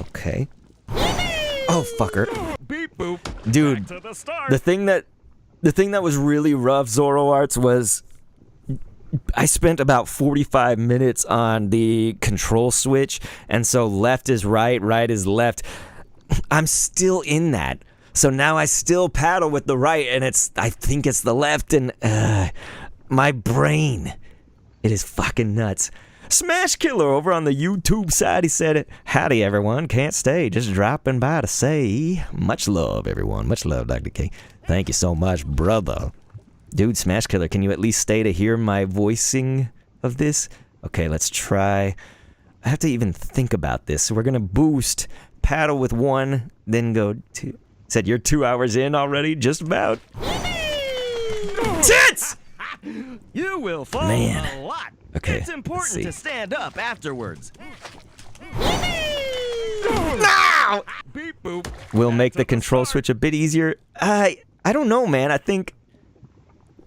Okay. Oh, fucker. Beep boop. Dude, Back to the start. the thing that was really rough, Zoroarts, was I spent about 45 minutes on the control switch, and so left is right, right is left. I'm still in that. So now I still paddle with the right, and I think it's the left, and my brain, it is fucking nuts. Smash Killer over on the YouTube side, he said, howdy everyone, can't stay, just dropping by to say, much love everyone, much love Dr. K. Thank you so much, brother. Dude, Smash Killer, can you at least stay to hear my voicing of this? Okay, let's try. I have to even think about this. So we're gonna boost, paddle with one, then go two. Said you're 2 hours in already? Just about. Tits! You will fall Man. a lot. Okay, It's important let's to see. stand up afterwards. No! Beep boop. Will Back make to the control start. switch a bit easier. I don't know, man. I think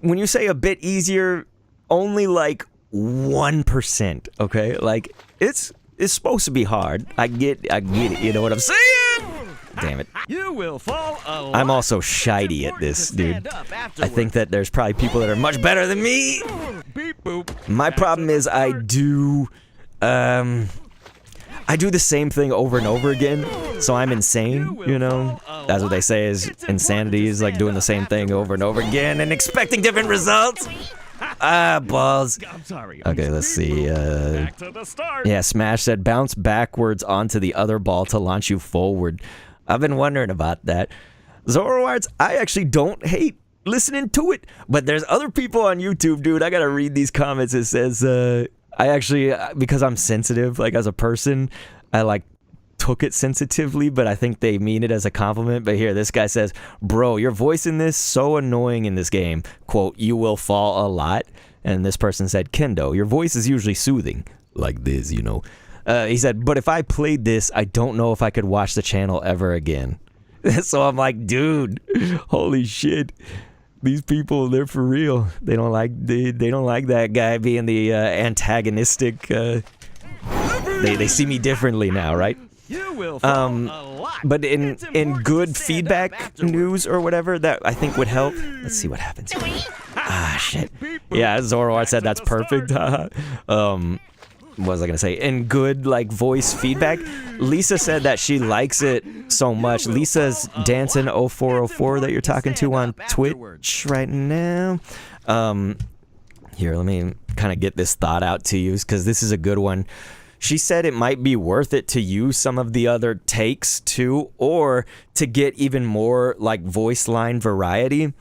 when you say a bit easier, only like 1%. Okay, like it's supposed to be hard. I get it. You know what I'm saying? Damn it. You will fall a lot. I'm also It's shitey at important this, to stand dude. up I afterwards. think that there's probably people that are much better than me. Beep boop. My Back to problem the is I start. do the same thing over and over again, so I'm insane, you know? That's what they say is insanity is like doing the same thing over and over again and expecting different results. Ah, balls. I'm sorry. Okay, let's see. Back to the start. Yeah, Smash said bounce backwards onto the other ball to launch you forward. I've been wondering about that. Zoroarts, I actually don't hate listening to it, but there's other people on YouTube, dude. I gotta read these comments. It says, I actually, because I'm sensitive, like as a person, I like took it sensitively, but I think they mean it as a compliment. But here, this guy says, bro, your voice in this so annoying in this game. Quote, you will fall a lot. And this person said, Kendo, your voice is usually soothing. Like this, you know. He said, but if I played this, I don't know if I could watch the channel ever again. So I'm like, dude, holy shit. These people, they're for real. They don't like that guy being the antagonistic. They see me differently now, right? You will fall a lot. But in It's important good to stand up feedback afterwards. news or whatever, that I think would help. Let's see what happens. Ah, shit. Yeah, Zoroark said that's perfect. What was I gonna say? In good like voice feedback, Lisa said that she likes it so much. Lisa's dancing 0404 that you're talking to on Twitch right now. Here, let me kind of get this thought out to you because this is a good one. She said it might be worth it to use some of the other takes too, or to get even more like voice line variety.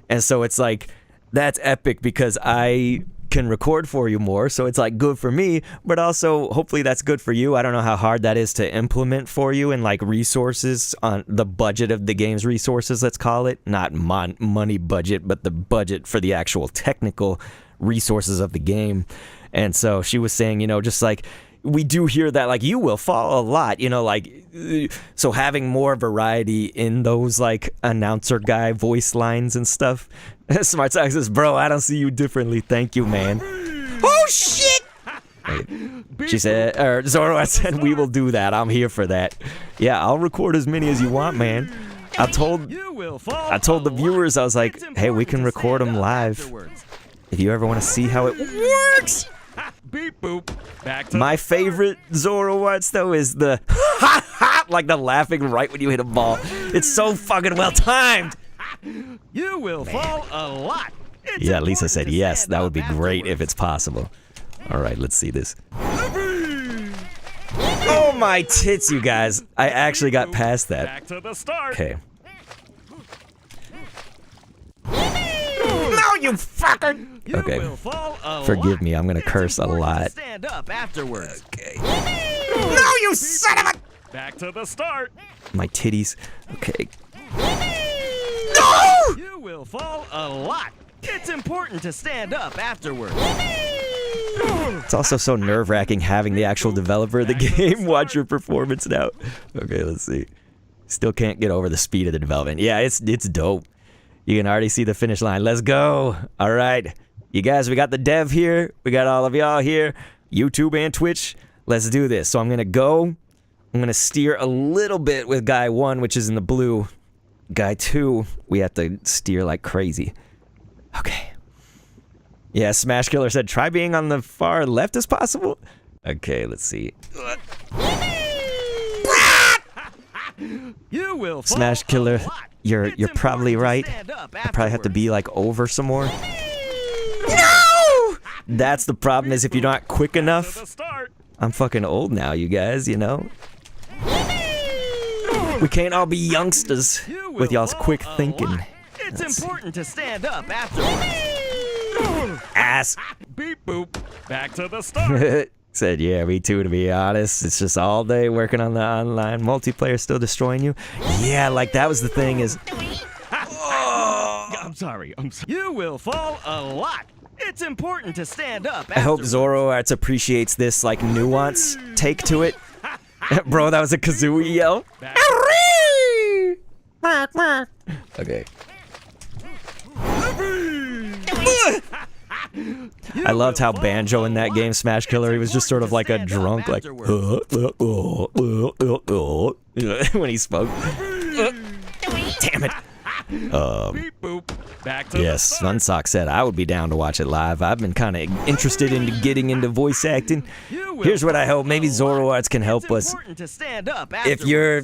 And so it's like, that's epic because I can record for you more, so it's like good for me, but also hopefully that's good for you. I don't know how hard that is to implement for you and like resources on the budget of the game's resources, let's call it, not money budget, but the budget for the actual technical resources of the game. And so she was saying, you know, just like we do hear that like you will fall a lot, you know, like so having more variety in those like announcer guy voice lines and stuff. Smart Sock says, bro, I don't see you differently. Thank you, man. Oh shit! She said, or Zoroark said, we will do that. I'm here for that. Yeah, I'll record as many as you want, man. I told the viewers, I was like, hey, we can record them live. If you ever want to see how it works. Beep boop. Back to My favorite Zoroark though is the like the laughing right when you hit a ball. It's so fucking well timed. You will fall a lot. It's Yeah, Lisa important said to yes. stand That up would be great if afterwards. it's possible. All right, let's see this. Oh my tits, you guys! I actually got past that. Back to the start. Okay. No, you fucker! You Okay. will fall a Forgive lot. me, I'm gonna It's curse a important to lot. Stand up afterwards. Okay. No, you son of a... Back to the start. My titties. Okay. You will fall a lot. It's important to stand up afterwards. It's also so nerve-wracking having the actual developer of the game watch your performance now. Okay, let's see. Still can't get over the speed of the development. Yeah, it's dope. You can already see the finish line. Let's go. All right. You guys, we got the dev here. We got all of y'all here. YouTube and Twitch. Let's do this. So I'm going to go. I'm going to steer a little bit with guy 1, which is in the blue. Guy 2, we have to steer like crazy. Okay. Yeah, Smash Killer said, try being on the far left as possible. Okay, let's see. You will fall Smash Killer, a lot. you're It's probably important to right. stand up I probably have to be like over some more. No! That's the problem is if you're not quick To enough. the start. I'm fucking old now, you guys, you know? We can't all be youngsters You will with y'all's fall quick a thinking. lot. It's important to stand up afterwards. Ass. Beep boop. Back to the start. Said, yeah, me too, to be honest. It's just all day working on the online multiplayer still destroying you. Yeah, like that was the thing is... I'm sorry. You will fall a lot. It's important to stand up I hope afterwards. Zoroark appreciates this, like, nuance take to it. Bro, that was a Kazooie yell. Back Okay. I loved how Banjo in that game, Smash Killer, he was just sort of like a drunk, like, when he spoke. Damn it. Beep boop. Back to Yes, the start. Sunsock said I would be down to watch it live. I've been kind of interested in getting into voice acting. You will Here's what I fall hope. Maybe a lot. Zoroark can help It's us. important to stand up If you're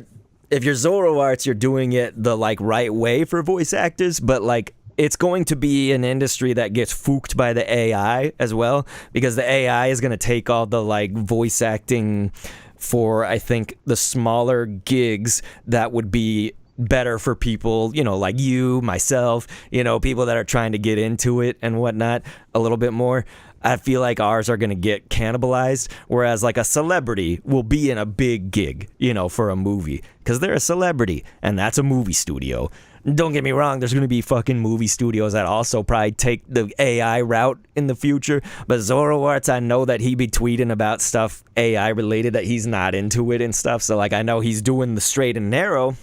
Zoroark, you're doing it the like right way for voice actors, but like it's going to be an industry that gets fooked by the AI as well, because the AI is going to take all the like voice acting for, I think, the smaller gigs that would be better for people, you know, like you, myself, you know, people that are trying to get into it and whatnot a little bit more. I feel like ours are going to get cannibalized, whereas like a celebrity will be in a big gig, you know, for a movie, because they're a celebrity, and that's a movie studio. Don't get me wrong, there's going to be fucking movie studios that also probably take the AI route in the future, but Zoroarts, I know that he be tweeting about stuff AI related that he's not into it and stuff, so like I know he's doing the straight and narrow.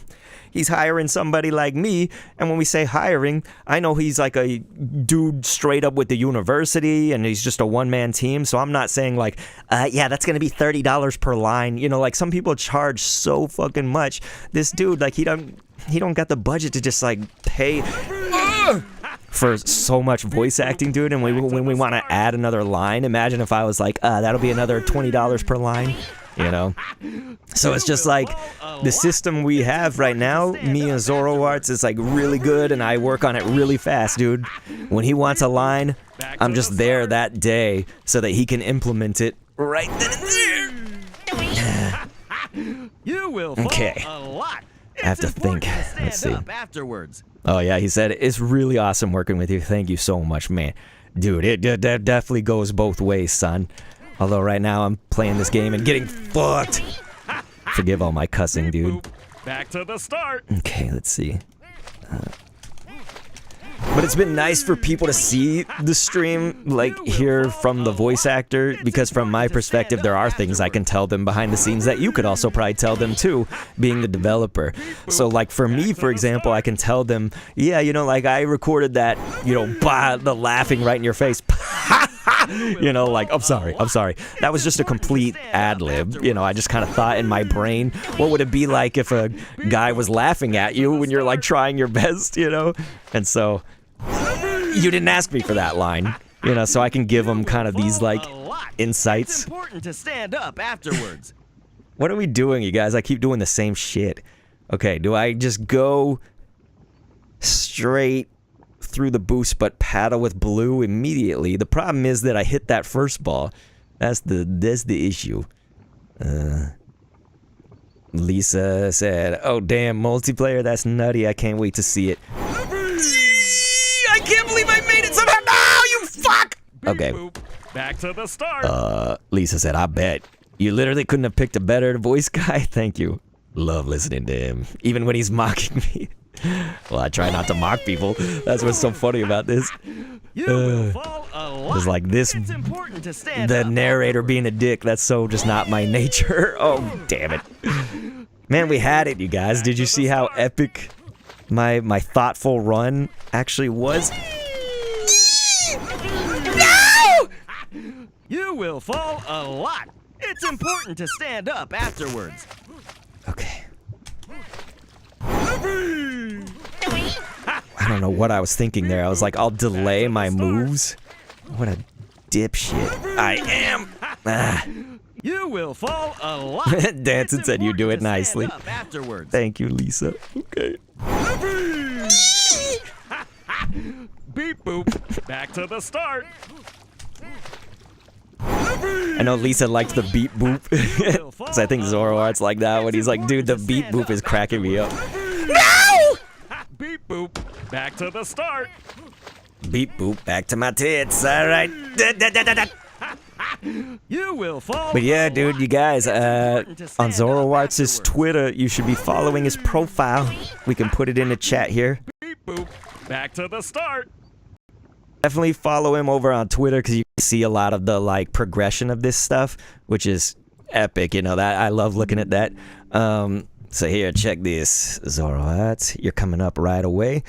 He's hiring somebody like me, and when we say hiring, I know he's like a dude straight up with the university, and he's just a one-man team, so I'm not saying like, yeah, that's gonna be $30 per line. You know, like some people charge so fucking much. This dude, like, he don't got the budget to just like pay for so much voice acting, dude. And when we want to add another line, imagine if I was like, that'll be another $20 per line. You know, so it's just like the system we have right now. Me and Zoroarts is like really good, and I work on it really fast, dude. When he wants a line, I'm just there that day so that he can implement it right then and there. You will fall Okay. a lot. I have to It's important think. to stand Let's see. up afterwards. Oh yeah, he said it's really awesome working with you. Thank you so much, man. Dude, it definitely goes both ways, son. Although right now I'm playing this game and getting fucked. Forgive all my cussing, dude. Back to the start. Okay, let's see. But it's been nice for people to see the stream, like hear from the voice actor, because from my perspective, there are things I can tell them behind the scenes that you could also probably tell them too, being the developer. So like for me, for example, I can tell them, yeah, you know, like I recorded that, you know, the laughing right in your face. You know, like, I'm sorry. That was just a complete ad-lib. You know, I just kind of thought in my brain, what would it be like if a guy was laughing at you when you're like trying your best, you know? And so, you didn't ask me for that line, you know, so I can give them kind of these like insights. It's important to stand up afterwards. What are we doing, you guys? I keep doing the same shit. Okay, do I just go straight through the boost but paddle with blue immediately? The problem is that I hit that first ball. That's the issue. Lisa said, "Oh damn, multiplayer, that's nutty. I can't wait to see it." I can't believe I made it somehow. No, you fuck. Okay. Back to the start. Lisa said, "I bet you literally couldn't have picked a better voice guy." Thank you. Love listening to him, even when he's mocking me. Well, I try not to mock people. That's what's so funny about this. You will fall a lot. It's like this, It's important to stand the up. narrator being a dick. That's so just not my nature. Oh, damn it. Man, we had it, you guys. Did you see how epic my thoughtful run actually was? No! You will fall a lot. It's important to stand up afterwards. Okay. I don't know what I was thinking there. I was like, I'll delay my moves. What a dipshit I am. Ah. You will fall a lot. Danson said you do it It's important to nicely. stand up afterwards. Thank you, Lisa. Okay. Beep boop. Back to the start. I know Lisa liked the beat boop. So I think Zoroarts like that when he's like, dude, the beat boop is cracking me up. No! Beep boop. Back to the start. Beat boop, back to my tits. All right. You will fall. But yeah, a dude, lot. you guys, It's important to on stand up Zoroarts' afterwards. Twitter, you should be following his profile. We can put it in the chat here. Beep boop. Back to the start. Definitely follow him over on Twitter because you can see a lot of the like progression of this stuff, which is epic. You know that I love looking at that. So here, check this, Zoroarts. You're coming up right away.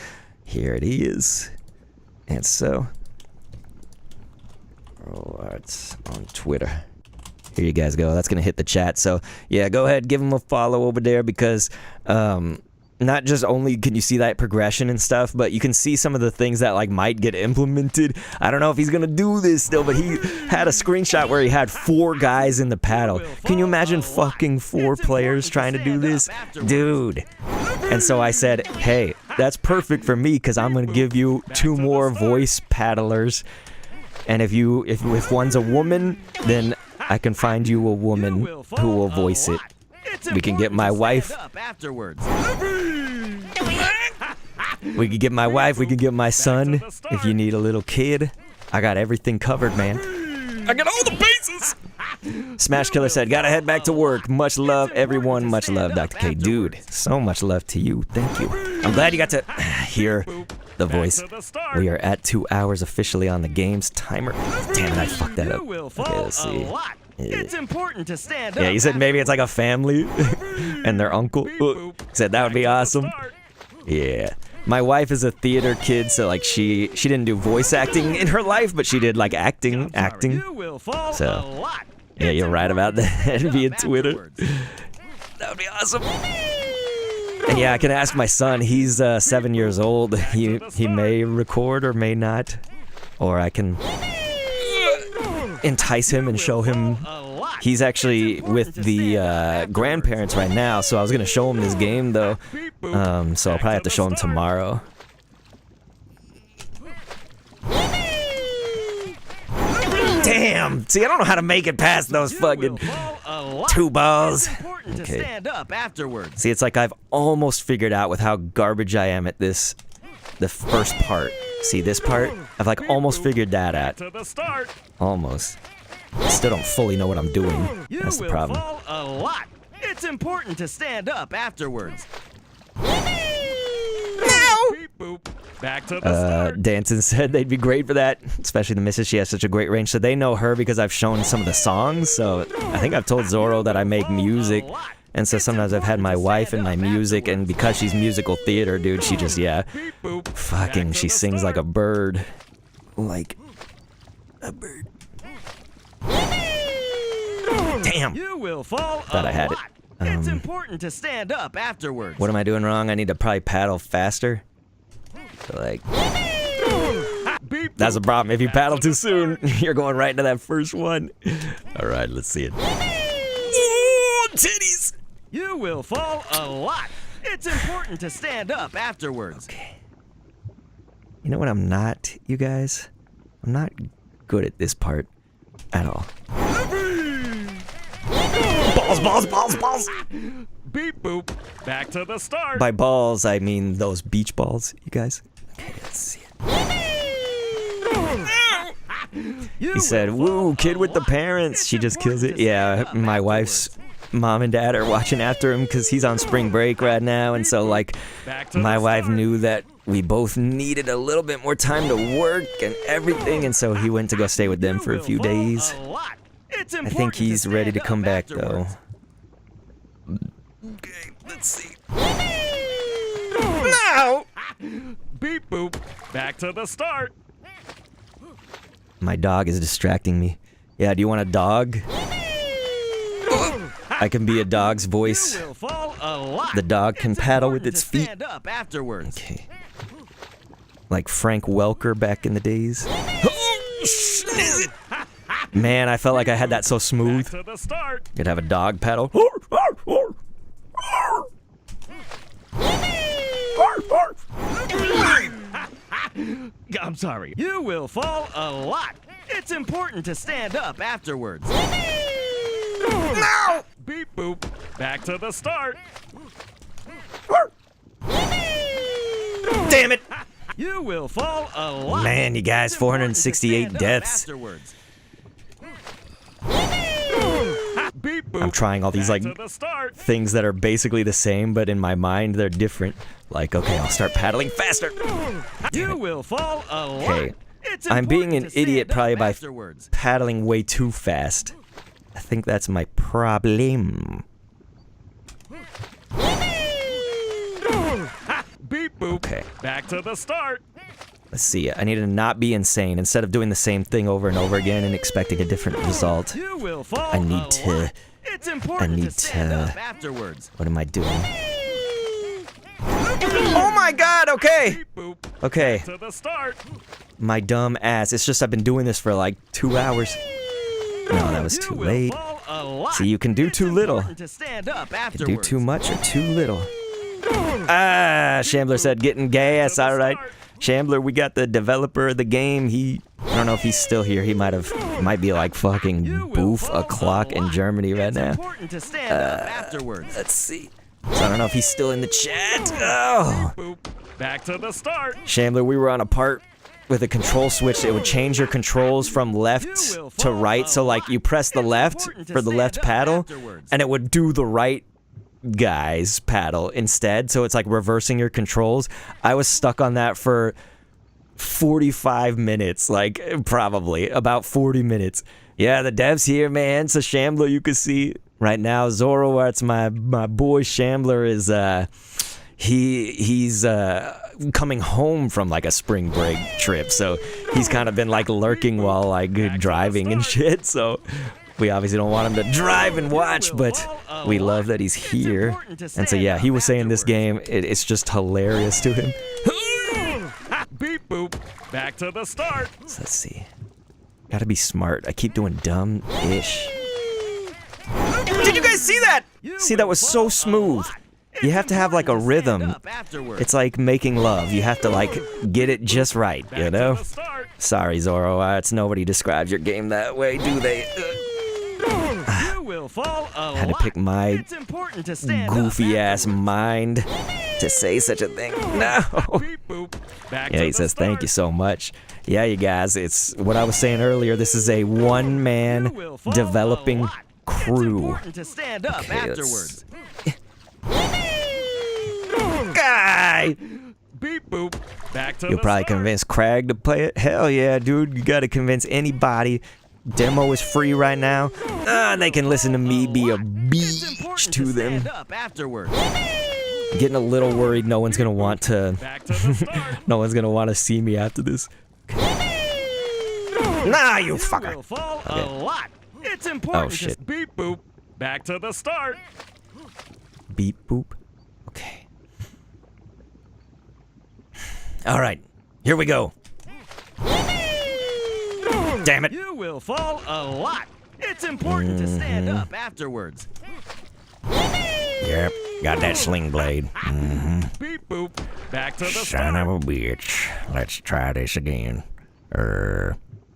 Here it is. And so, Zoroarts on Twitter. Here you guys go. That's gonna hit the chat. So yeah, go ahead, give him a follow over there because not just only can you see that progression and stuff, but you can see some of the things that like might get implemented. I don't know if he's gonna do this still, but he had a screenshot where he had 4 guys in the paddle. Can you imagine fucking 4 players trying to do this? Dude. And so I said, hey, that's perfect for me because I'm gonna give you 2 more voice paddlers. And if one's a woman, then I can find you a woman who will voice it. We can get my wife. Afterwards. We can get my wife, we can get my son if you need a little kid. I got everything covered, man. I got all the bases. Smash Killer said, gotta head back to work. Much love, everyone. Much love, Dr. K. Dude, so much love to you. Thank you. I'm glad you got to hear the voice. We are at 2 hours officially on the game's timer. Damn it, I fucked that up. Okay, let's see. It's important to stand up. Yeah, you said maybe it's like a family and their uncle. Said that would be awesome. Yeah. My wife is a theater kid, so like she didn't do voice acting in her life, but she did like acting. So yeah, you're right about that via Twitter. That would be awesome. And yeah, I can ask my son. He's 7 years old. He may record or may not, or I can entice him and show him. He's actually with the grandparents right now, so I was gonna show him this game though. So I'll probably have to show him tomorrow. Damn! See, I don't know how to make it past those fucking 2 balls. Okay. Stand up afterwards. See, it's like I've almost figured out with how garbage I am at this, the first part. See, this part? I've like almost figured that out. Almost. I still don't fully know what I'm doing. That's the problem. Fall a lot. It's important to stand up afterwards. Back to the start. Danton said they'd be great for that, especially the missus. She has such a great range. So they know her because I've shown some of the songs. So I think I've told Zoro that I make music. And so sometimes I've had my wife in my music, and because she's musical theater, dude, she just, yeah, fucking, she sings like a bird. Like a bird. Damn. You will fall Thought I had it. It's important to stand up afterwards. What am I doing wrong? I need to probably paddle faster. So like, that's a problem. If you paddle too soon, you're going right into that first one. All right, let's see it. Ooh, titties. You will fall a lot. It's important to stand up afterwards. Okay. You know what I'm not, you guys? I'm not good at this part at all. Balls. Beep boop. Back to the start. By balls, I mean those beach balls, you guys. Okay, let's see it. He said, woo, kid with the parents. She just kills it. Yeah, my wife's mom and dad are watching after him because he's on spring break right now. And so, like, my wife knew that we both needed a little bit more time to work and everything. And so he went to go stay with them for a few days. I think he's ready to come back, though. Okay, let's see. No! Beep boop. Back to the start. My dog is distracting me. Yeah, do you want a dog? I can be a dog's voice. The dog can paddle with its feet. Stand up afterwards. Okay. Like Frank Welker back in the days. Man, I felt like I had that so smooth. To the start. Could have a dog paddle. I'm sorry. You will fall a lot. It's important to stand up afterwards. No! Beep boop. Back to the start. Damn it! You will fall a lot. Man, you guys, It's important to 468 stand up deaths. afterwards. Beep boop. I'm trying all these Back like to the start. things that are basically the same, but in my mind they're different. Like, okay, I'll start paddling faster. You will fall a lot. Okay, It's I'm being important an to stand idiot up probably by afterwards. paddling way too fast. I think that's my problem. Beep boop. Okay. Back to the start. Let's see. I need to not be insane. Instead of doing the same thing over and over again and expecting a different result. You will fall I need a to- lot. It's important need to stand to- up afterwards. What am I doing? Oh my god, okay! Beep boop. Okay, To the start. my dumb ass. It's just I've been doing this for like 2 hours. No, that was You too will late. fall a lot. See, you can do It's too little. important to stand up Do afterwards. too much or too little. Ah, Shambler said getting gas. All right. Shambler, we got the developer of the game. I don't know if he's still here. He might be like You fucking will boof fall o'clock a in lot. Germany right It's now. important to stand up afterwards. Let's see. So I don't know if he's still in the chat. Oh. Boop. Back to the start. Shambler, we were on a part with a control switch, it would change your controls from left to right. So like you press the left for the left paddle, and it would do the right guy's paddle instead. So it's like reversing your controls. I was stuck on that for 45 minutes, like probably about 40 minutes. Yeah, the dev's here, man. So Shambler, you can see right now, Zoroark's my boy. Shambler is he's coming home from like a spring break trip, so he's kind of been like lurking while like driving and shit. So we obviously don't want him to drive and watch, but we love that he's here. And so yeah, he was saying this game, it's just hilarious to him. Beep boop. Back to the start. So let's see. Gotta be smart. I keep doing dumb-ish. Did you guys see that? See, that was so smooth. You have to have like a rhythm. It's like making love. You have to like get it just right, you know? Sorry, Zoro. It's nobody describes your game that way, do they? Had to pick my goofy ass mind to say such a thing. No. Yeah, he says thank you so much. Yeah, you guys, it's what I was saying earlier. This is a one-man developing crew. Okay, let's... Guy! Beep boop. Back to You'll probably convince Craig to play it. Hell yeah, dude. You gotta convince anybody. Demo is free right now. And they can listen to me be a beach to them. Getting a little worried no one's gonna want to no one's gonna want to see me after this. Nah, you fucker. Okay. It's important. Oh shit. Beep boop. Back to the start. Beep boop. Okay. All right. Here we go. Damn it. You will fall a lot. It's important to stand up afterwards. Yep. Got that sling blade. Beep boop. Back to the Son start. of a bitch. Let's try this again.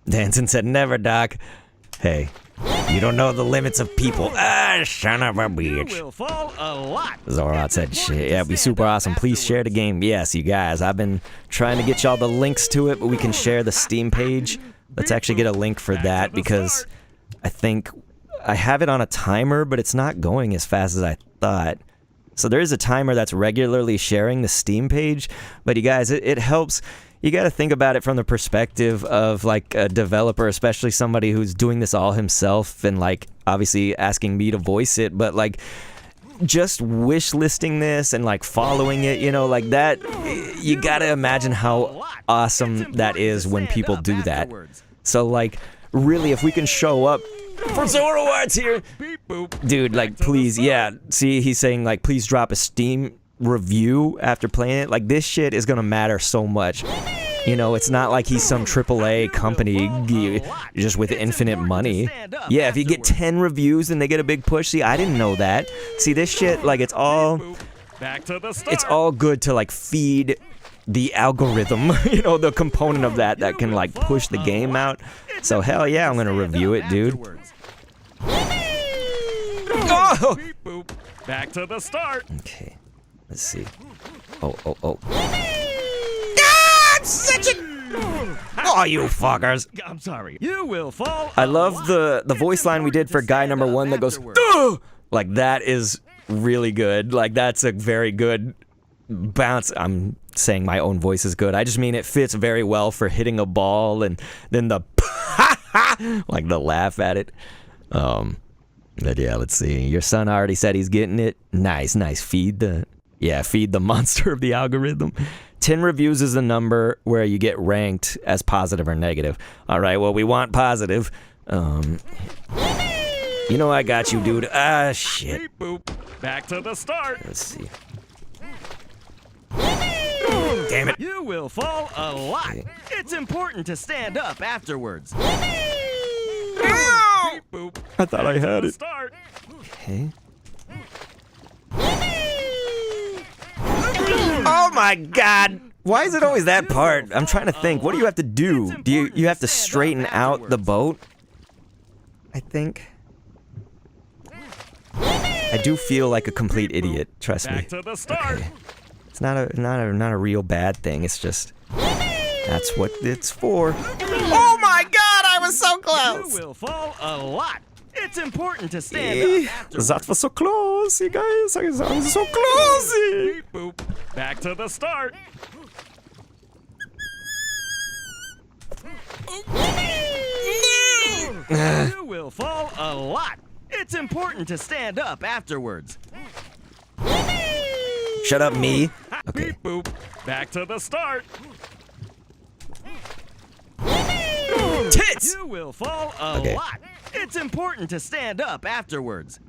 Danson said never, Doc. Hey, you don't know the limits of people. Son of a bitch. You will fall a lot. Zoroark said, shit, yeah, it'd be super awesome. Please share the game. Yes, you guys. I've been trying to get y'all the links to it, but we can share the Steam page. Let's actually get a link for that because I think I have it on a timer, but it's not going as fast as I thought. So there is a timer that's regularly sharing the Steam page, but you guys, it helps. You got to think about it from the perspective of like a developer, especially somebody who's doing this all himself and like obviously asking me to voice it, but like just wish listing this and like following it, you know, like that, you got to imagine how awesome that is when people do that. So like really, if we can show up for Zoroark's here, dude, like please, yeah, see, he's saying like please drop a Steam review after playing it. Like this shit is gonna matter so much. You know, it's not like he's some AAA company just with infinite money. Yeah, if you get 10 reviews and they get a big push, see, I didn't know that. See, this shit, like it's all good to like feed the algorithm, you know, the component of that can like push the game out. So hell yeah, I'm gonna review it, dude. Oh! Back to the start. Okay, let's see. Oh. Such a... Oh, you fuckers. I'm sorry. You will fall. I love the voice line we did for guy number 1 that goes, "Duh!" Like that is really good. Like that's a very good bounce. I'm saying my own voice is good. I just mean it fits very well for hitting a ball and then the like the laugh at it. But yeah, let's see. Your son already said he's getting it. Nice. Feed the monster of the algorithm. 10 reviews is the number where you get ranked as positive or negative. All right, well, we want positive. You know I got you, dude. Ah, shit. Beep boop. Back to the start. Let's see. Damn it. You will fall a lot. Okay. It's important to stand up afterwards. Ow! Beep boop. I thought I had it. Start. Okay. Oh my god! Why is it always that part? I'm trying to think. What do you have to do? Do you have to straighten out the boat? I think. I do feel like a complete idiot. Trust me. Back to the start. Okay. It's not a real bad thing. It's just That's what it's for. Oh my god, I was so You close! will fall a lot. It's important to stand up afterwards. That was so close, you guys. I was so close. Beep boop. Back to the start. You will fall a lot. It's important to stand up afterwards. Shut up, me. Okay. Beep boop. Back to the start. Tits! You will fall a Okay. lot. It's important to stand up afterwards.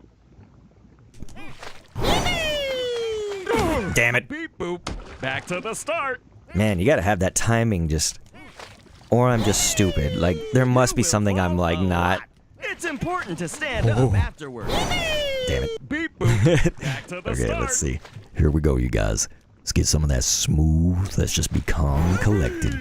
Damn it. Beep boop. Back to the start. Man, you gotta have that timing just. Or I'm just stupid. Like, there must be You will something I'm fall like a not. lot. It's important to stand up afterwards. Damn it. Beep boop. Back to the Okay, start. let's see. Here we go, you guys. Let's get some of that smooth. Let's just be calm and collected.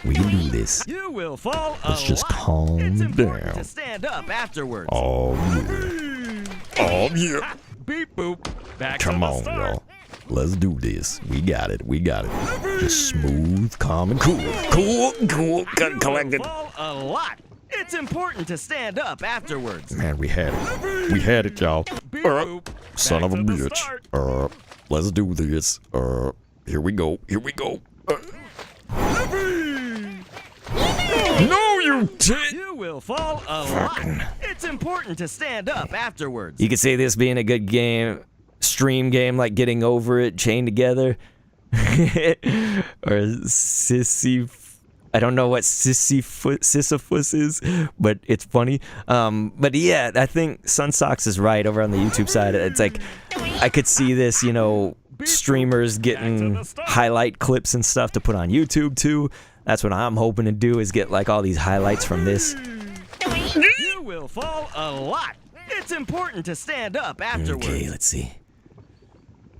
We can do this. You will fall a Let's just lot. calm It's important down. to stand up afterwards. Oh, yeah. Oh, yeah. Beep boop. Back Come to the on, start. y'all. Let's do this. We got it. We got it. Just smooth, calm, and cool. Cool, You collected. will fall a lot. It's important to stand up afterwards. Man, we had it. We had it, y'all. Beep boop. Son Back of a to the bitch. start. Let's do this. Here we go. Here we go. No, you didn't. You will fall a lot. It's important to stand up afterwards. You could say this being a good game, stream game, like Getting Over It, Chained Together, or Sissy. I don't know what Sisyphus is, but it's funny. But yeah, I think Sunsocks is right over on the YouTube side. It's like I could see this, you know, streamers getting highlight clips and stuff to put on YouTube too. That's what I'm hoping to do, is get like all these highlights from this. You will fall a lot. It's important to stand up afterwards. Okay, let's see.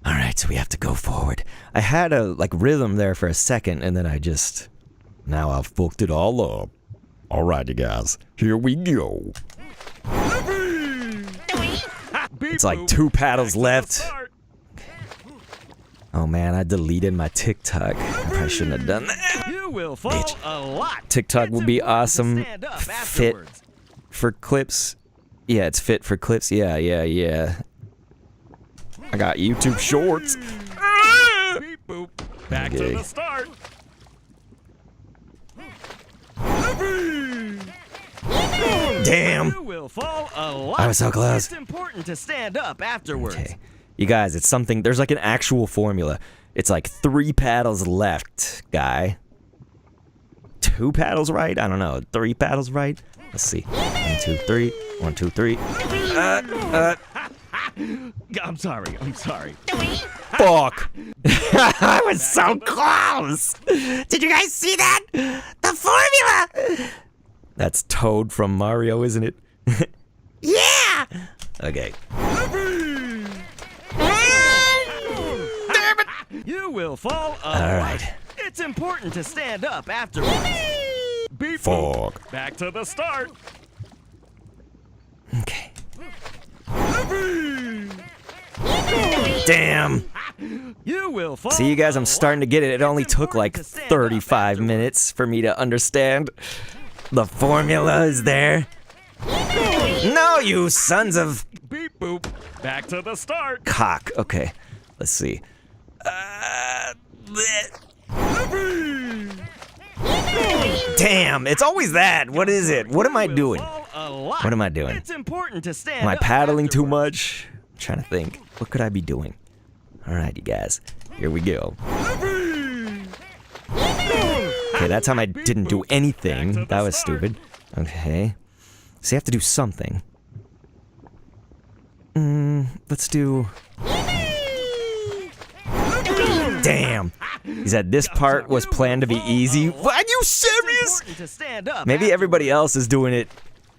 All right, so we have to go forward. I had a like rhythm there for a second, and then now I've fucked it all up. All right, you guys, here we go. Beep It's like boop. 2 paddles Back to the left. start. Oh man, I deleted my TikTok. I probably shouldn't have done that. You will fall Bitch. a lot. TikTok It's would be important to awesome. stand up Fit afterwards. for clips. Yeah, it's fit for clips. Yeah. I got YouTube Shorts. Beep boop. Back Okay. to the start. Damn. You will fall a lot. I was so close. It's important to stand up afterwards. Okay. You guys, it's something, there's like an actual formula. It's like 3 paddles left, guy. 2 paddles right? I don't know. 3 paddles right? Let's see. 1, 2, 3. 1, 2, 3. I'm sorry. Fuck. I was so close. Did you guys see that? The formula. That's Toad from Mario, isn't it? Yeah. Okay. You will fall a All lot. right. It's important to stand up afterwards. Beep Fuck. boop. Back to the start. Okay. Damn. You will fall. See, you guys, a I'm starting to get it. It only took like 35 minutes for me to understand. The formula is there. No, you sons of lot. Beep boop. Back to the start. cock. Okay, let's see. Bleh. Damn, it's always that. What is it? What am I You will doing? fall a lot. What am I doing? It's important to stand Am I up paddling too afterwards. much? I'm trying to think. What could I be doing? All right, you guys. Here we go. Okay, that time I didn't do anything. That was stupid. Okay. So you have to do something. Let's do... Damn. He said this part was planned to be easy. Are you It's serious? important to stand up Maybe afterwards. everybody else is doing it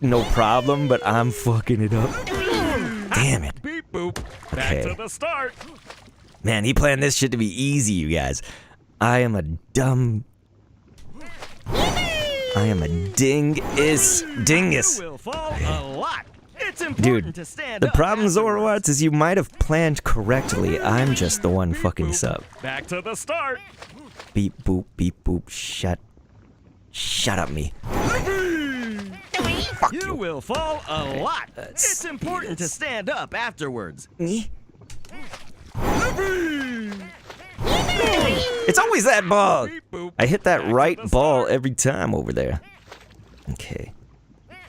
no problem, but I'm fucking it up. Damn it. Beep boop. Back Okay. to the start. Man, he planned this shit to be easy, you guys. I am a dingus. You will fall a lot. It's important Dude, to stand the up problem, afterwards. Zorowatz, is you might have planned correctly. I'm just the one fucking this up. Back to the start. Beep boop, shut Shut up, me. You will fall a lot. It's important to stand up afterwards. Me? It's always that ball. Beep, boop. I hit that Back to right the ball start. every time over there. Okay.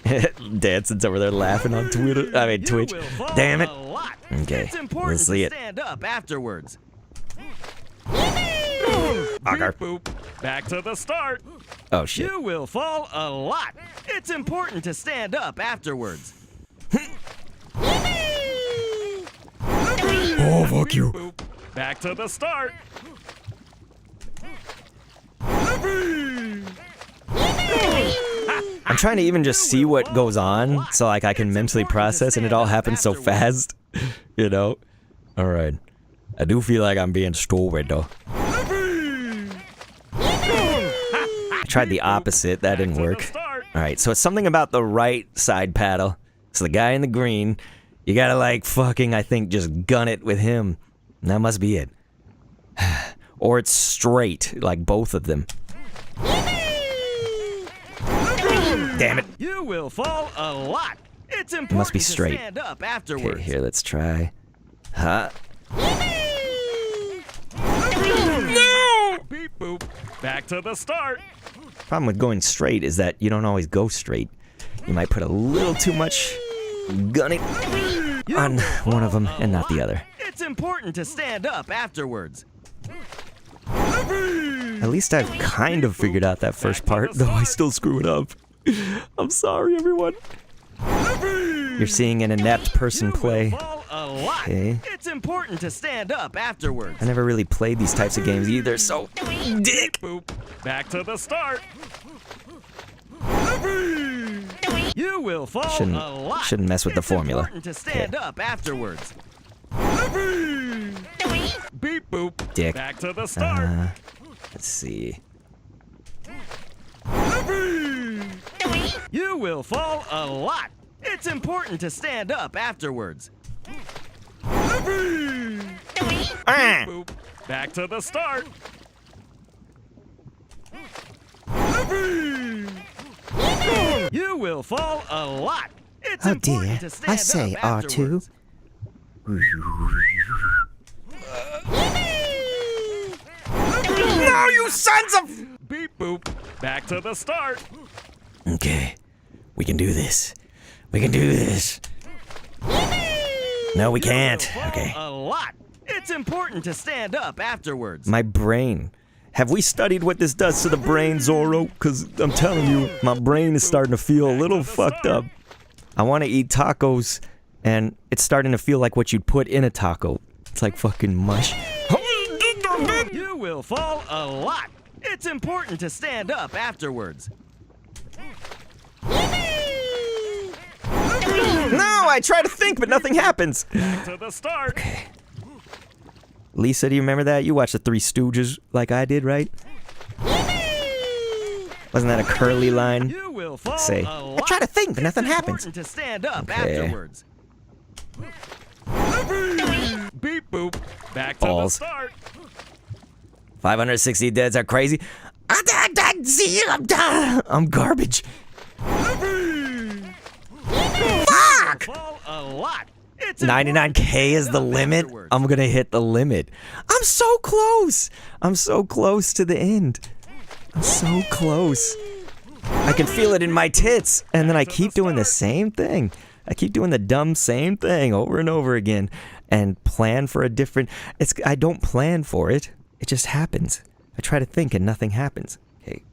Danson's over there laughing on Twitter. I mean, You Twitch. will fall Damn it. a lot. Okay, It's important let's see to it. stand up afterwards. Fucker. Beep, boop. Back to the start. Oh, shit. You will fall a lot. It's important to stand up afterwards. Oh, fuck you. Boop. Back to the start. I'm trying to even just see what goes on so like I can mentally process and it all happens so fast. You know? Alright. I do feel like I'm being stupid though. I tried the opposite, that didn't To the work. start. Alright, so it's something about the right side paddle. So the guy in the green, you gotta like fucking, I think, just gun it with him. That must be it. Or it's straight, like both of them. Damn it. You will fall a lot. It's important must be to straight. stand up Okay, afterwards. here, let's try. Huh? Beep boop. Back to the start. Problem with going straight is that you don't always go straight. You might put a little too much gunning You on will one of fall them a and not the lot. other. It's important to stand up afterwards. At least I've kind of figured out that first part, though I still screw it up. I'm sorry, everyone. You're seeing an inept person You play. will fall a lot. Okay. It's important to stand up afterwards. I never really played these types of games either, so... Dick! Boop. Back to the start. You will fall Shouldn't- a lot. shouldn't mess with the It's formula. important to stand up afterwards. Beep boop. Dick. Back to the start. Let's see. You will fall a lot. It's important to stand up afterwards. Ah! Boop. Back to the start. You will fall a lot. It's Oh important dear, to stand I say up R2. afterwards. No, you sons of... Beep boop. Back to the start. Okay, we can do this. We can do this. No, we can't. You will fall Okay. A lot. It's important to stand up afterwards. My brain. Have we studied what this does to the brain, Zorro? Because I'm telling you, my brain is starting to feel a little fucked up. I want to eat tacos, and it's starting to feel like what you'd put in a taco. It's like fucking mush. You will fall a lot. It's important to stand up afterwards. No, I try to think, but nothing happens. Back to the start. Lisa, do you remember that? You watched the Three Stooges like I did, right? Wasn't that a curly line? You will fall Say, a I lot. try to think, but nothing It's happens. important to stand up Okay. afterwards. Beep boop. Back to Balls. the start. 560 deads are crazy. I'm garbage. Fuck! Fall a lot. It's 99K is the important to stand limit. up afterwards. I'm gonna hit the limit. I'm so close. I'm so close to the end. I'm so close. I can feel it in my tits. And then I keep doing the same thing. I keep doing the dumb same thing over and over again and plan for a different... I don't plan for it. It just happens. I try to think and nothing happens. Okay.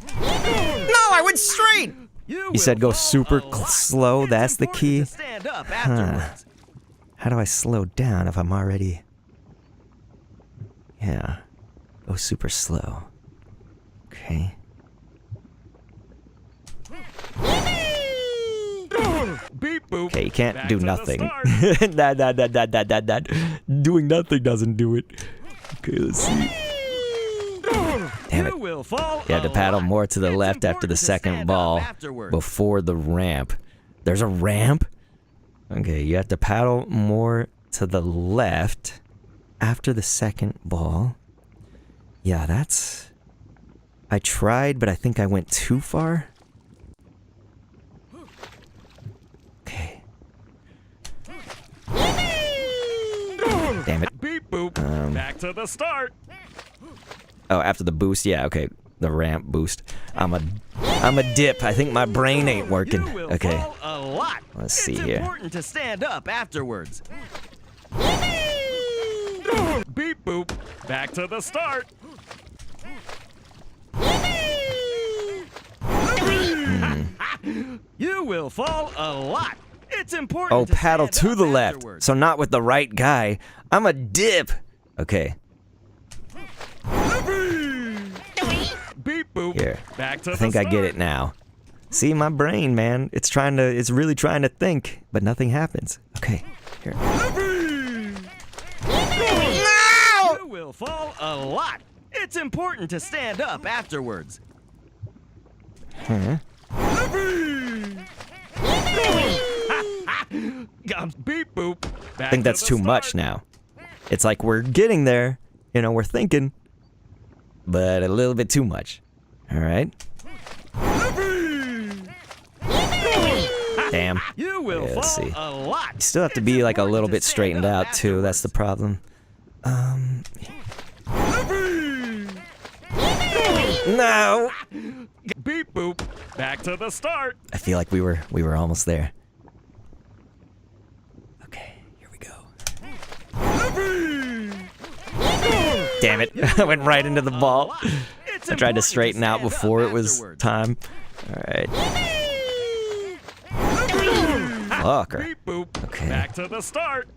No, I went straight! You said will go fall super a lot. slow, It's that's the important key. to stand up afterwards. How do I slow down if I'm already... Yeah. Go super slow. Okay. Beep boop. Okay, you can't Back do to the nothing. start. Doing nothing doesn't do it. Okay, let's see. Damn it. You will fall You have to a paddle lot. more to the It's left after the important to second stand ball up afterwards. before the ramp. There's a ramp? Okay, you have to paddle more to the left after the second ball. Yeah, that's I tried, but I think I went too far. Okay. Damn it. Beep boop. Back to the start. Oh, after the boost, yeah, okay. The ramp boost. I'm a dip. I think my brain ain't working. You will Okay. fall a lot. Let's see it's here. important to stand up afterwards. Beep boop. Back to the start. You will fall a lot. It's important Oh, to paddle stand to up the left. afterwards. So not with the right guy. I'm a dip. Okay. Beep boop. Here. Back to I think the I start. get it now. See, my brain, man. It's really trying to think, but nothing happens. Okay. Here. You will fall a lot. It's important to stand up afterwards. Huh? Beep boop. I think that's too much now. It's like we're getting there. You know, we're thinking, but a little bit too much. All right. Damn. You will Yeah, fall let's see. a lot. You still have to It's be like a important little to bit stand straightened up out too. That's the problem. No. Beep boop. Back to the start. I feel like we were almost there. Okay, here we go. Damn it. I went right into the ball. It's I tried to important straighten out stand up before it was afterwards. time. All right. Fucker. Beep boop. Okay. Back to the start.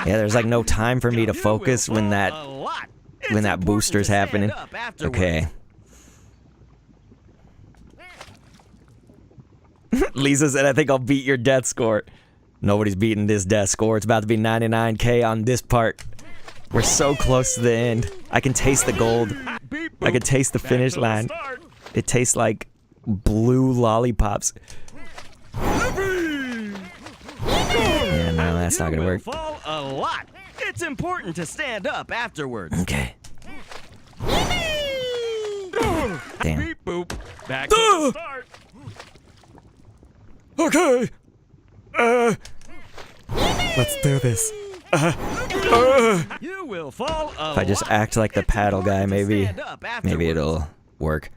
Yeah, there's like no time for me to You focus will when fall that a lot. It's when that important booster's to stand happening. up afterwards. Okay. Lisa said, I think I'll beat your death score. Nobody's beating this death score. It's about to be 99K on this part. We're so close to the end. I can taste the gold. Beep I can boop. taste the Back finish to the line. start. It tastes like blue lollipops. Yeah, no, that's not You gonna will work. fall a lot. It's important to stand up afterwards. Okay. Damn. Beep boop. Back to the start. Okay. Let's do this. You will fall a If I just lot. act like the It's paddle guy, important to maybe stand up maybe afterwards. it'll work.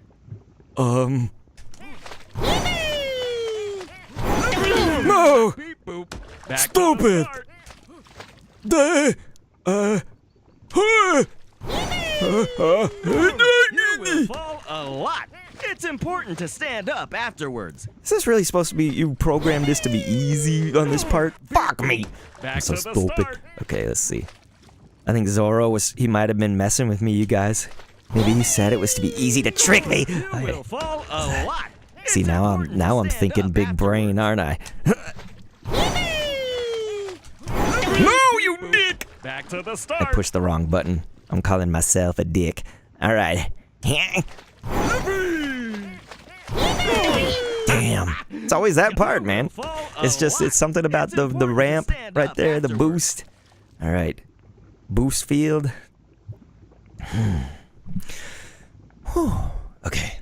No. Beep boop. Back Stupid. To the start. You will fall a lot. It's important to stand up afterwards. Is this really supposed to be, you programmed this to be easy on this part? Fuck me. Back I'm so to the stupid. start. Okay, let's see. I think Zoro he might have been messing with me, you guys. Maybe he said it was to be easy to trick me. You Okay. will fall a lot. See, It's now important to I'm stand thinking up big brain, aren't I? No, you dick! Back to the I start. pushed the wrong button. I'm calling myself a dick. All right. Damn. It's always that part, man. Fall a It's just, lot. it's something about It's the important to ramp stand right up there, the afterwards. boost. All right. Boost field. Whew. Okay.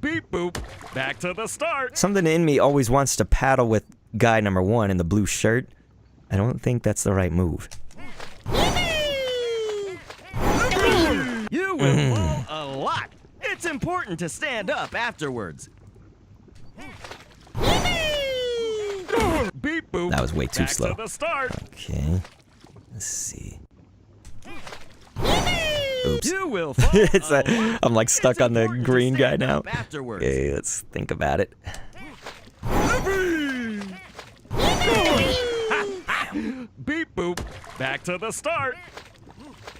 Beep boop. Back to the start. Something in me always wants to paddle with guy number 1 in the blue shirt. I don't think that's the right move. You will fall a lot. It's important to stand up afterwards. Beep boop. That was way too Back slow. To the start. Okay. Let's see. Oops. You will fall It's a a, lot. I'm like stuck It's on the important to green guy stand now. up afterwards. Okay, let's think about it. Beep boop. Back to the start.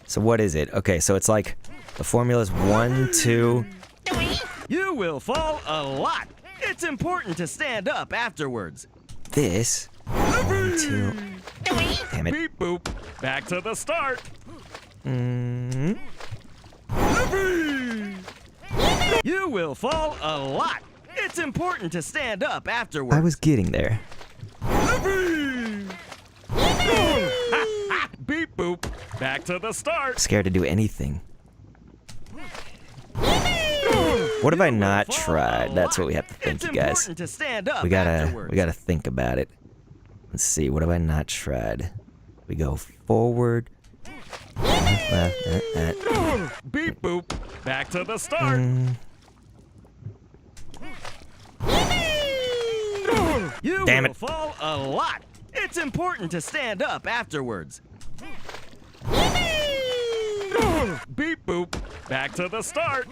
So what is it? Okay, so it's like the formula's 1, 2. You will fall a lot. It's important to stand up afterwards. This. 1, 2. Damn it. Beep boop. Back to the start. Mm, You will fall a lot. It's important to stand up afterwards. I was getting there. Beep boop. Back to the start. Scared to do anything. What have I not tried? That's what we have to think, you guys. It's important to stand up We afterwards. gotta think about it. Let's see, what have I not tried? We go forward. Beep boop. Back to the start. You Damn will it. fall a lot. It's important to stand up afterwards. Beep boop. Back to the start.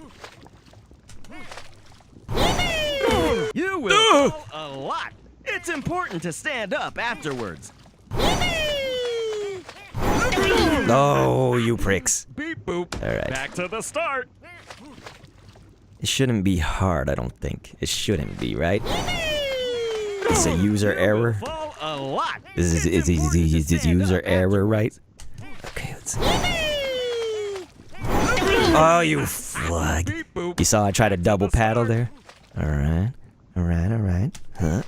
You will fall a lot. It's important to stand up afterwards. Oh, you pricks. Beep boop. All right. Back to the start. It shouldn't be hard, I don't think. It shouldn't be, right? It's a user error. Fall a lot. Is It's important to user stand up error, right? afterwards. Okay, let's see. Oh, you flag. Beep boop. You saw I tried to double paddle there? Alright. Alright. Huh?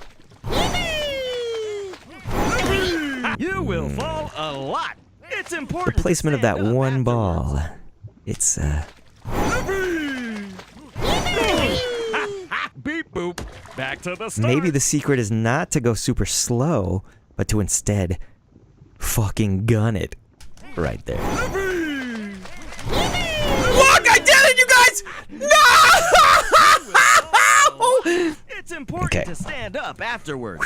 You will fall a lot. It's The important. placement of to that stand up one afterwards. ball. It's, Beep boop. Back to the start. maybe the secret is not to go super slow, but to instead fucking gun it. Right there. Look, I did it, you guys! No! It's important Okay. to stand up afterwards.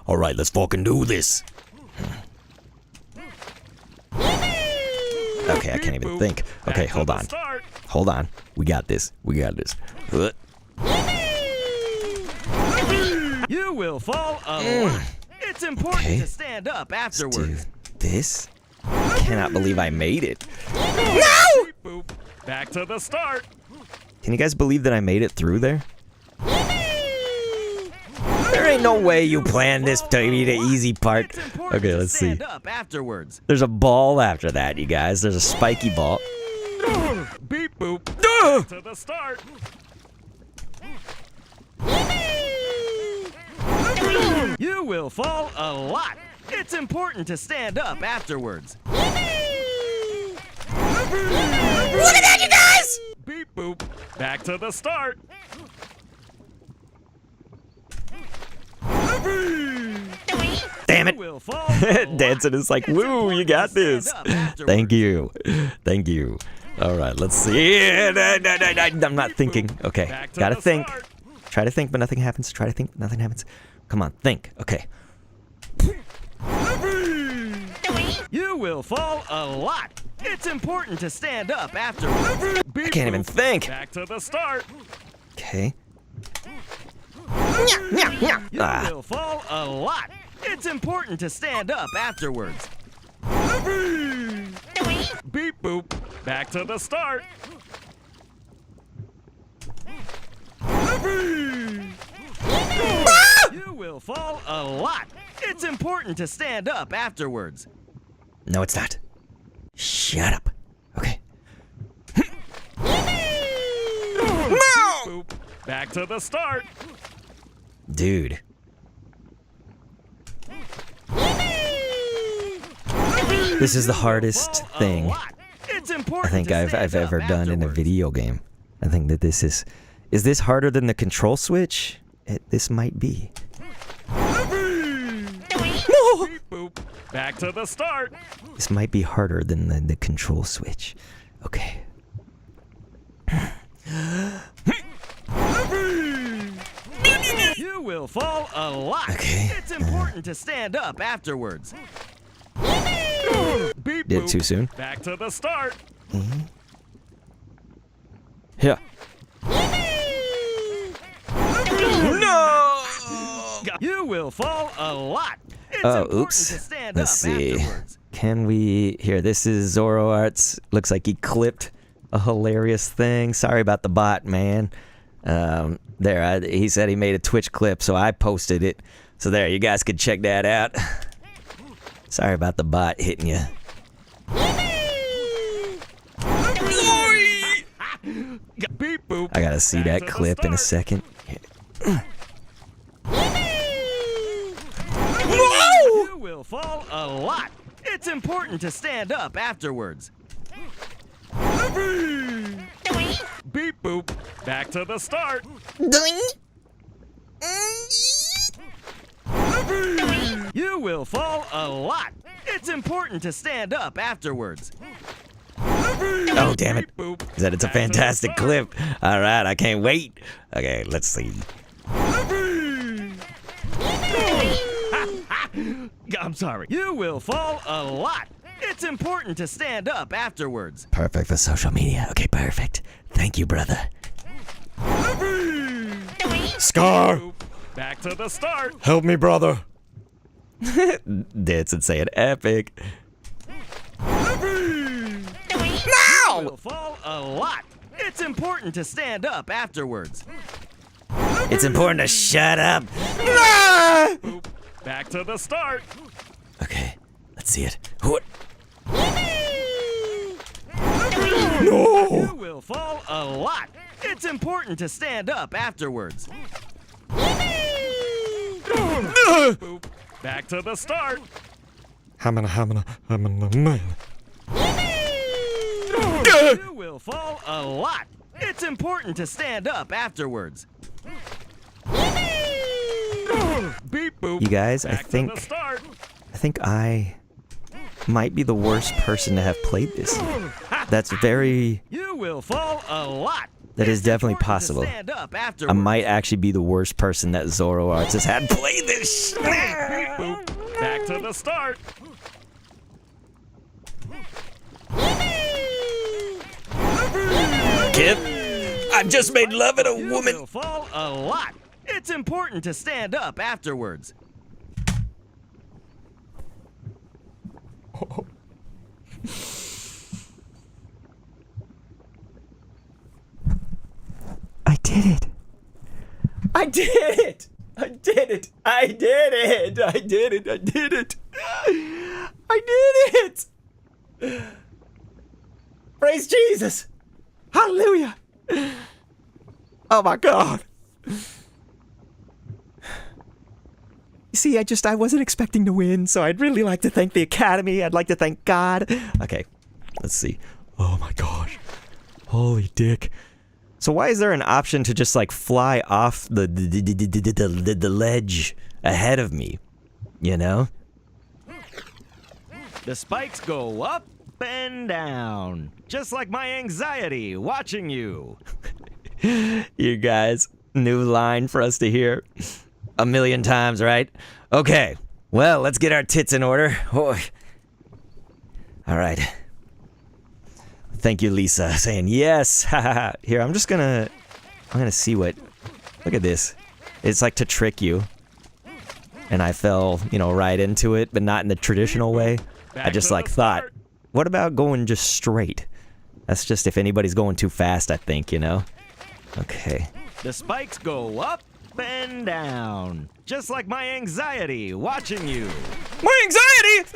Alright, let's fucking do this. Okay, I can't even Beep boop. think. Okay, Back to hold the on. start. Hold on. We got this. You will fall a lot. It's important Okay. to stand up Dude, afterwards. this? I cannot believe I made it. Beep boop. Back to the start. Can you guys believe that I made it through there? There ain't no way you planned this to be the easy part. It's important Okay, to let's see. stand up afterwards. There's a ball after that, you guys. There's a spiky ball. Beep boop. Duh! To the start. You will fall a lot. It's important to stand up afterwards. Look at that, you guys! Beep boop. Back to the start. Damn You it. will fall a lot. Dancing is like, It's woo, important you got to stand this. up afterwards. Thank you. Thank you. All right, let's see. I'm not thinking. Okay, Back to gotta the think. start. Try to think, but nothing happens. Try to think, but nothing happens. Come on, think. Okay. You will fall a lot. It's important to stand up afterwards. I can't even think. Back to the start. Okay. You Ah. will fall a lot. It's important to stand up afterwards. Beep boop. Back to the start. You will fall a lot. It's important to stand up afterwards. No, it's not. Shut up. Okay. Boop. Back to the start. Dude. This is the hardest Fall a thing lot. It's I important think to I've stand ever up done in a afterwards. video game. I think that this is this harder than the control switch? This might be. Beep boop. Back to the start. This might be harder than the control switch. Okay. You will fall a lot. Okay, It's important to stand up afterwards. Beep Did it boop. too soon? Back to the start. Yeah. No! You will fall a lot. It's Oh, important oops. to stand Let's up see. afterwards. Can we... Here, this is Zoro Arts. Looks like he clipped a hilarious thing. Sorry about the bot, man. He said he made a Twitch clip, so I posted it. So there, you guys could check that out. Sorry about the bot hitting you. Beep boop. I gotta see Back that to the clip in a start. second. important to stand up afterwards. Beep boop. Back to the start. You will fall a lot. It's important to stand up afterwards. Oh, damn it. Beep boop. He said it's a Back to the fantastic start. clip. All right, I can't wait. Okay, let's see. I'm sorry. You will fall a lot. It's important to stand up afterwards. Perfect for social media. Okay, perfect. Thank you, brother. Scar, Back to the start. help me, brother. Dance and say it epic. You will fall a lot. It's important to stand up afterwards. It's important to shut up. Back to the start. Okay, let's see it. What? You will fall a lot. It's important to stand up afterwards. Back to the start. Hamana, man. You will fall a lot. It's important to stand up afterwards. Beep boop. You guys, I Back to think the start. I might be the worst person to have played this. That's very. You will fall a lot. That is It's definitely important to possible. stand up I afterwards. might actually be the worst person that Zoro Arts has had play this. Boop. Back to the start. Kid, I've just made love at a You woman. will fall a lot. It's important to stand up afterwards. I did it. I did it. I did it. I did it. I did it. I did it. I did it. Praise Jesus. Hallelujah. Oh my God. You see, I wasn't expecting to win, so I'd really like to thank the Academy. I'd like to thank God. Okay, let's see. Oh my gosh. Holy dick. So why is there an option to just like fly off the ledge ahead of me? You know? The spikes go up and down, just like my anxiety watching you. You guys, new line for us to hear 1,000,000 times, right? Okay, well, let's get our tits in order. Oh. All right. Thank you, Lisa, saying yes. Here, I'm gonna see what. Look at this. It's like to trick you. And I fell, right into it, but not in the traditional way. I just like thought, what about going just straight? That's just if anybody's going too fast, I think, Okay. The spikes go up and down, just like my anxiety watching you. My anxiety!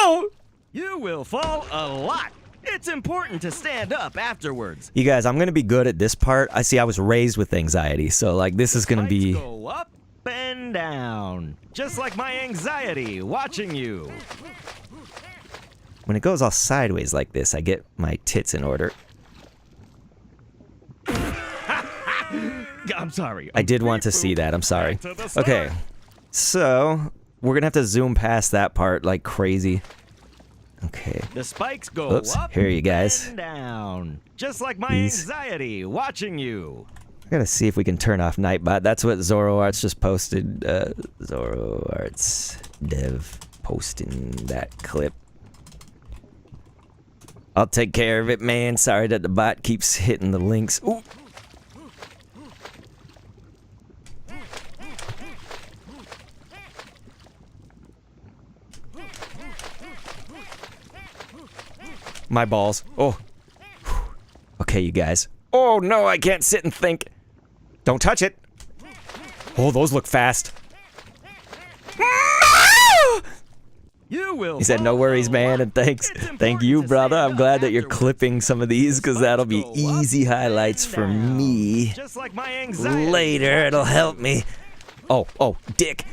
No! You will fall a lot. It's important to stand up afterwards. You guys, I'm gonna be good at this part. I was raised with anxiety, so like this is gonna be. Spikes go up and down, just like my anxiety watching you. When it goes all sideways like this, I get my tits in order. I'm sorry. I did want to see that. I'm sorry. Back to the start. Okay, so we're gonna have to zoom past that part like crazy. Okay. The spikes go Oops, up here you guys. and down, just like my These- anxiety watching you. I gotta see if we can turn off Nightbot. That's what Zoro Arts just posted. Zoro Arts dev posting that clip. I'll take care of it, man. Sorry that the bot keeps hitting the links. Ooh. My balls. Oh. Okay, you guys. Oh no, I can't sit and think. Don't touch it. Oh, those look fast. You will. He said, "No fall worries, a man, lot. and thanks. It's Thank important you, to brother. stand I'm up glad that you're afterwards. clipping some of these because that'll be Spikes go up easy highlights and for down, me just like my anxiety later. It'll watching help you. me." Oh, dick.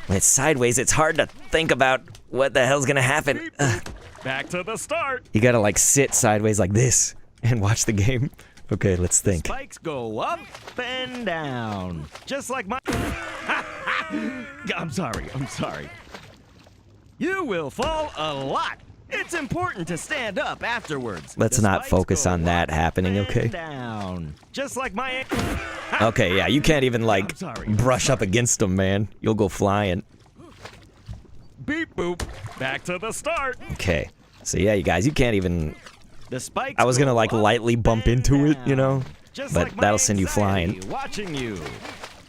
When it's sideways, it's hard to think about what the hell's gonna happen. back to the start. You gotta like sit sideways like this and watch the game. Okay, let's think. Spikes go up and down. Just like my... I'm sorry. You will fall a lot. It's important to stand up afterwards. Let's The not spikes focus go on that up happening, and okay? Down. Just like my... Okay, yeah, you can't even like I'm sorry. brush up against them, man. You'll go flying. Beep boop. Back to the start. Okay. So yeah, you guys, you can't even... The spikes I was gonna go like up lightly bump and into it, you know? down. Just But like my that'll send you anxiety flying. Watching you.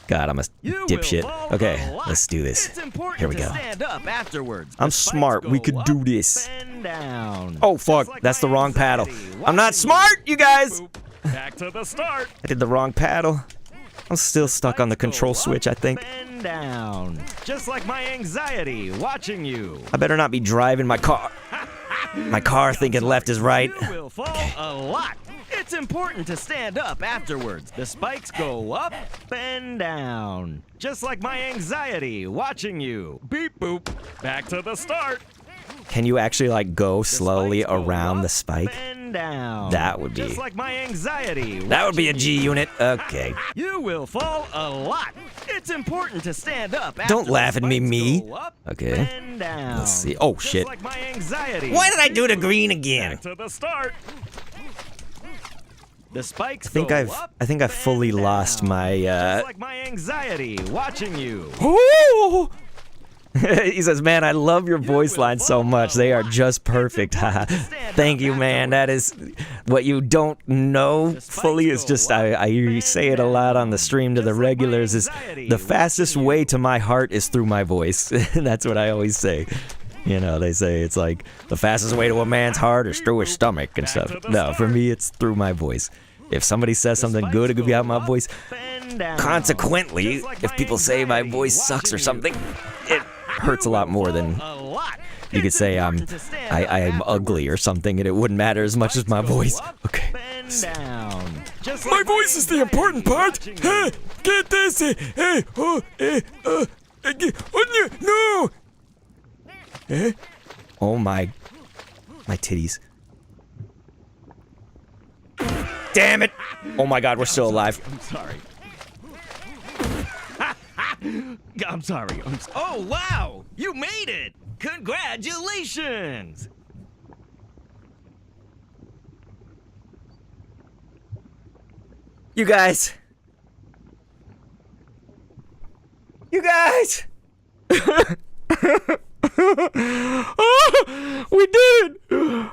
God, I'm a You will dipshit. fall Okay, a lot. let's do this. It's important Here we to go. stand up afterwards. I'm The spikes smart. We go could up do this. and down. Oh Just fuck, like that's my the wrong paddle. anxiety I'm not watching smart, you guys! Boop. Back to the start. I did the wrong paddle. I'm still stuck on the Spikes go control up switch, I think. And down. Just like my anxiety watching you. I better not be driving my car. My car thinking left is right. You will fall a lot. It's important to stand up afterwards. The spikes go up and down. Just like my anxiety watching you. Beep boop. Back to the start. Can you actually like go The slowly spikes go around up the spike? And down. That would be- Just like my anxiety. That would be a watching G unit. Okay. You will fall a lot. It's important to stand up. Don't after laugh the at me, spikes me. go up Okay. And down. Let's see. Oh, Just shit. like my anxiety. Why did I do the green again? Back to the start. The spikes I think go I've up fully and lost down. my Just like my anxiety watching you. Ooh! He says, man, I love your voice will lines so fall much. a They are lot. just It's perfect. important to stand Thank up you, man. That is what you don't know The spikes fully is go just up I and say it a lot on the down. stream to the Just like my regulars is anxiety the fastest watching way you. to my heart is through my voice. That's what I always say. You know, they say it's like the fastest way to a man's heart is through his stomach and Back stuff. to the No, for start. me it's through my voice. If somebody says something Spikes good go about my up voice, and down. consequently, Just like if my people say my anxiety voice sucks or watching something, you. it hurts a lot more than A lot. you could It's say important to stand I up am ugly or afterwards. something and it wouldn't matter as much as my Spikes go voice. up Okay. and down. Just My like voice is the important part. anxiety Hey, watching you. get this. Hey, oh, no. Eh? Oh my titties. Damn it. Oh my god, we're still alive. I'm sorry. I'm sorry. Oh, wow! You made it! Congratulations! You guys. Oh, we did it!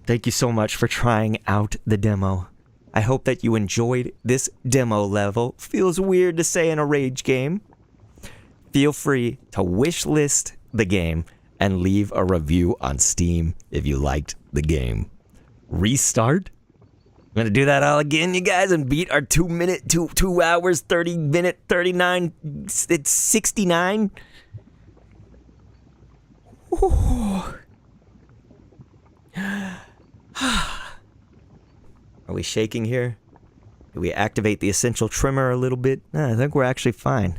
Thank you so much for trying out the demo. I hope that you enjoyed this demo level. Feels weird to say in a rage game. Feel free to wishlist the game and leave a review on Steam if you liked the game. Restart? I'm gonna do that all again, you guys, and beat our 2 hours, 30-minute, 39, it's 69. Are we shaking here? Do we activate the essential trimmer a little bit? I think we're actually fine.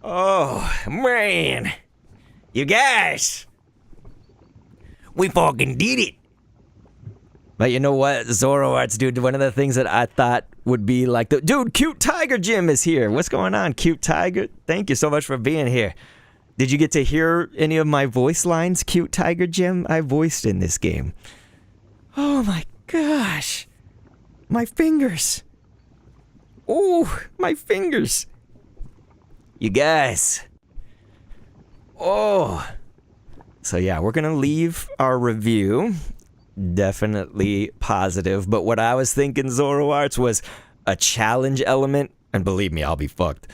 Oh, man. You guys. We fucking did it. But you know what, Zoroarts, dude, one of the things that I thought would be like the... Dude, Cute Tiger Jim is here. What's going on, Cute Tiger? Thank you so much for being here. Did you get to hear any of my voice lines, Cute Tiger Jim? I voiced in this game. Oh my gosh. My fingers. Oh, my fingers. You guys. Oh. So yeah, we're gonna leave our review. Definitely positive, but what I was thinking, Zoroarts, was a challenge element, and believe me, I'll be fucked,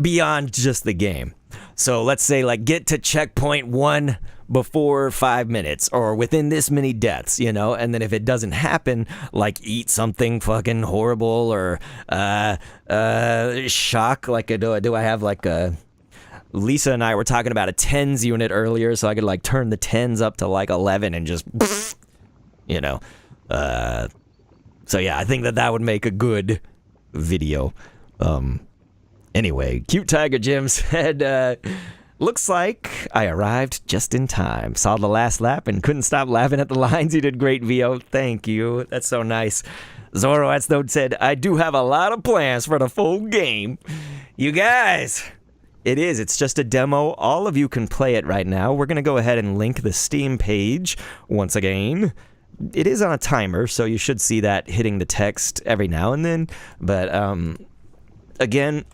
beyond just the game. So let's say, like, get to checkpoint 1 before 5 minutes, or within this many deaths, you know, and then if it doesn't happen, like, eat something fucking horrible, or, shock, like, do I have, like, a... Lisa and I were talking about a 10s unit earlier, so I could, like, turn the 10s up to, like, 11 and just... You know, so yeah, I think that would make a good video. Anyway, Cute Tiger Jim said, Looks like I arrived just in time. Saw the last lap and couldn't stop laughing at the lines. You did great, VO. Thank you. That's so nice. Zoroarts said, I do have a lot of plans for the full game. You guys, it's just a demo. All of you can play it right now. We're going to go ahead and link the Steam page once again. It is on a timer, so you should see that hitting the text every now and then. But again,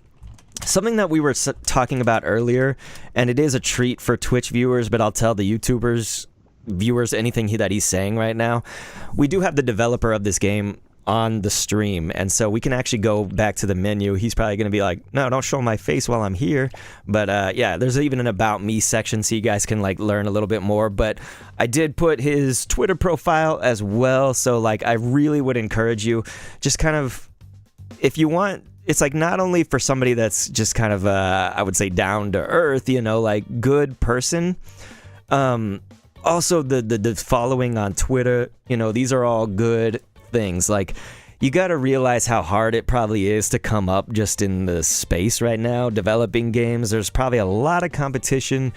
something that we were talking about earlier, and it is a treat for Twitch viewers, but I'll tell the YouTubers viewers anything that he's saying right now. We do have the developer of this game on the stream, and so we can actually go back to the menu. He's probably going to be like, no, don't show my face while I'm here. But yeah, there's even an About Me section, so you guys can like learn a little bit more. But I did put his Twitter profile as well, so like I really would encourage you, just kind of, if you want, it's like not only for somebody that's just kind of I would say down to earth, you know, like good person. Also the following on Twitter, you know, these are all good things. Like, you got to realize how hard it probably is to come up just in the space right now developing games. There's probably a lot of competition.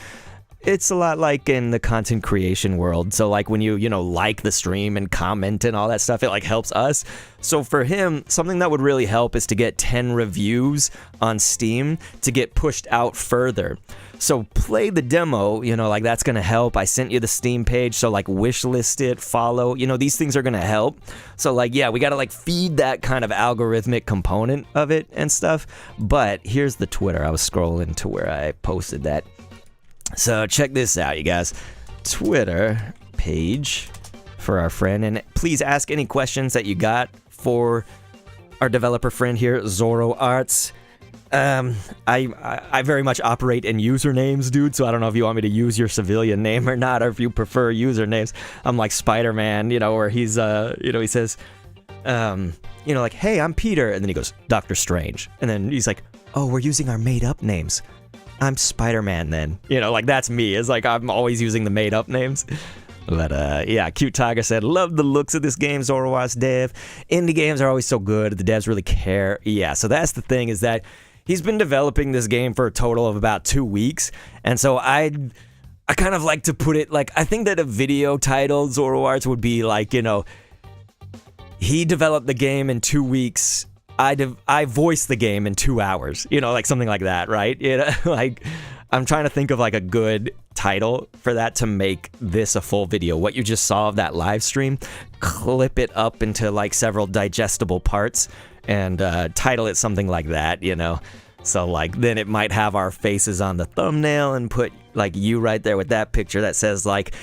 It's a lot like in the content creation world. So like when you know, like the stream and comment and all that stuff, it like helps us. So for him, something that would really help is to get 10 reviews on Steam to get pushed out further. So play the demo, you know, like that's going to help. I sent you the Steam page, so like wishlist it, follow, you know, these things are going to help. So like, yeah, we got to like feed that kind of algorithmic component of it and stuff. But here's the Twitter. I was scrolling to where I posted that. So check this out, you guys. Twitter page for our friend. And please ask any questions that you got for our developer friend here, Zoroarts. I very much operate in usernames, dude, so I don't know if you want me to use your civilian name or not, or if you prefer usernames. I'm like Spider-Man, you know, where he's, you know, he says, you know, like, hey, I'm Peter, and then he goes, Doctor Strange, and then he's like, oh, we're using our made-up names. I'm Spider-Man then. You know, like, that's me. It's like I'm always using the made-up names. But, yeah, Cute Tiger said, love the looks of this game, Zoroarts dev. Indie games are always so good. The devs really care. Yeah, so that's the thing, is that he's been developing this game for a total of about 2 weeks. And so I kind of like to put it, like, I think that a video titled Zoroarts would be like, you know, he developed the game in 2 weeks. I voiced the game in 2 hours, you know, like something like that, right? You know, like, I'm trying to think of like a good title for that to make this a full video. What you just saw of that live stream, clip it up into like several digestible parts and title it something like that, you know? So like, then it might have our faces on the thumbnail and put like you right there with that picture that says like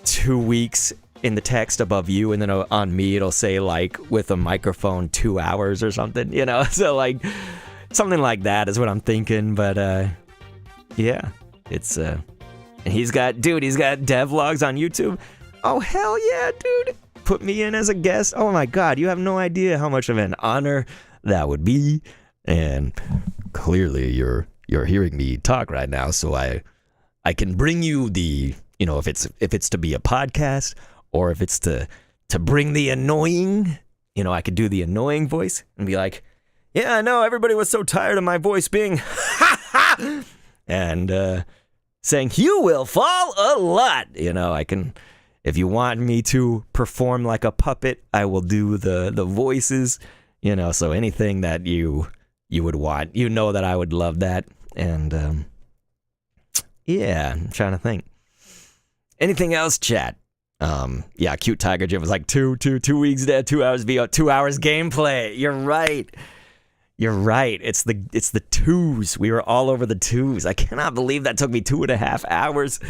2 weeks in the text above you, and then on me it'll say like with a microphone 2 hours or something, you know? So like something like that is what I'm thinking. But yeah, it's and he's got devlogs on YouTube. Oh hell yeah, dude, put me in as a guest. Oh my god, you have no idea how much of an honor that would be. And clearly you're hearing me talk right now, so I can bring you the, you know, if it's to be a podcast, or if it's to bring the annoying, you know, I could do the annoying voice and be like, yeah, I know, everybody was so tired of my voice being ha ha, and saying you will fall a lot. You know, I can, if you want me to perform like a puppet, I will do the voices, you know, so anything that you would want, you know, that I would love that. And yeah, I'm trying to think. Anything else, chat? Yeah, Cute Tiger Jim was like 2 weeks dead, 2 hours VO, 2 hours gameplay. You're right. It's the twos. We were all over the twos. I cannot believe that took me 2.5 hours.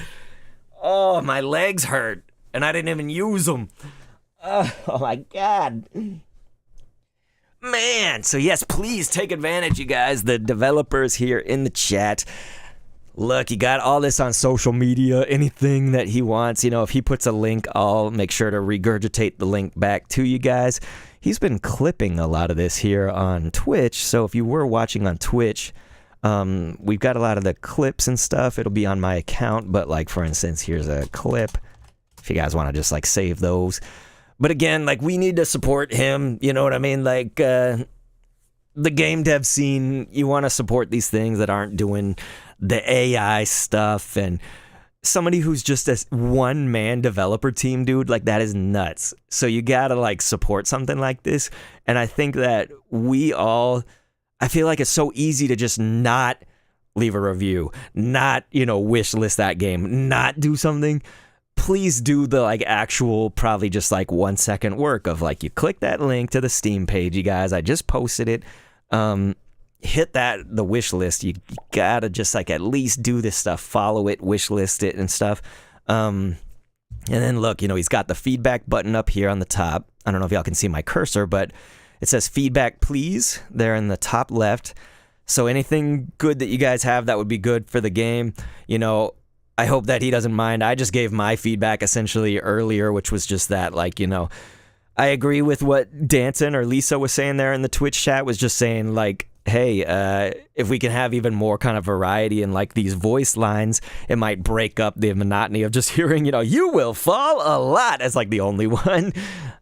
Oh, my legs hurt, and I didn't even use them. Oh my god. Man, so yes, please take advantage, you guys. The developers here in the chat. Look, you got all this on social media, anything that he wants. You know, if he puts a link, I'll make sure to regurgitate the link back to you guys. He's been clipping a lot of this here on Twitch, so if you were watching on Twitch, we've got a lot of the clips and stuff. It'll be on my account, but like, for instance, here's a clip. If you guys want to just like save those. But again, like, we need to support him, you know what I mean? Like, the game dev scene, you want to support these things that aren't doing the AI stuff, and somebody who's just a one-man developer team, dude, like that is nuts. So you gotta like support something like this, and I think that I feel like it's so easy to just not leave a review, not, wish list that game, not do something. Please do the like actual, probably just like 1 second work of like, you click that link to the Steam page, you guys, I just posted it. Hit the wish list. You gotta just like at least do this stuff, follow it, wish list it and stuff. And then look, he's got the feedback button up here on the top. I don't know if y'all can see my cursor, but it says feedback please there in the top left. So anything good that you guys have that would be good for the game, I hope that he doesn't mind. I just gave my feedback essentially earlier, which was just that, like, I agree with what Danton or Lisa was saying there in the Twitch chat, was just saying, like, hey, if we can have even more kind of variety in, like, these voice lines, it might break up the monotony of just hearing, you will fall a lot as, like, the only one.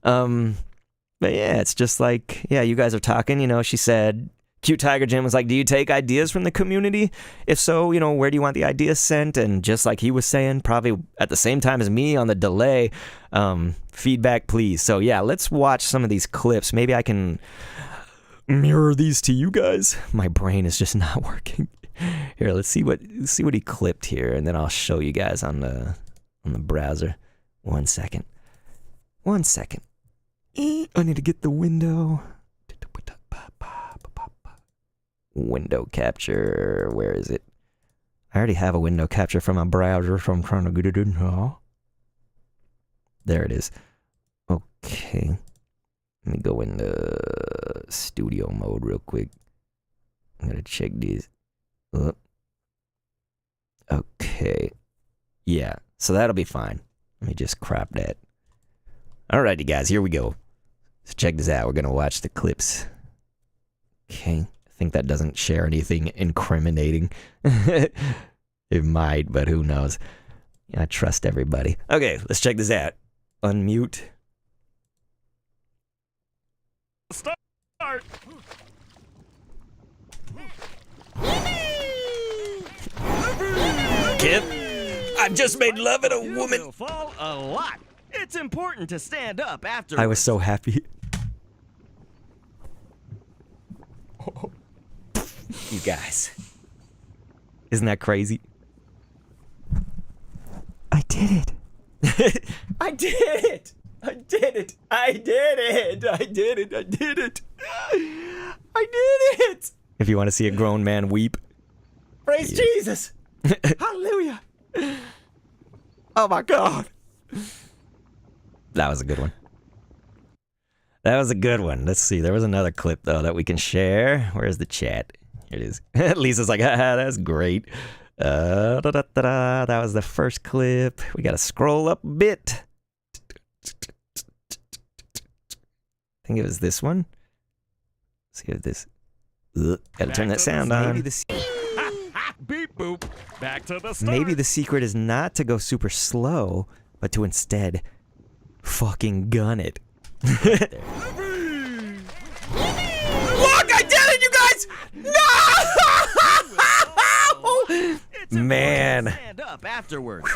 But, yeah, it's just like, yeah, you guys are talking, she said... Cute Tiger Jim was like, do you take ideas from the community? If so, where do you want the ideas sent? And just like he was saying, probably at the same time as me on the delay, feedback please. So yeah, let's watch some of these clips. Maybe I can mirror these to you guys. My brain is just not working. Here, let's see what he clipped here, and then I'll show you guys on the browser. 1 second. 1 second. I need to get the window. Window capture, where is it? I already have a window capture from my browser, so I'm trying to get it in here. There it is. Okay. Let me go into studio mode real quick. I'm gonna check these. Okay. Yeah, so that'll be fine. Let me just crop that. Alrighty guys, here we go. So check this out. We're gonna watch the clips. Okay. I think that doesn't share anything incriminating. It might, but who knows. I trust everybody. Okay, let's check this out. Unmute. Start. Kip, I've just made love at a You woman. will fall a lot. It's important to stand up after. I was so happy. You guys. Isn't that crazy? I did it. I did it. I did it. I did it. I did it. I did it. I did it. If you want to see a grown man weep, praise Jesus. Hallelujah. Oh my God. That was a good one. That was a good one. Let's see. There was another clip, though, that we can share. Where's the chat? Here it is. Lisa's like, haha, that's great. That was the first clip. We got to scroll up a bit. I think it was this one. Let's see if this... Gotta turn that sound on. Beep boop. Back to the start. Maybe the secret is not to go super slow, but to instead fucking gun it. Look, I did it, you guys! No! It's Man. important to stand up afterwards.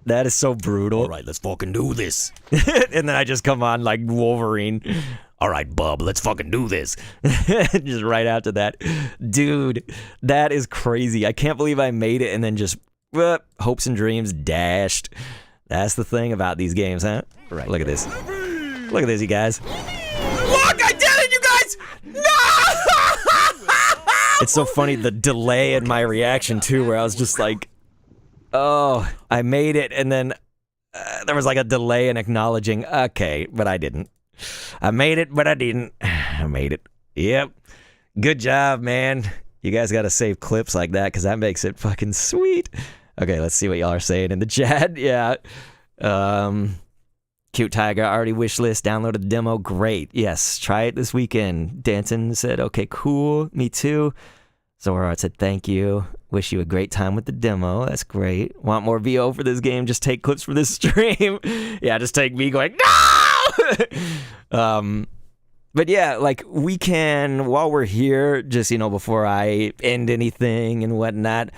That is so brutal. All right, let's fucking do this. And then I just come on like Wolverine. All right, bub, let's fucking do this. Just right after that. Dude, that is crazy. I can't believe I made it and then just hopes and dreams dashed. That's the thing about these games, huh? Right. Look at this. Look at this, you guys. Look, I did it, you guys! No! It's so funny, the delay in my reaction, too, where I was just like, oh, I made it, and then there was like a delay in acknowledging, okay, but I didn't. I made it, but I didn't. I made it. Yep. Good job, man. You guys gotta save clips like that, because that makes it fucking sweet. Okay, let's see what y'all are saying in the chat. Yeah. Cute Tiger already wishlist, downloaded the demo. Great. Yes, try it this weekend. Danton said, okay, cool. Me too. Zora said, thank you. Wish you a great time with the demo. That's great. Want more VO for this game? Just take clips from this stream. Yeah, just take me going, no! But yeah, like we can, while we're here, just, before I end anything and whatnot,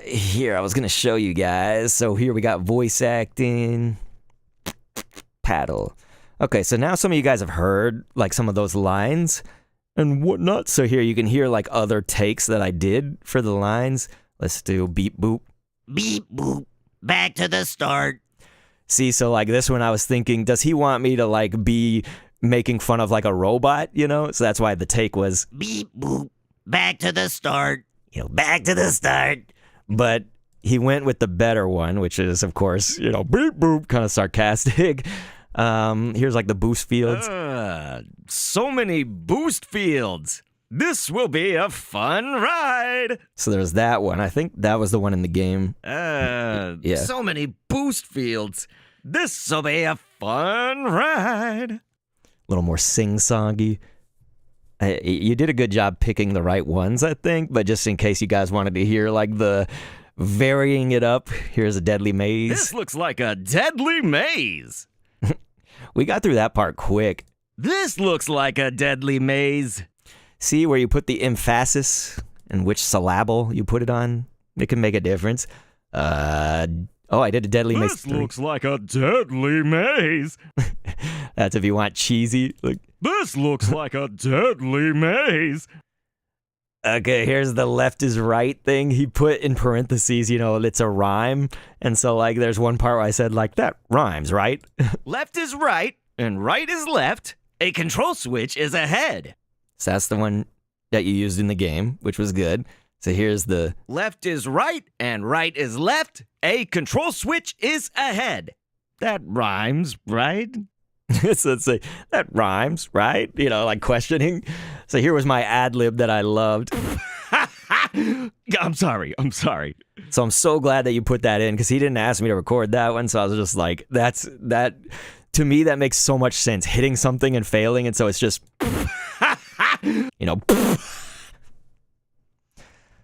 here, I was going to show you guys. So here we got voice acting, paddle. Okay, so now some of you guys have heard like some of those lines and whatnot. So here you can hear like other takes that I did for the lines. Let's do beep boop. Beep boop. Back to the start. See, so like this one I was thinking, does he want me to like be making fun of like a robot, So that's why the take was Beep boop. Back to the start. back to the start. But he went with the better one, which is, of course, beep boop, kind of sarcastic. Here's like the boost fields. So many boost fields. This will be a fun ride. So there's that one. I think that was the one in the game. Yeah. So many boost fields. This will be a fun ride. A little more sing-songy. You did a good job picking the right ones, I think, but just in case you guys wanted to hear like the varying it up, here's a deadly maze. This looks like a deadly maze. We got through that part quick. This looks like a deadly maze. See where you put the emphasis and which syllable you put it on? It can make a difference. I did a deadly maze. This 3. looks like a deadly maze. That's if you want cheesy. Like, This looks like a deadly maze. okay, here's the left is right thing. He put in parentheses, it's a rhyme. And so, like, there's one part where I said, like, that rhymes, right? Left is right, and right is left. A control switch is ahead. So that's the one that you used in the game, which was good. So here's the... Left is right, and right is left. A control switch is ahead. That rhymes, right? so let's say, that rhymes, right? Like questioning. So here was my ad-lib that I loved. I'm sorry. So I'm so glad that you put that in because he didn't ask me to record that one. So I was just like, that to me, that makes so much sense. Hitting something and failing. And so it's just,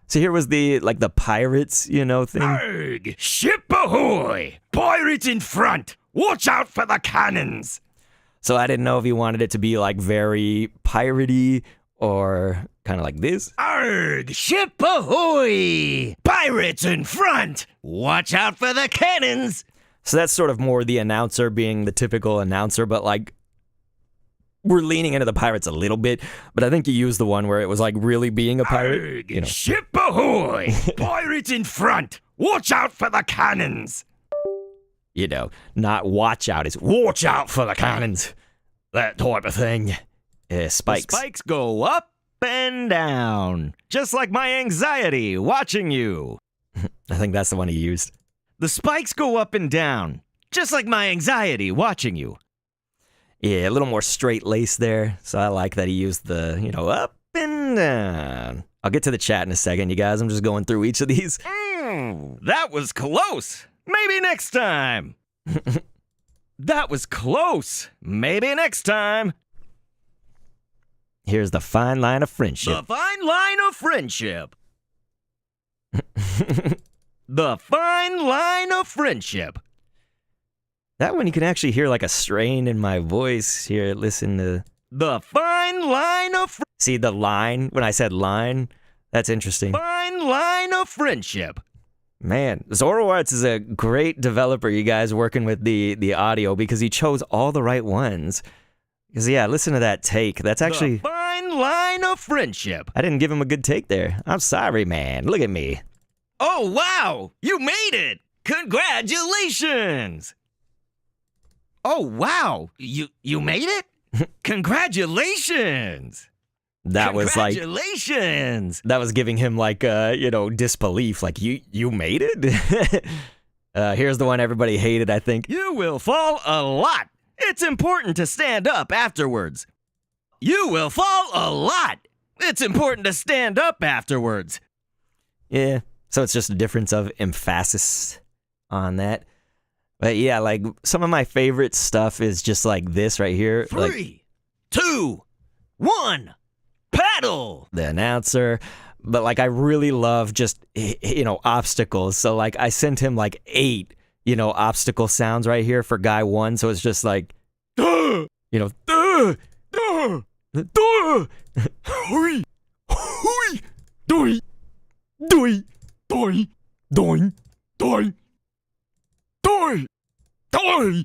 So here was the pirates, thing. Arg! Ship ahoy! Pirates in front! Watch out for the cannons! So I didn't know if you wanted it to be like very piratey or kind of like this. Arg! Ship ahoy! Pirates in front! Watch out for the cannons. So that's sort of more the announcer being the typical announcer, but like we're leaning into the pirates a little bit, but I think you used the one where it was like really being a pirate. Arg! Ship ahoy! Pirates in front! Watch out for the cannons! Not watch out, it's watch out for the cannons. That type of thing. Spikes. The spikes go up and down, just like my anxiety watching you. I think that's the one he used. The spikes go up and down, just like my anxiety watching you. Yeah, a little more straight lace there. So I like that he used the, up and down. I'll get to the chat in a second, you guys. I'm just going through each of these. That was close. Maybe next time. That was close. Maybe next time. Here's the fine line of friendship. The fine line of friendship. The fine line of friendship. That one you can actually hear like a strain in my voice. Here, listen to... The fine line of See the line? When I said line? That's interesting. fine line of friendship. Man, Zoroarts is a great developer, you guys, working with the audio because he chose all the right ones. Because, yeah, listen to that take. That's actually... The fine line of friendship. I didn't give him a good take there. I'm sorry, man. Look at me. Oh, wow. You made it. Congratulations. Oh, wow. You made it? Congratulations. That was like... Congratulations. That was giving him like, disbelief. Like, you made it? Here's the one everybody hated, I think. You will fall a lot. It's important to stand up afterwards. You will fall a lot. It's important to stand up afterwards. Yeah, so it's just a difference of emphasis on that. But yeah, like, some of my favorite stuff is just like this right here. Like, 3, 2, 1, paddle. the announcer. But like, I really love just, obstacles. So like, I sent him like 8, obstacle sounds right here for guy 1. So it's just like, Duh! Duh! Duh! Hui! Hui! Doi! Doi! Doi! Doi! Doi! Doi! Doi!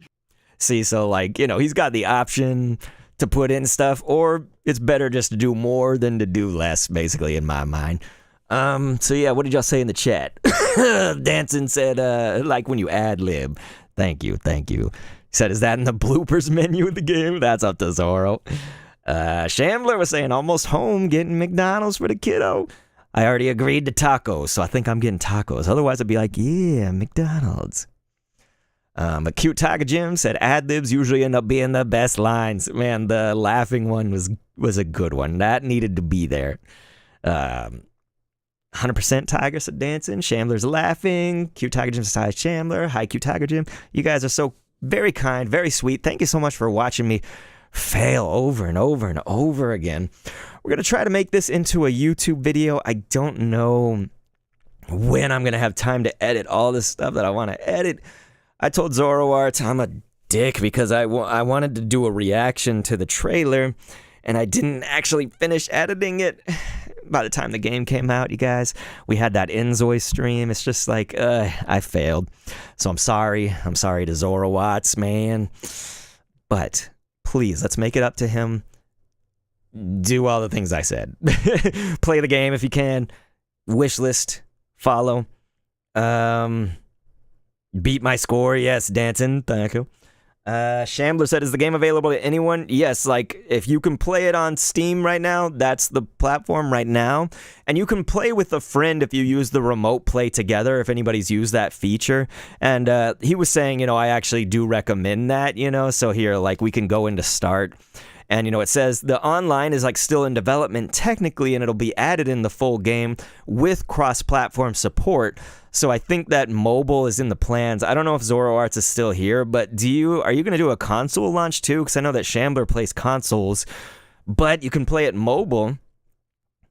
See, so like, you know, he's got the option to put in stuff, or it's better just to do more than to do less, basically, in my mind. So yeah, what did y'all say in the chat? Danson said, like when you ad lib. Thank you. He said, is that in the bloopers menu of the game? That's up to Zoro. Shambler was saying, almost home, getting McDonald's for the kiddo. I already agreed to tacos, so I think I'm getting tacos. Otherwise, I'd be like, yeah, McDonald's. But Cute Tiger Jim said ad-libs usually end up being the best lines. Man, the laughing one was a good one. That needed to be there. 100% Tiger said dancing. Shambler's laughing. Cute Tiger Jim says hi, Shambler. Hi, Cute Tiger Jim. You guys are so very kind, very sweet. Thank you so much for watching me fail over and over and over again. We're going to try to make this into a YouTube video. I don't know when I'm going to have time to edit all this stuff that I want to edit. I told Zoroarts I'm a dick because I wanted to do a reaction to the trailer, and I didn't actually finish editing it by the time the game came out, you guys. We had that Inzoi stream. It's just like, I failed. So I'm sorry. I'm sorry to Zoroarts, man. But please, let's make it up to him. Do all the things I said. Play the game if you can. Wishlist. Follow. Beat my score. Yes, Danton. Thank you. Shambler said, is the game available to anyone? Yes, like, if you can play it on Steam right now, that's the platform right now. And you can play with a friend if you use the remote play together, if anybody's used that feature. And he was saying, you know, I actually do recommend that, you know, so here, like, we can go into start. And, you know, it says the online is, like, still in development technically, and it'll be added in the full game with cross-platform support. So I think that mobile is in the plans. I don't know if Zoroarts is still here, but are you going to do a console launch too? Because I know that Shambler plays consoles, but you can play it mobile,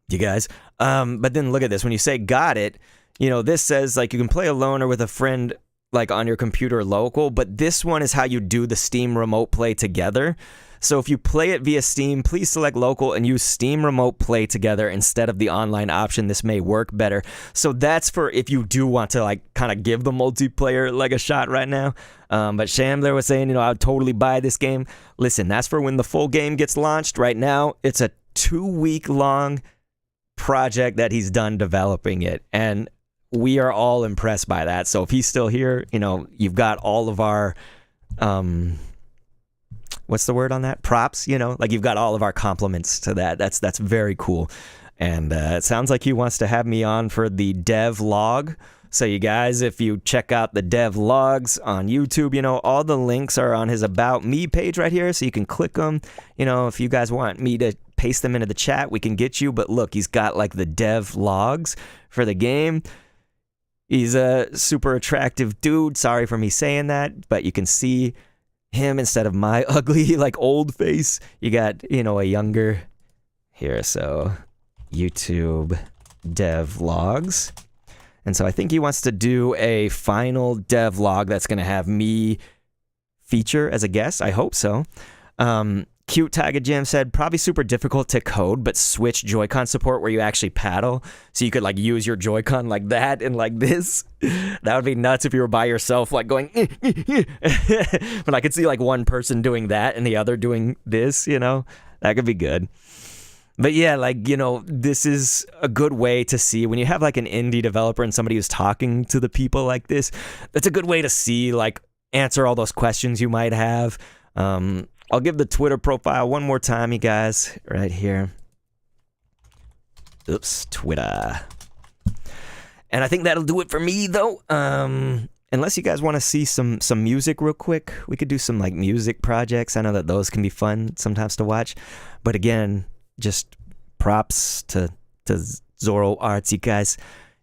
you guys. But then look at this. When you say got it, you know, this says, like, you can play alone or with a friend, like, on your computer local, but this one is how you do the Steam remote play together. So if you play it via Steam, please select local and use Steam Remote Play together instead of the online option. This may work better. So that's for if you do want to, like, kind of give the multiplayer, like, a shot right now. But Shambler was saying, you know, I would totally buy this game. Listen, that's for when the full game gets launched. Right now, it's a 2-week-long project that he's done developing it. And we are all impressed by that. So if he's still here, you know, you've got all of our... what's the word on that? Props, you know, like you've got all of our compliments to that. That's very cool. And it sounds like he wants to have me on for the dev log. So you guys, if you check out the dev logs on YouTube, you know, all the links are on his About Me page right here. So you can click them. You know, if you guys want me to paste them into the chat, we can get you. But look, he's got like the dev logs for the game. He's a super attractive dude. Sorry for me saying that, but you can see him instead of my ugly, like, old face. You got, you know, a younger here. So YouTube dev logs. And so I think he wants to do a final dev log that's going to have me feature as a guest. I hope so. Cute Tiger Jim said, probably super difficult to code, but switch Joy-Con support where you actually paddle. So you could, like, use your Joy-Con like that and like this. That would be nuts if you were by yourself, like, going, but I could see, like, one person doing that and the other doing this, you know? That could be good. But yeah, like, you know, this is a good way to see when you have, like, an indie developer and somebody who's talking to the people like this. That's a good way to see, like, answer all those questions you might have. I'll give the Twitter profile one more time, you guys, right here. Oops, Twitter. And I think that'll do it for me, though. Unless you guys want to see some music real quick, we could do some, like, music projects. I know that those can be fun sometimes to watch. But again, just props to Zoroarts, you guys.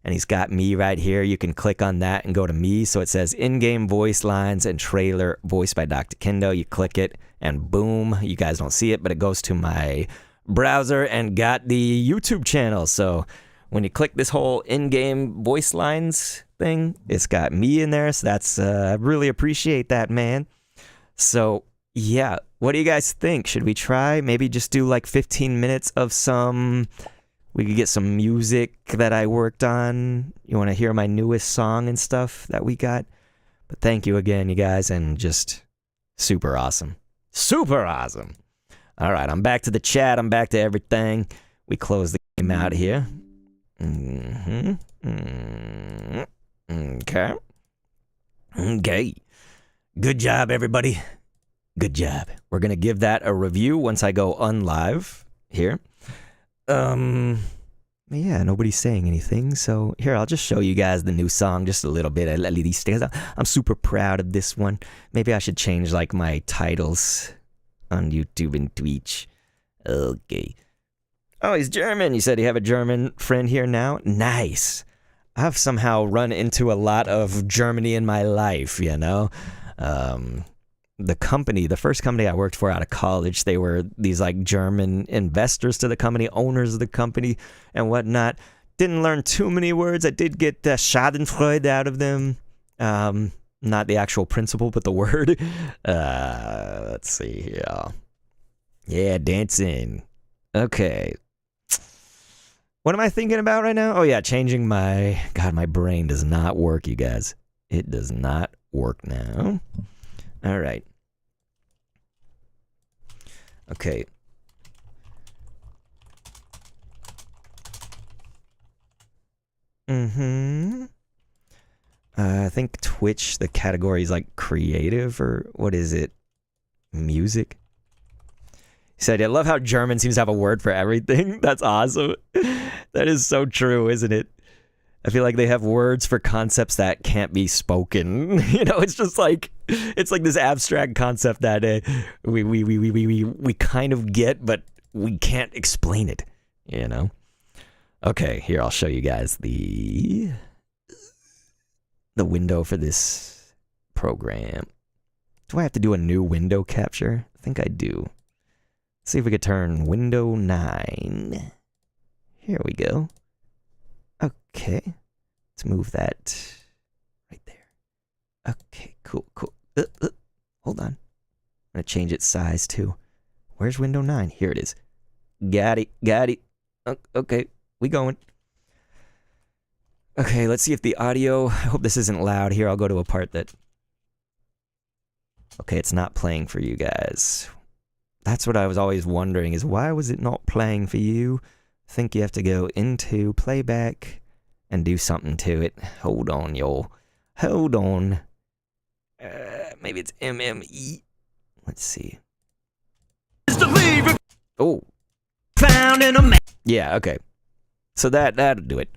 And he's got me right here. You can click on that and go to me. So it says in-game voice lines and trailer voiced by Dr. Kendo. You click it and boom. You guys don't see it, but it goes to my browser and got the YouTube channel. So when you click this whole in-game voice lines thing, it's got me in there. So that's, I really appreciate that, man. So yeah, what do you guys think? Should we try? Maybe just do like 15 minutes of some. We could get some music that I worked on. You want to hear my newest song and stuff that we got? But thank you again, you guys, and just super awesome. Super awesome. All right, I'm back to the chat. I'm back to everything. We close the game out here. Okay. Okay. Good job, everybody. Good job. We're going to give that a review once I go unlive here. Yeah, nobody's saying anything, so here, I'll just show you guys the new song just a little bit. I'm super proud of this one. Maybe I should change, like, my titles on YouTube and Twitch. Okay. Oh, he's German. You said you have a German friend here now? Nice. I've somehow run into a lot of Germany in my life, you know? The first company I worked for out of college, they were these like German investors to the company, owners of the company and whatnot. Didn't learn too many words. I did get Schadenfreude out of them. Not the actual principle, but the word. Let's see here. Yeah, dancing. Okay. What am I thinking about right now? Oh yeah, changing my brain does not work, you guys. It does not work now. All right. Okay. I think Twitch, the category is like creative, or what is it? Music? He said, I love how German seems to have a word for everything. That's awesome. That is so true, isn't it? I feel like they have words for concepts that can't be spoken. You know, it's just like, it's like this abstract concept that we kind of get, but we can't explain it, you know? Okay, here, I'll show you guys the window for this program. Do I have to do a new window capture? I think I do. Let's see if we could turn window 9. Here we go. Okay, let's move that right there. Okay, cool. Hold on. I'm gonna change its size too. Where's window 9? Here it is. Got it. Okay, we going. Okay, let's see if the audio, I hope this isn't loud. Here, I'll go to a part that, okay, it's not playing for you guys. That's what I was always wondering, is why was it not playing for you? I think you have to go into playback and do something to it. Hold on, y'all. Hold on. Maybe it's MME. Let's see. Oh. Found in a man. Yeah, okay. So that'll do it.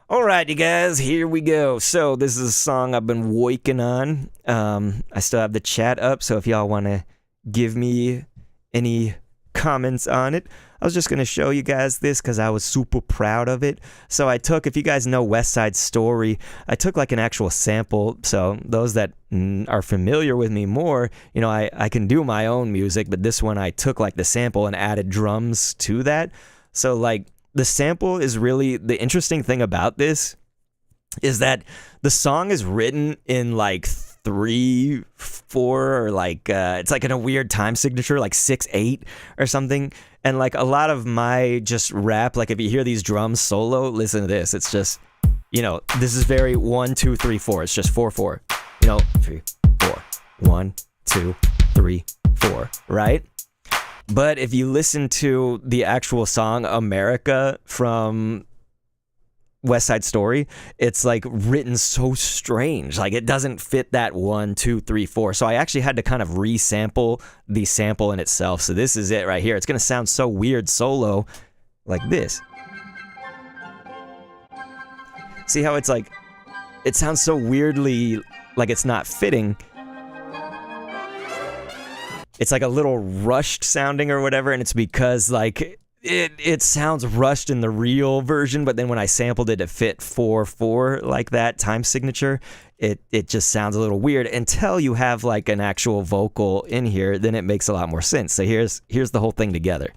All right, you guys, here we go. So this is a song I've been working on. I still have the chat up, so if y'all want to give me any comments on it, I was just going to show you guys this because I was super proud of it. So I took, if you guys know West Side Story, I took like an actual sample. So those that are familiar with me more, you know, I can do my own music, but this one I took like the sample and added drums to that. So like the sample is really, the interesting thing about this is that the song is written in like 3/4 or like it's like in a weird time signature, like 6/8 or something. And like a lot of my just rap, like if you hear these drums solo, listen to this. It's just, you know, this is very 1 2 3 4. It's just 4/4. You know, 3 4 1 2 3 4. Right? But if you listen to the actual song America from West Side Story, it's like written so strange. Like it doesn't fit that 1 2 3 4. So I actually had to kind of resample the sample in itself. So this is it right here. It's gonna sound so weird solo like this. See how it's like, it sounds so weirdly like it's not fitting. It's like a little rushed sounding or whatever, and it's because like it sounds rushed in the real version, but then when I sampled it to fit 4/4 like that time signature, it just sounds a little weird until you have like an actual vocal in here. Then it makes a lot more sense. So here's the whole thing together.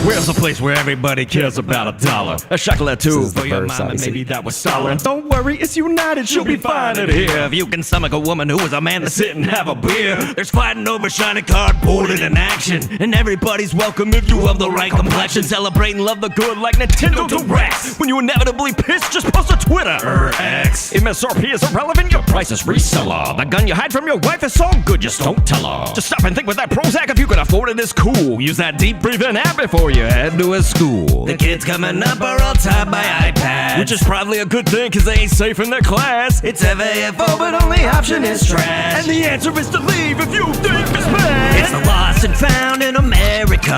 Where's the place where everybody cares about a dollar? A chocolate This too is the for your verse, mama, obviously. maybe that was solid. Don't worry, it's united, she'll be fine in here. If you can stomach a woman who is a man to sit and have a beer, there's fighting over shiny cardboard and in action. And everybody's welcome if you have the right complexion. Celebrate and love the good like Nintendo Directs. When you inevitably piss, just post a Twitter or X. MSRP is irrelevant, your price is reseller. The gun you hide from your wife is so good, just don't tell her. Just stop and think with that Prozac, if you can afford it, it's cool. Use that deep breathing app before you head to a school. The kids coming up are all taught by iPads, which is probably a good thing cause they ain't safe in their class. It's FAFO, but only option is trash. And the answer is to leave if you think it's bad. It's the lost and found in America.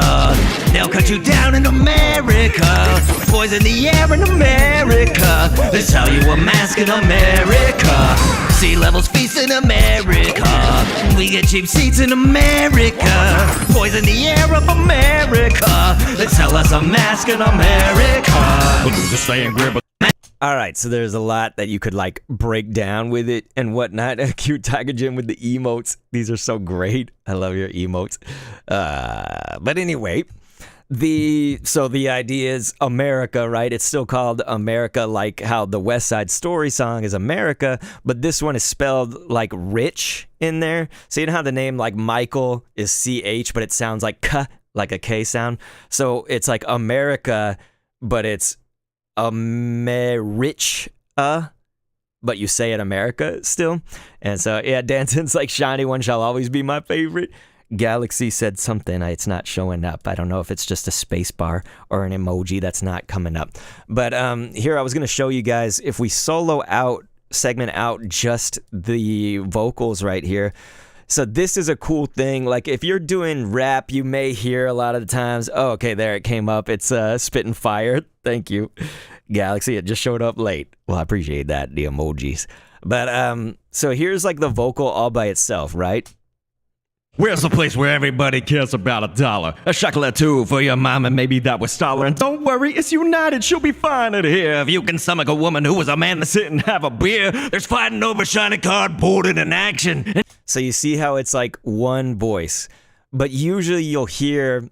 They'll cut you down in America. Poison the air in America. They sell you a mask in America. Sea levels feast in America. We get cheap seats in America. Poison the air of America. They sell us a mask in America. The losers stay in grip. All right, so there's a lot that you could like break down with it and whatnot. Cute Tiger Jim with the emotes. These are so great. I love your emotes. But anyway, the idea is America, right? It's still called America, like how the West Side Story song is America, but this one is spelled like rich in there. So you know how the name like Michael is CH, but it sounds like K, like a K sound. So it's like America, but it's America, but you say it America still. And so yeah, Danson's like shiny one shall always be my favorite. Galaxy said something, it's not showing up. I don't know if it's just a space bar or an emoji that's not coming up. But here I was going to show you guys, if we segment out just the vocals right here. So this is a cool thing. Like if you're doing rap, you may hear a lot of the times, oh, okay, there it came up. It's Spitting Fire. Thank you, Galaxy. It just showed up late. Well, I appreciate that, the emojis. But so here's like the vocal all by itself, right? Where's the place where everybody cares about a dollar? A chocolate too for your mama, maybe that was solid. And don't worry, it's united, she'll be fine in here. If you can stomach a woman who was a man to sit and have a beer, there's fighting over shiny cardboard and in action. So you see how it's like one voice, but usually you'll hear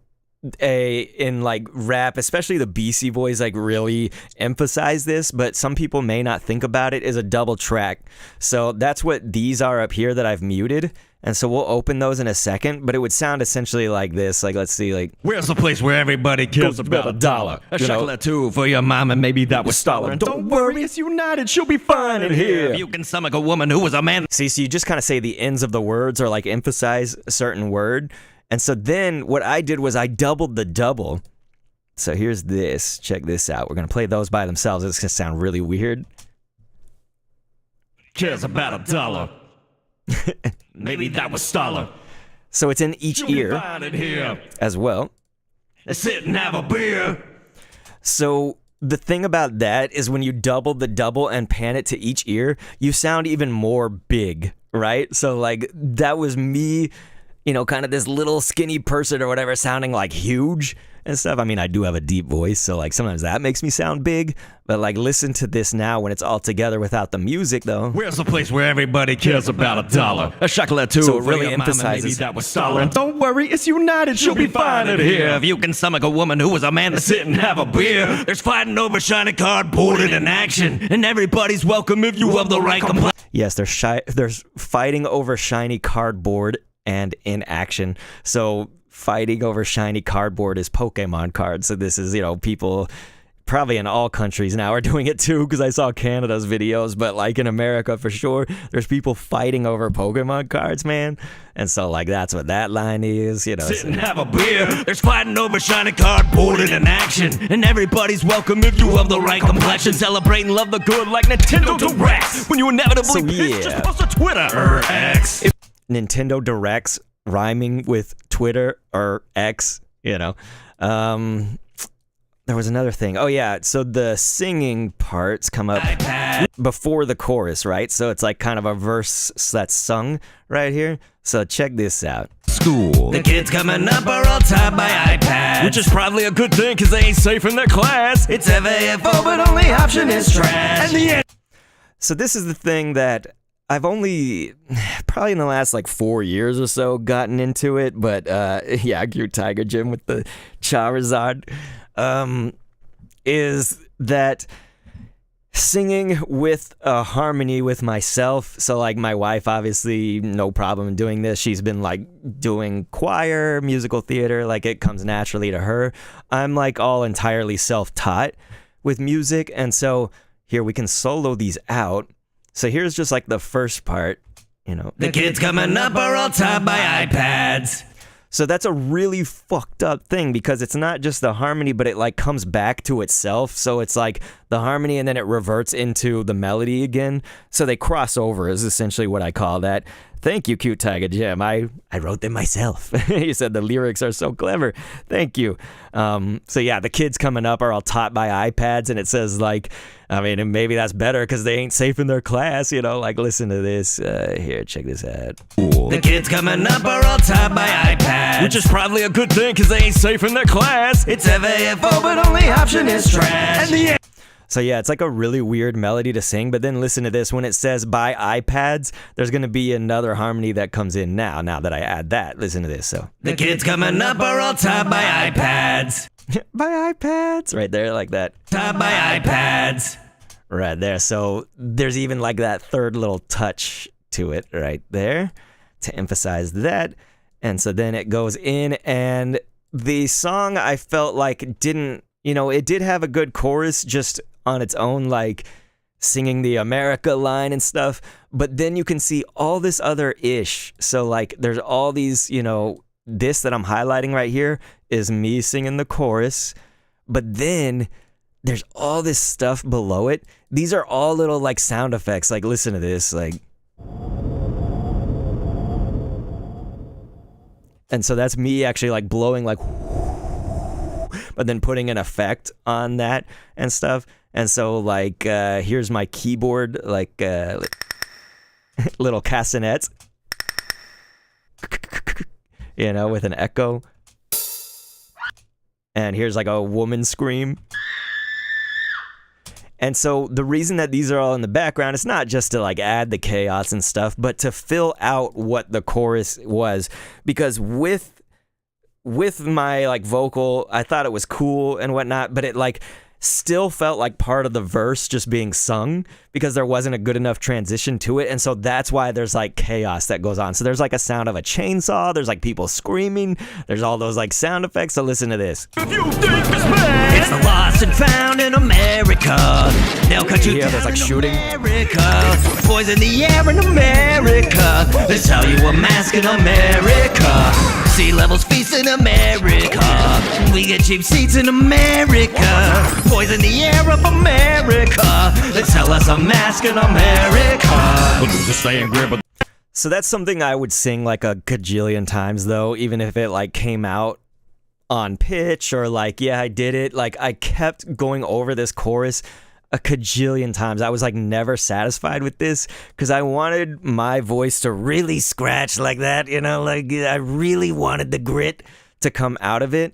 in like rap, especially the BC boys, like really emphasize this, but some people may not think about it as a double track. So that's what these are up here that I've muted. And so we'll open those in a second, but it would sound essentially like this. Like, let's see, like, where's the place where everybody cares about a dollar? A chocolate too for your mama, maybe that was solid. Don't worry, it's united, she'll be fine in here. If you can stomach a woman who was a man. See, so you just kind of say the ends of the words or like emphasize a certain word. And so then what I did was I doubled the double. So here's this. Check this out. We're going to play those by themselves. It's going to sound really weird. Cares about a dollar. Maybe that was Stoller. So it's in each ear as well. Sit and have a beer. So the thing about that is when you double the double and pan it to each ear, you sound even more big, right? So like that was me, you know, kind of this little skinny person or whatever sounding like huge and stuff. I mean, I do have a deep voice, so like sometimes that makes me sound big, but like listen to this now when it's all together without the music though. Where's the place where everybody cares about a dollar? A chocolate too. So it really for your mama, emphasizes- maybe that was solid. Don't worry, it's united, she'll be fine in here. If you can stomach a woman who was a man to sit and have a beer, there's fighting over shiny cardboard and in action. And everybody's welcome if you have the right complexion. Yes, there's fighting over shiny cardboard and in action. So fighting over shiny cardboard is Pokemon cards. So this is, you know, people probably in all countries now are doing it too, because I saw Canada's videos, but like in America for sure, there's people fighting over Pokemon cards, man. And so like that's what that line is, you know. Sit and have a beer. There's fighting over shiny cardboard and in action. And everybody's welcome if you have the right complexion. Celebrate and love the good like Nintendo Directs. When you inevitably So, piss, yeah. just post a Twitter or X. Nintendo Directs rhyming with Twitter or X, you know. There was another thing. Oh yeah, so the singing parts come up before the chorus, right? So it's like kind of a verse that's sung right here. So check this out. School. The kids coming up are all taught by iPads, Which is probably a good thing cause they ain't safe in their class. it's FAFO, but only option is trash. And the end. So this is the thing that I've only probably in the last like 4 years or so gotten into it, but yeah, Cute Tiger Jim with the Charizard is that singing with a harmony with myself. So like my wife, obviously no problem doing this. She's been like doing choir, musical theater, like it comes naturally to her. I'm like all entirely self-taught with music, and so here we can solo these out. So here's just like the first part, you know. The kids coming up are all taught by iPads. So that's a really fucked up thing because it's not just the harmony, but it like comes back to itself. So it's like the harmony and then it reverts into the melody again. So they cross over is essentially what I call that. Thank you, Cute Tiger Jim. I wrote them myself. You said the lyrics are so clever. Thank you. So yeah, the kids coming up are all taught by iPads, and it says like, I mean, and maybe that's better because they ain't safe in their class, you know, like listen to this. Here, check this out. The kids coming up are all taught by iPads. Which is probably a good thing because they ain't safe in their class. It's FAFO, but only option is trash. And the So yeah, it's like a really weird melody to sing, but then listen to this. When it says by iPads, there's going to be another harmony that comes in now that I add that. Listen to this. So The kids coming up are all taught by iPads. by iPads, right there, like that. Taught by iPads. Right there. So there's even like that third little touch to it right there to emphasize that. And so then it goes in, and the song I felt like didn't, you know, it did have a good chorus just on its own, like singing the America line and stuff. But then you can see all this other ish. So like there's all these, you know, this that I'm highlighting right here is me singing the chorus. But then there's all this stuff below it. These are all little like sound effects. Like listen to this, like. And so that's me actually like blowing like, but then putting an effect on that and stuff. And so like, here's my keyboard, like little castanets, you know, with an echo. And here's like a woman scream. And so the reason that these are all in the background, it's not just to like add the chaos and stuff, but to fill out what the chorus was. Because with my like vocal, I thought it was cool and whatnot, but it like still felt like part of the verse just being sung because there wasn't a good enough transition to it. And so that's why there's like chaos that goes on. So there's like a sound of a chainsaw, there's like people screaming, there's all those like sound effects. So listen to this. if you think it's bad, It's the lost and found in America. They'll cut you Yeah, down there's, like, in shooting. America. Poison the air in America. They sell you a mask in America. Sea levels feast in America. We get cheap seats in America. Poison the air of America. They sell us a mask in America. So that's something I would sing like a gajillion times though, even if it like came out on pitch or like, yeah, I did it. Like I kept going over this chorus a gajillion times. I was like never satisfied with this because I wanted my voice to really scratch like that, you know, like I really wanted the grit to come out of it.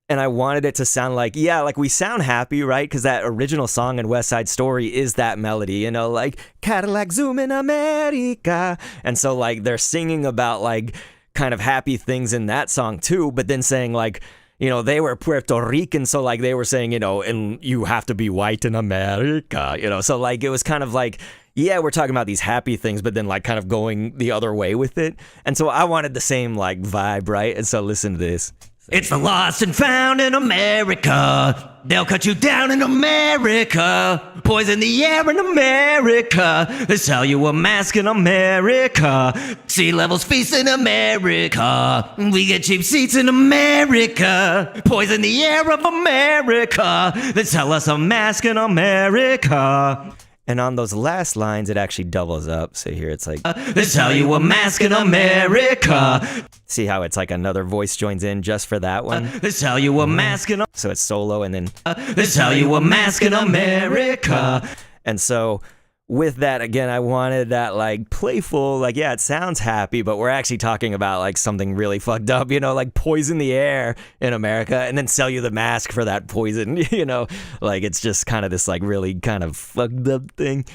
And I wanted it to sound like, yeah, like we sound happy, right? Because that original song in West Side Story is that melody, you know, like Cadillac Zoom in America. And so like they're singing about like kind of happy things in that song too, but then saying like, you know, they were Puerto Rican, so like they were saying, you know, and you have to be white in America, you know, so like it was kind of like, yeah, we're talking about these happy things, but then like kind of going the other way with it. And so I wanted the same like vibe, right? And so listen to this. It's the lost and found in America. They'll cut you down in America. Poison the air in America. They sell you a mask in America. Sea levels feast in America. We get cheap seats in America. Poison the air of America. They sell us a mask in America. And on those last lines, it actually doubles up. So here it's like, They sell you a mask in America. see how it's like another voice joins in just for that one. They sell you a mask in So it's solo and then, They sell you a mask in America. and so with that, again, I wanted that like playful, like, yeah, it sounds happy, but we're actually talking about like something really fucked up, you know, like poison the air in America and then sell you the mask for that poison, you know, like it's just kind of this like really kind of fucked up thing.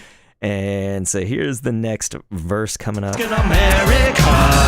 And so here's the next verse coming up. In America.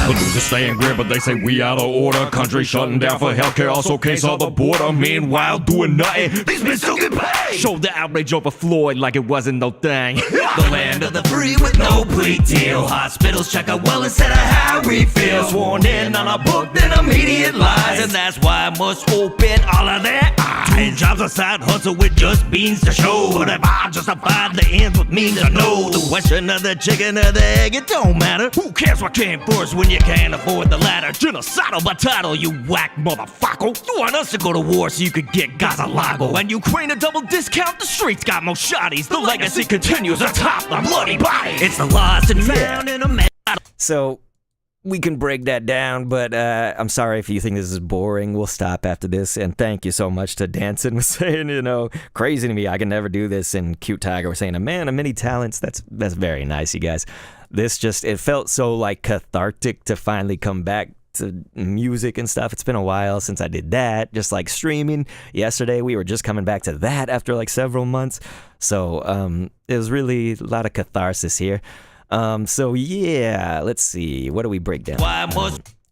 The news is staying grim, but they say we out of order. Country shutting down for healthcare, also case on the border. Meanwhile, doing nothing. These men still get paid. Show the outrage over Floyd like it wasn't no thing. The land of the free with no plea deal. Hospitals check our well instead of how we feel. Sworn in on a book, then immediate lies. And that's why I must open all of their eyes. Jobs a side hustle with just beans to show. But if I justified the ends with means to know. The question of the chicken or the egg, it don't matter. Who cares what came first when you can't afford the latter? Genocidal by title, you whack motherfucker. You want us to go to war so you could get Gaza Lago. And Ukraine a double discount, the streets got more shotties. The legacy continues atop the bloody body. It's the lost and found in America. So we can break that down, but I'm sorry if you think this is boring. We'll stop after this. And thank you so much to Danson was saying, crazy to me. I can never do this. And Cute Tiger was saying, a man of many talents. That's very nice, you guys. It felt so like cathartic to finally come back to music and stuff. It's been a while since I did that. Just like streaming. Yesterday we were just coming back to that after like several months. So it was really a lot of catharsis here. So yeah, let's see. What do we break down?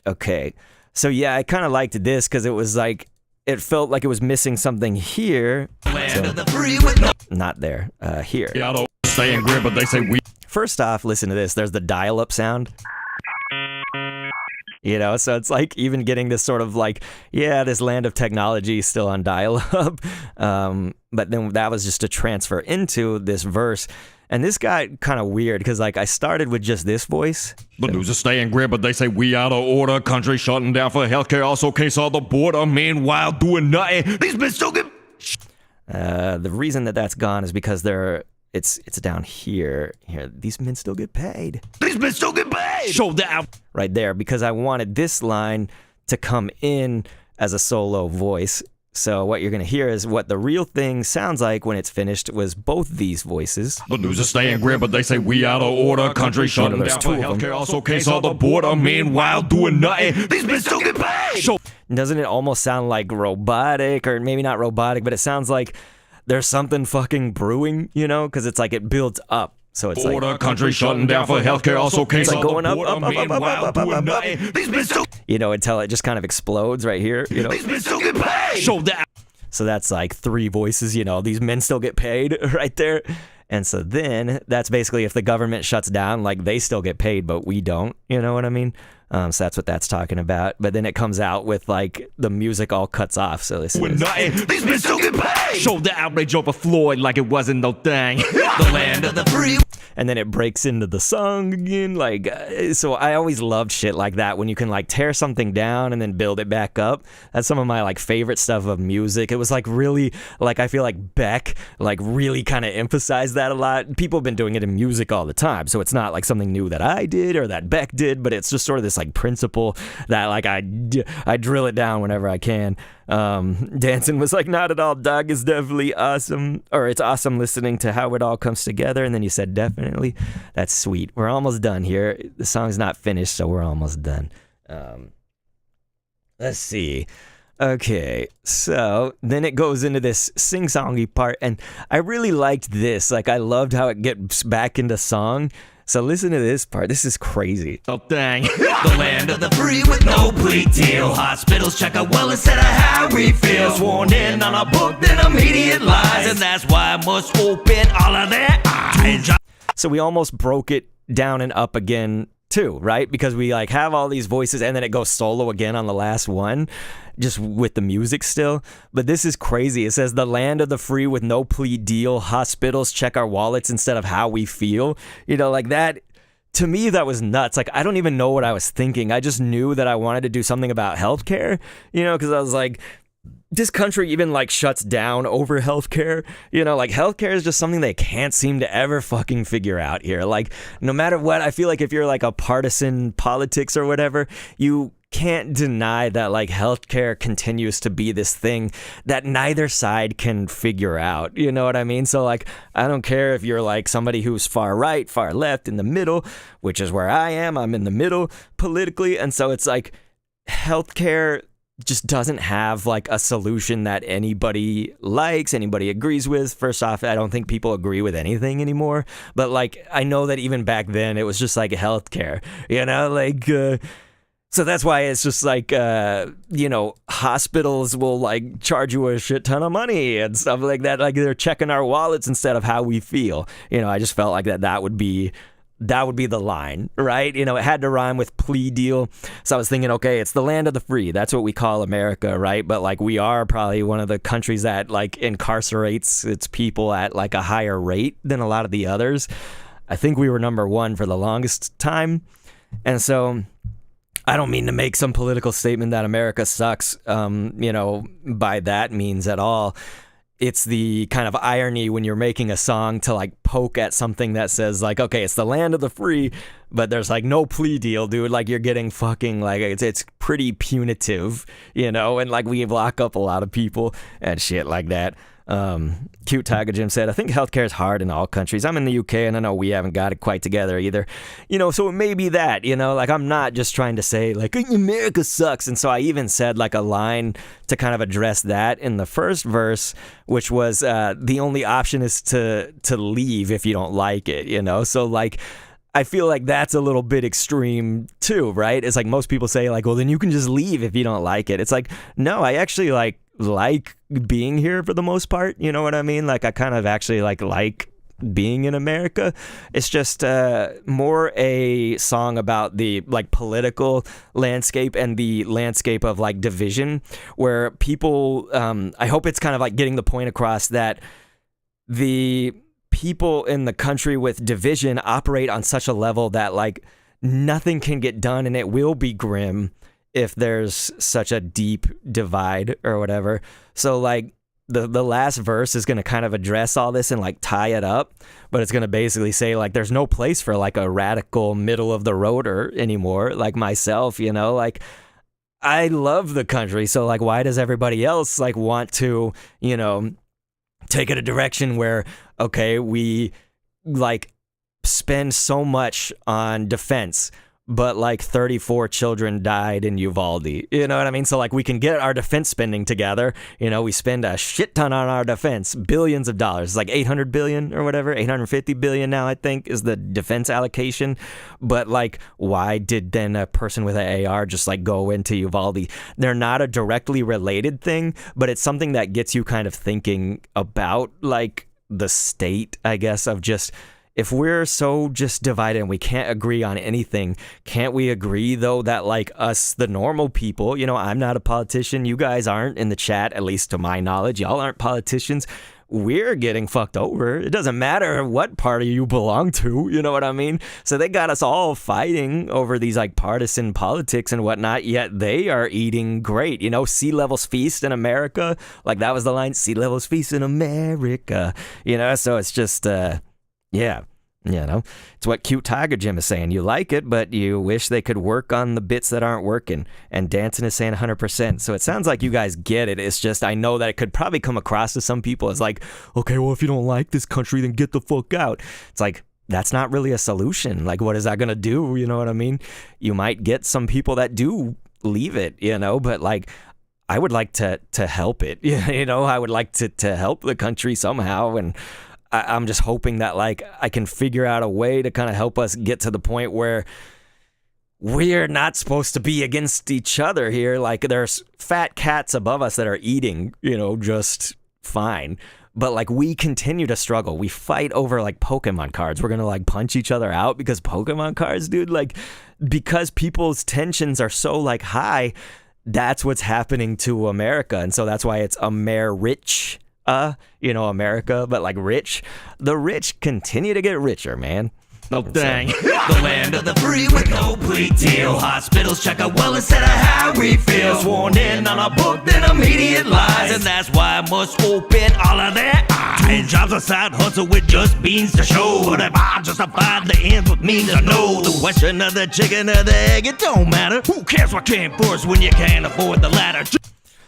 Okay. So yeah, I kind of liked this because it was like, it felt like it was missing something here. So, not there. Here. Yeah, I don't staying grim, but they say we. First off, listen to this. There's the dial-up sound. So it's like even getting this sort of like, yeah, this land of technology is still on dial-up. But then that was just a transfer into this verse. And this got kind of weird because like I started with just this voice. The news is staying grim, but they say we out of order. Country shutting down for healthcare, also case on the border. Meanwhile, doing nothing. These men still get. The reason that that's gone is because it's down here. Here, these men still get paid. These men still get paid. Show the out. Right there, because I wanted this line to come in as a solo voice. So what you're going to hear is what the real thing sounds like when it's finished was both these voices. The news is staying grim, but they say we out of order. Country shutting down for healthcare, also case on the border. Meanwhile, doing nothing. These men still get paid. Doesn't it almost sound like robotic, or maybe not robotic, but it sounds like there's something fucking brewing, because it's like it builds up. So it's order, like country shutting down for healthcare, also case like on going the up, border. Meanwhile, doing nothing. These men still. Until it just kind of explodes right here. These men still get paid. Show the. So that's like three voices, these men still get paid right there. And so then that's basically if the government shuts down, like they still get paid, but we don't, you know what I mean? So that's what that's talking about. But then it comes out with like the music all cuts off. So this is These men still get paid. Show the outrage over Floyd like it wasn't no thing. The land of the free. And then it breaks into the song again. So I always loved shit like that when you can like tear something down and then build it back up. That's some of my like favorite stuff of music. It was like really like I feel like Beck like really kind of emphasized that a lot. People have been doing it in music all the time, so it's not like something new that I did or that Beck did, but it's just sort of this like principle that like I drill it down whenever I can. Danson was like, not at all, dog. Is definitely awesome, or it's awesome listening to how it all comes together. And then you said definitely. That's sweet. We're almost done here. The song's not finished, so we're almost done. Let's see. Okay, so then it goes into this sing-songy part, and I really liked this. Like, I loved how it gets back into song. So listen to this part. This is crazy. Oh, dang. The land of the free with no plea deal. Hospitals check our well instead of how we feel. Sworn in on a book, then immediate lies. And that's why I must open all of their eyes. So we almost broke it down and up again too, right? Because we like have all these voices and then it goes solo again on the last one, just with the music still. But this is crazy. It says the land of the free with no plea deal. Hospitals check our wallets instead of how we feel. Like that. To me, that was nuts. Like, I don't even know what I was thinking. I just knew that I wanted to do something about healthcare, because I was like, this country even like shuts down over healthcare. Like healthcare is just something they can't seem to ever fucking figure out here. Like no matter what, I feel like if you're like a partisan politics or whatever, you can't deny that like healthcare continues to be this thing that neither side can figure out. You know what I mean? So like, I don't care if you're like somebody who's far right, far left, in the middle, which is where I am. I'm in the middle politically. And so it's like healthcare just doesn't have like a solution that anybody likes, anybody agrees with. First off, I don't think people agree with anything anymore. But like, I know that even back then it was just like healthcare, you know, like, so that's why it's just like, you know, hospitals will like charge you a shit ton of money and stuff like that. Like they're checking our wallets instead of how we feel. You know, I just felt like that would be the line, right? You know, it had to rhyme with plea deal. So I was thinking, okay, it's the land of the free. That's what we call America, right? But like we are probably one of the countries that like incarcerates its people at like a higher rate than a lot of the others. I think we were number one for the longest time. And so I don't mean to make some political statement that America sucks, you know, by that means at all. It's the kind of irony when you're making a song to like poke at something that says like, okay, it's the land of the free, but there's like no plea deal, dude. Like you're getting fucking like, it's pretty punitive, you know, and like we lock up a lot of people and shit like that. Cute Tiger Jim said, I think healthcare is hard in all countries. I'm in the UK and I know we haven't got it quite together either. You know, so it may be that, you know, like I'm not just trying to say like America sucks. And so I even said like a line to kind of address that in the first verse, which was the only option is to leave if you don't like it, you know? So like, I feel like that's a little bit extreme too, right? It's like most people say like, well, then you can just leave if you don't like it. It's like, no, I actually like being here for the most part. You know what I mean? Like I kind of actually like being in America. It's just more a song about the like political landscape and the landscape of like division where people, I hope it's kind of like getting the point across that the people in the country with division operate on such a level that like nothing can get done and it will be grim if there's such a deep divide or whatever. So like the last verse is going to kind of address all this and like tie it up, but it's going to basically say like there's no place for like a radical middle of the roader anymore, like myself, you know, like I love the country, so like why does everybody else like want to, you know, take it a direction where, okay, we like spend so much on defense, but like 34 children died in Uvalde. You know what I mean? So like we can get our defense spending together. You know, we spend a shit ton on our defense, billions of dollars. It's like 800 billion or whatever, 850 billion now, I think, is the defense allocation. But like, why did then a person with an AR just like go into Uvalde? They're not a directly related thing, but it's something that gets you kind of thinking about like the state, I guess, of just, if we're so just divided and we can't agree on anything, can't we agree though that like us, the normal people, you know, I'm not a politician, you guys aren't in the chat, at least to my knowledge, y'all aren't politicians, we're getting fucked over. It doesn't matter what party you belong to, you know what I mean? So they got us all fighting over these like partisan politics and whatnot, yet they are eating great, you know, sea levels feast in America, like that was the line, sea levels feast in America, you know, so it's just, yeah, you know, it's what Cute Tiger Jim is saying. You like it, but you wish they could work on the bits that aren't working. And Danton is saying 100%. So it sounds like you guys get it. It's just, I know that it could probably come across to some people as like, okay, well, if you don't like this country, then get the fuck out. It's like, that's not really a solution. Like, what is that going to do? You know what I mean? You might get some people that do leave it, you know, but like, I would like to help it. You know, I would like to help the country somehow. And I'm just hoping that like I can figure out a way to kind of help us get to the point where we're not supposed to be against each other here. Like there's fat cats above us that are eating, you know, just fine. But like we continue to struggle. We fight over like Pokemon cards. We're going to like punch each other out because Pokemon cards, dude, like because people's tensions are so like high, that's what's happening to America. And so that's why it's America. You know, America, but like rich. The rich continue to get richer, man. Oh, dang. The land of the free with no plea deal. Hospitals check our well instead of how we feel. Sworn in on a book, then immediate lies. And that's why I must open all of their eyes. 2 jobs, a side hustle with just beans to show. But if I justify the ends with means to know. The question of the chicken or the egg, it don't matter. Who cares what came first when you can't afford the latter?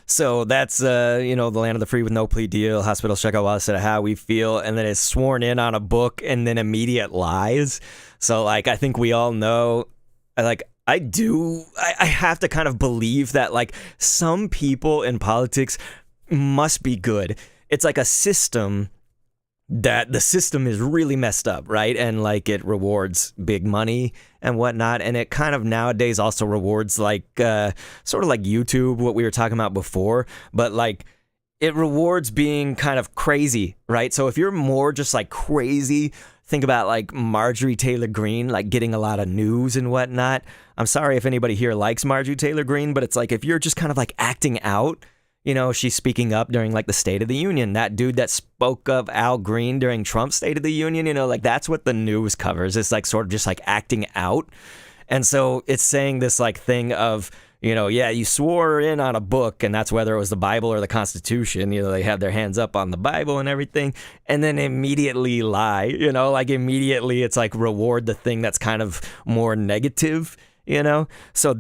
So that's, you know, the land of the free with no plea deal. Hospitals check out well instead of how we feel. And then it's sworn in on a book and then immediate lies. So, like, I think we all know, I I do. I have to kind of believe that, like, some people in politics must be good. It's like a system that the system is really messed up, right? And like it rewards big money and whatnot. And it kind of nowadays also rewards like sort of like YouTube, what we were talking about before, but like it rewards being kind of crazy, right? So if you're more just like crazy, think about like Marjorie Taylor Greene, like getting a lot of news and whatnot. I'm sorry if anybody here likes Marjorie Taylor Greene, but it's like if you're just kind of like acting out, you know, she's speaking up during like the State of the Union. That dude that spoke of Al Green during Trump's State of the Union, you know, like that's what the news covers. It's like sort of just like acting out. And so it's saying this like thing of, you know, yeah, you swore in on a book, and that's whether it was the Bible or the Constitution. You know, they have their hands up on the Bible and everything, and then immediately lie, you know, like immediately it's like reward the thing that's kind of more negative, you know? So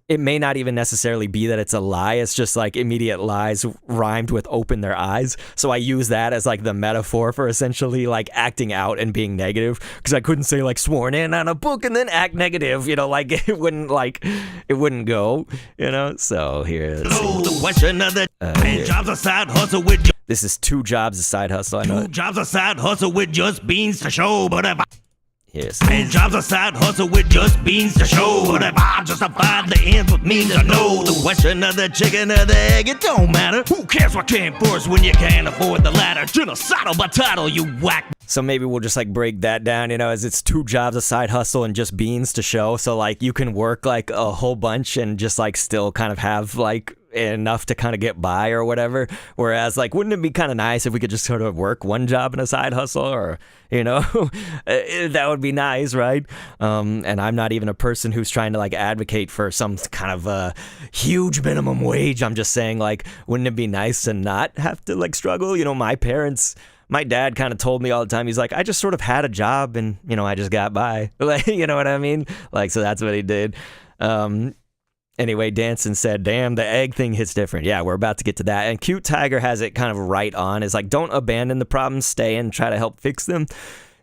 it may not even necessarily be that it's a lie. It's just like immediate lies rhymed with open their eyes. So I use that as like the metaphor for essentially like acting out and being negative, because I couldn't say like sworn in on a book and then act negative, you know, like it wouldn't go, you know? So here's The question of the jobs a side hustle with this is Two Jobs a Side Hustle. I know. two jobs a side hustle with just beans to show, but if I Yes. and jobs a side hustle with just beans to show, but if I justify the ends with means to know the question of the chicken or the egg, it don't matter. Who cares what came first when you can't afford the latter? Genocidal by title, you whack. So maybe we'll just like break that down, you know, as it's two jobs, a side hustle, and just beans to show. So like you can work like a whole bunch and just like still kind of have like enough to kind of get by or whatever. Whereas like, wouldn't it be kind of nice if we could just sort of work one job and a side hustle, or, you know, that would be nice, right? And I'm not even a person who's trying to like advocate for some kind of a huge minimum wage. I'm just saying like, wouldn't it be nice to not have to like struggle? You know, my dad kind of told me all the time, he's like, I just sort of had a job and, you know, I just got by. Like, you know what I mean? Like, so that's what he did. Anyway, Danson said, damn, the egg thing hits different. Yeah, we're about to get to that. And Cute Tiger has it kind of right on. It's like, don't abandon the problems, stay and try to help fix them.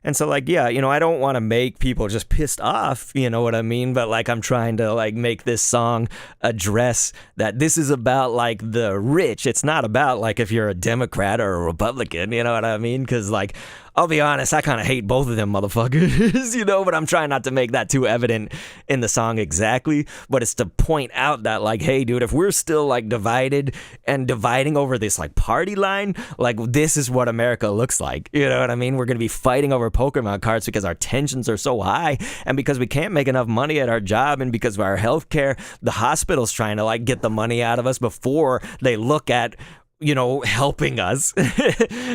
And so, like, yeah, you know, I don't want to make people just pissed off, you know what I mean? But, like, I'm trying to, like, make this song address that this is about, like, the rich. It's not about, like, if you're a Democrat or a Republican, you know what I mean? Because, like, I'll be honest, I kind of hate both of them motherfuckers, you know, but I'm trying not to make that too evident in the song exactly. But it's to point out that, like, hey, dude, if we're still, like, divided and dividing over this, like, party line, like, this is what America looks like. You know what I mean? We're going to be fighting over Pokemon cards because our tensions are so high, and because we can't make enough money at our job, and because of our health care, the hospital's trying to, like, get the money out of us before they look at, you know, helping us.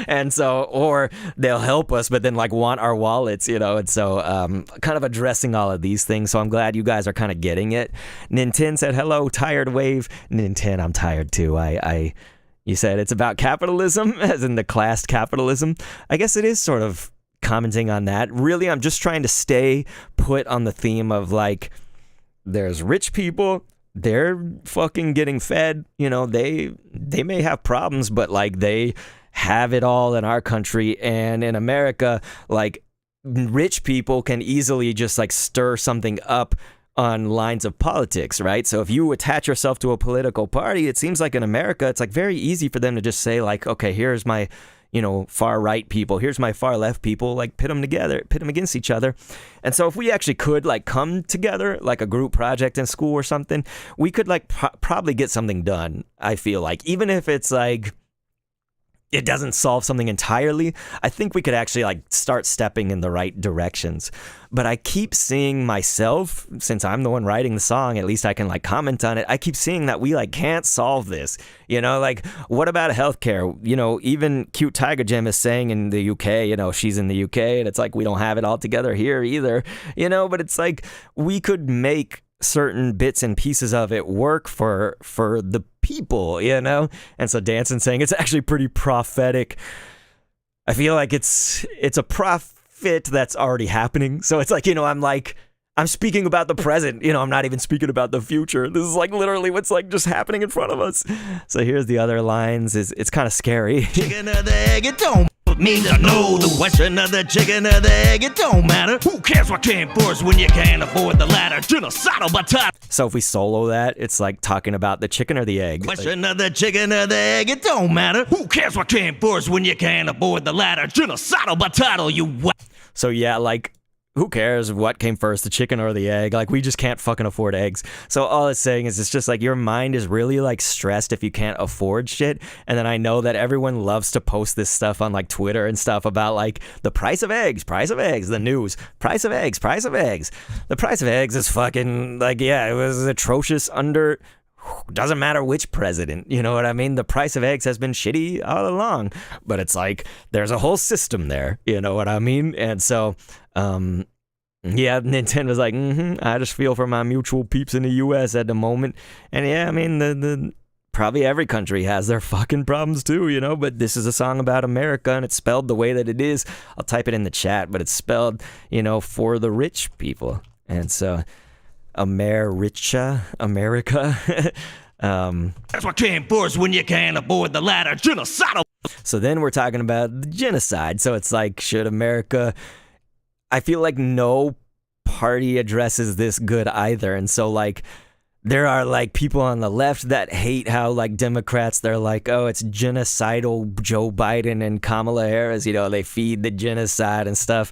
And so, or they'll help us, but then like want our wallets, you know? And so, kind of addressing all of these things. So I'm glad you guys are kind of getting it. Ninten said, hello, tired wave. Ninten, I'm tired too. You said it's about capitalism, as in the class capitalism. I guess it is sort of commenting on that. Really, I'm just trying to stay put on the theme of like, there's rich people, they're fucking getting fed, you know, they may have problems, but like they have it all in our country. And in America, like rich people can easily just like stir something up on lines of politics, right? So if you attach yourself to a political party, it seems like in America, it's like very easy for them to just say like, okay, here's my, you know, far right people, here's my far left people, like pit them against each other. And so if we actually could like come together, like a group project in school or something, we could like probably get something done. I feel like, even if it's like, it doesn't solve something entirely, I think we could actually like start stepping in the right directions. But I keep seeing myself, since I'm the one writing the song, at least I can like comment on it. I keep seeing that we like can't solve this, you know, like what about healthcare? You know, even Cute Tiger Gem is saying in the UK, you know, she's in the UK and it's like, we don't have it all together here either, you know, but it's like, we could make certain bits and pieces of it work for the people, you know? And so Danson saying it's actually pretty prophetic. I feel like it's a prophet that's already happening. So it's like, you know, I'm speaking about the present, you know, I'm not even speaking about the future. This is like literally what's like just happening in front of us. So here's the other lines. It's kind of scary. Chicken or the egg, it don't means I know the question of the chicken or the egg, it don't matter. Who cares what came first when you can't afford the latter? Genocidal by time. So if we solo that, it's like talking about the chicken or the egg. Question of the chicken or the egg, it don't matter. Who cares what came first when you can't afford the latter? Genocidal by title, you whack. So yeah, like, who cares what came first, the chicken or the egg? Like, we just can't fucking afford eggs. So all it's saying is it's just like your mind is really like stressed if you can't afford shit. And then I know that everyone loves to post this stuff on like Twitter and stuff about like the price of eggs, the news, price of eggs. The price of eggs is fucking like, yeah, it was atrocious under... Doesn't matter which president, you know what I mean? The price of eggs has been shitty all along, but it's like there's a whole system there, you know what I mean? And so, yeah, Nintendo's like, I just feel for my mutual peeps in the U.S. at the moment. And yeah, I mean, the probably every country has their fucking problems too, you know, but this is a song about America and it's spelled the way that it is. I'll type it in the chat, but it's spelled, you know, for the rich people. And so... America. That's what came first when you can't afford the latter. Genocidal. So then we're talking about the genocide. So it's like, should America... I feel like no party addresses this good either. And so like, there are like people on the left that hate how like Democrats, they're like, oh, it's genocidal Joe Biden and Kamala Harris, you know, they feed the genocide and stuff.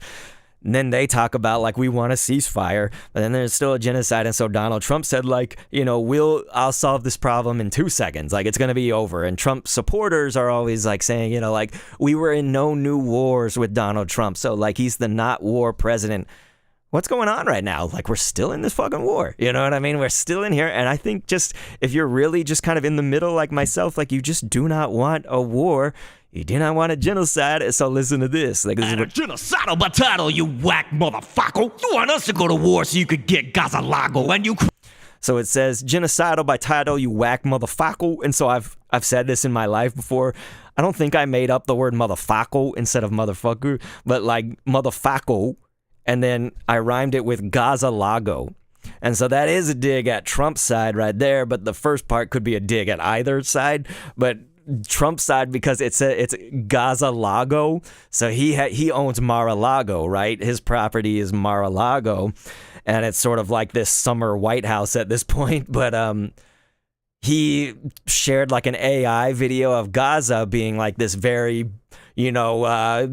And then they talk about like we want a ceasefire, but then there's still a genocide. And so Donald Trump said like, you know, I'll solve this problem in 2 seconds. Like it's going to be over. And Trump supporters are always like saying, you know, like we were in no new wars with Donald Trump. So like he's the not war president. What's going on right now? Like we're still in this fucking war. You know what I mean? We're still in here. And I think just if you're really just kind of in the middle like myself, like you just do not want a war. You do not want a genocide, so listen to this. Like, this is what... Genocidal by title, you whack motherfucker. You want us to go to war so you could get Gaza-Lago and you... So it says, genocidal by title, you whack motherfucker. And so I've said this in my life before. I don't think I made up the word motherfucker instead of motherfucker, but like motherfucker. And then I rhymed it with Gaza-Lago. And so that is a dig at Trump's side right there, but the first part could be a dig at either side. But... Trump's side because it's Gaza-Lago, so he owns Mar-a-Lago, right? His property is Mar-a-Lago, and it's sort of like this summer White House at this point. But he shared like an AI video of Gaza being like this very, you know,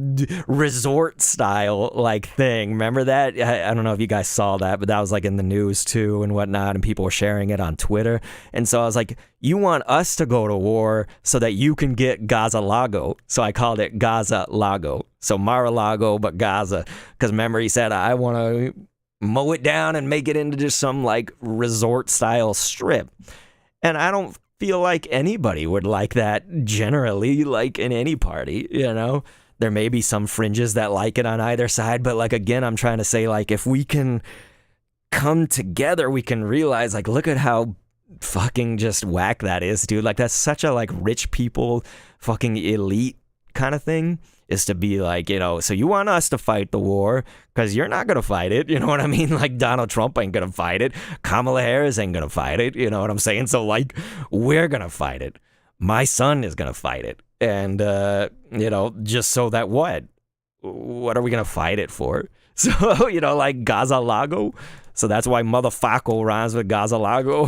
resort style like thing. Remember that? I don't know if you guys saw that, but that was like in the news too and whatnot, and people were sharing it on Twitter. And so I was like, you want us to go to war so that you can get Gaza-Lago. So I called it Gaza-Lago. So Mar-a-Lago, but Gaza. Because remember, he said, I want to mow it down and make it into just some like resort style strip. And I don't feel like anybody would like that generally, like in any party, you know? There may be some fringes that like it on either side, but like, again, I'm trying to say, like, if we can come together, we can realize, like, look at how fucking just whack that is, dude. Like, that's such a, like, rich people fucking elite kind of thing. Is to be like, you know, so you want us to fight the war because you're not going to fight it. You know what I mean? Like Donald Trump ain't going to fight it. Kamala Harris ain't going to fight it. You know what I'm saying? So like, we're going to fight it. My son is going to fight it. And, you know, just so that what are we going to fight it for? So, you know, like Gaza-Lago. So that's why motherfucker rhymes with Gaza-Lago.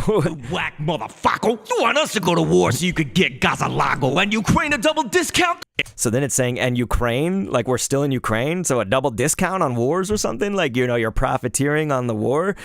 Whack motherfucker. You want us to go to war so you could get Gaza-Lago and Ukraine a double discount? So then it's saying, and Ukraine, like we're still in Ukraine, so a double discount on wars or something? Like, you know, you're profiteering on the war?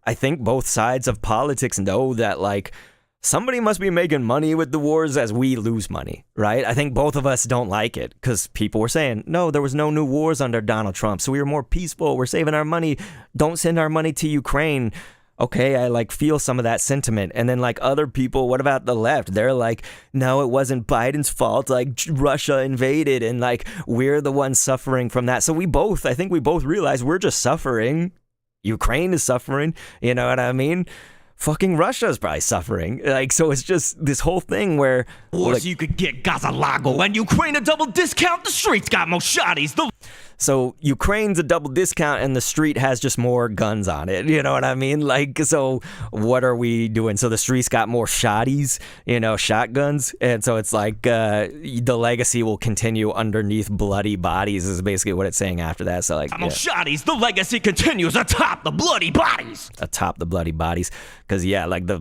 I think both sides of politics know that, like, somebody must be making money with the wars as we lose money, right? I think both of us don't like it because people were saying, no, there was no new wars under Donald Trump, so we were more peaceful. We're saving our money. Don't send our money to Ukraine. Okay, I like feel some of that sentiment. And then like other people, what about the left? They're like, no, it wasn't Biden's fault. Like Russia invaded and like we're the ones suffering from that. So I think we both realize we're just suffering. Ukraine is suffering. You know what I mean? Fucking Russia's probably suffering. Like, so it's just this whole thing where... Or like, so you could get Gaza-Lago and Ukraine a double discount. The streets got more shotties. So Ukraine's a double discount and the street has just more guns on it. You know what I mean? Like, so what are we doing? So the street's got more shotties, shotguns. And so it's like the legacy will continue underneath bloody bodies is basically what it's saying after that. So like, I'm on shotties, the legacy continues atop the bloody bodies. Atop the bloody bodies. Because, yeah, like the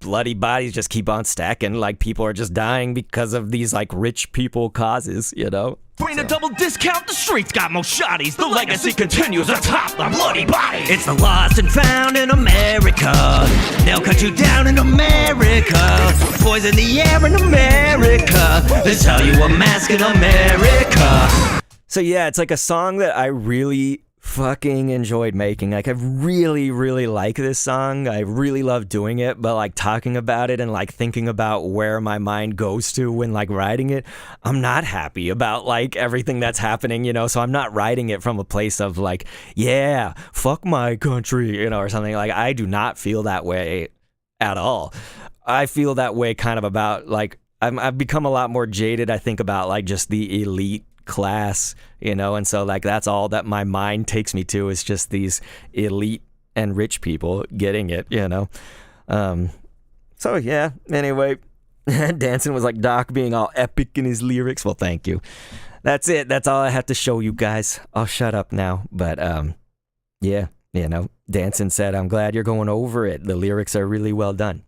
bloody bodies just keep on stacking. Like, people are just dying because of these, like, rich people causes, Bring a double discount, the streets got more shotties. The legacy continues atop the bloody bodies. It's the lost and found in America. They'll cut you down in America. Poison the air in America. They sell you a mask in America. So yeah, it's like a song that I really fucking enjoyed making. Like, I really, really like this song. I really love doing it, but like talking about it and like thinking about where my mind goes to when like writing it, I'm not happy about like everything that's happening, so I'm not writing it from a place of like, yeah, fuck my country, or something. Like, I do not feel that way at all. I feel that way kind of about like, I've become a lot more jaded, I think, about like just the elite class, and so like that's all that my mind takes me to is just these elite and rich people getting it, so yeah, anyway. Dancing was like Doc being all epic in his lyrics. Well, thank you. That's it. That's all I have to show you guys. I'll shut up now. But yeah, Dancing said, I'm glad you're going over it. The lyrics are really well done.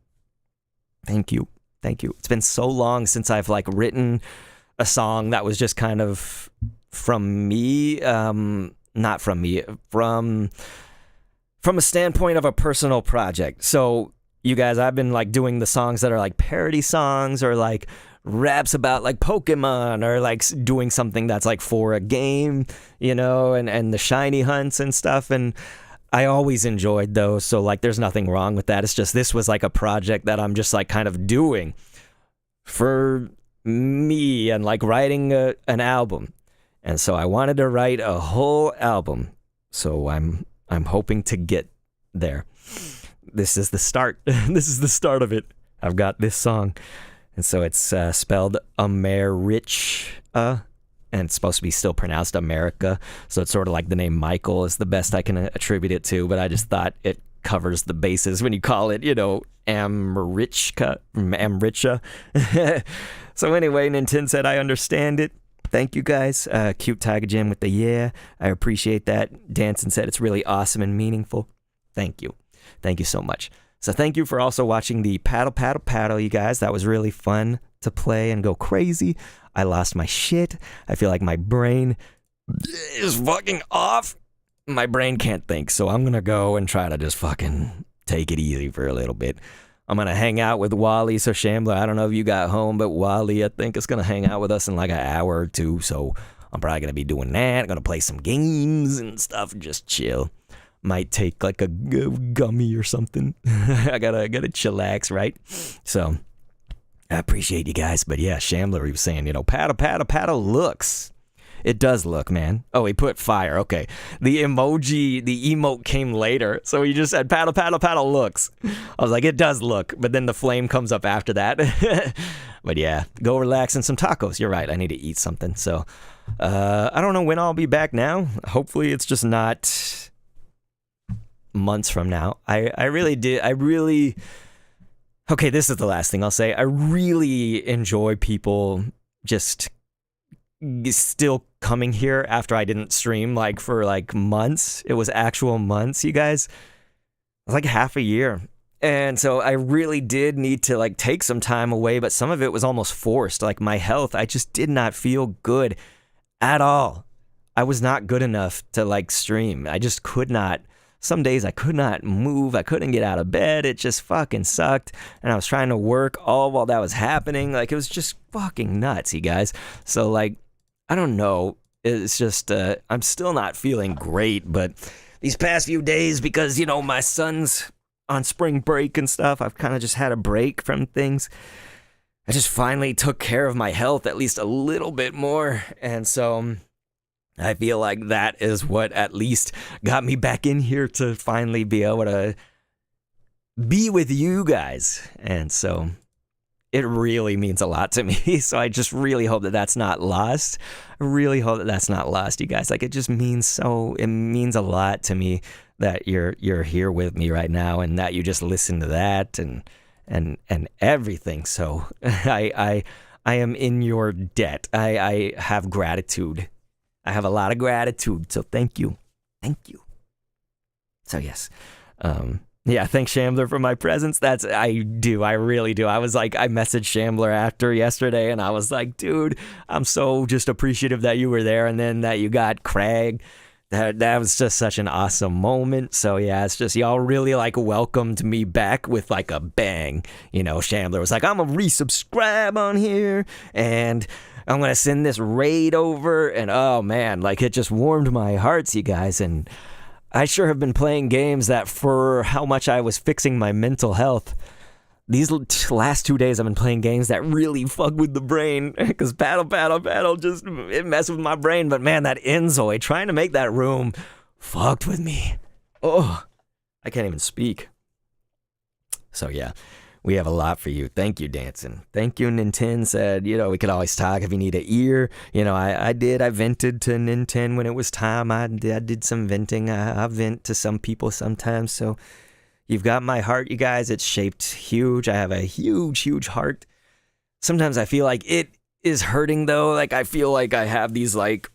Thank you. It's been so long since I've like written a song that was just kind of from me, not from me, from a standpoint of a personal project. So you guys, I've been like doing the songs that are like parody songs or like raps about like Pokemon or like doing something that's like for a game, and the shiny hunts and stuff. And I always enjoyed those. So like, there's nothing wrong with that. It's just, this was like a project that I'm just like kind of doing for me and like writing an album. And so I wanted to write a whole album. So I'm hoping to get there. This is the start. This is the start of it. I've got this song. And so it's spelled Americh, and it's supposed to be still pronounced America. So it's sort of like the name Michael is the best I can attribute it to, but I just thought it covers the bases when you call it, Amricha. So anyway, Nintendo said, I understand it. Thank you guys. Cute Tiger Jim with the yeah. I appreciate that. Dancing said it's really awesome and meaningful. Thank you. Thank you so much. So thank you for also watching the Paddle Paddle Paddle, you guys. That was really fun to play and go crazy. I lost my shit. I feel like my brain is fucking off. My brain can't think, so I'm gonna go and try to just fucking take it easy for a little bit. I'm gonna hang out with Wally. So Shambler, I don't know if you got home, but Wally, I think, is gonna hang out with us in like an hour or two. So I'm probably gonna be doing that. I'm gonna play some games and stuff and just chill. Might take like a gummy or something. I gotta chillax, right? So I appreciate you guys. But yeah, Shambler, he was saying, paddle, paddle, paddle looks. It does look, man. Oh, he put fire. Okay. The emote came later. So he just said, paddle, paddle, paddle looks. I was like, it does look. But then the flame comes up after that. But yeah, go relax and some tacos. You're right. I need to eat something. So I don't know when I'll be back now. Hopefully it's just not months from now. I really, okay, this is the last thing I'll say. I really enjoy people just still coming here after I didn't stream like for like months. It was actual months, you guys. It was like half a year. And so I really did need to like take some time away, but some of it was almost forced. Like my health, I just did not feel good at all. I was not good enough to like stream. I just could not. Some days I could not move. I couldn't get out of bed. It just fucking sucked. And I was trying to work all while that was happening. Like, it was just fucking nuts, you guys. So, like, I don't know. It's just, I'm still not feeling great. But these past few days, because, my son's on spring break and stuff, I've kind of just had a break from things. I just finally took care of my health at least a little bit more. And so I feel like that is what at least got me back in here to finally be able to be with you guys. And so it really means a lot to me. So I just really hope that that's not lost. I really hope that that's not lost, you guys. Like, it just means it means a lot to me that you're here with me right now, and that you just listen to that and everything. So I am in your debt. I have gratitude. I have a lot of gratitude. So thank you. Thank you. So yes. Yeah, thanks Shambler for my presence. I really do. I was like, I messaged Shambler after yesterday and I was like, dude, I'm so just appreciative that you were there, and then that you got Craig. That was just such an awesome moment. So yeah, it's just y'all really like welcomed me back with like a bang. You know, Shambler was like, I'm gonna resubscribe on here and I'm gonna send this raid over, and oh man, like it just warmed my hearts, you guys. And I sure have been playing games that, for how much I was fixing my mental health, these last 2 days I've been playing games that really fuck with the brain, because battle just, it messed with my brain. But man, that Enzoy, trying to make that room, fucked with me. Oh, I can't even speak. So yeah, we have a lot for you. Thank you, Dancing. Thank you, Nintendo said, you know, we could always talk if you need an ear. You know, I vented to Nintendo when it was time. I did some venting. I vent to some people sometimes. So you've got my heart, you guys. It's shaped huge. I have a huge heart. Sometimes I feel like it is hurting though. Like I feel like I have these like,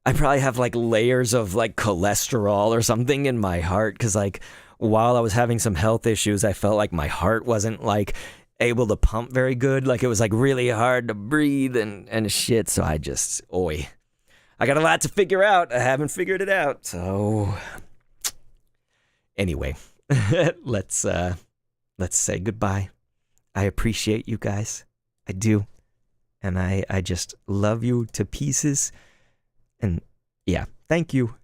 I probably have like layers of like cholesterol or something in my heart. Cause like, while I was having some health issues, I felt like my heart wasn't like able to pump very good. Like it was like really hard to breathe and shit. So I got a lot to figure out. I haven't figured it out. So anyway, let's say goodbye. I appreciate you guys. I do. And I just love you to pieces. And yeah, thank you.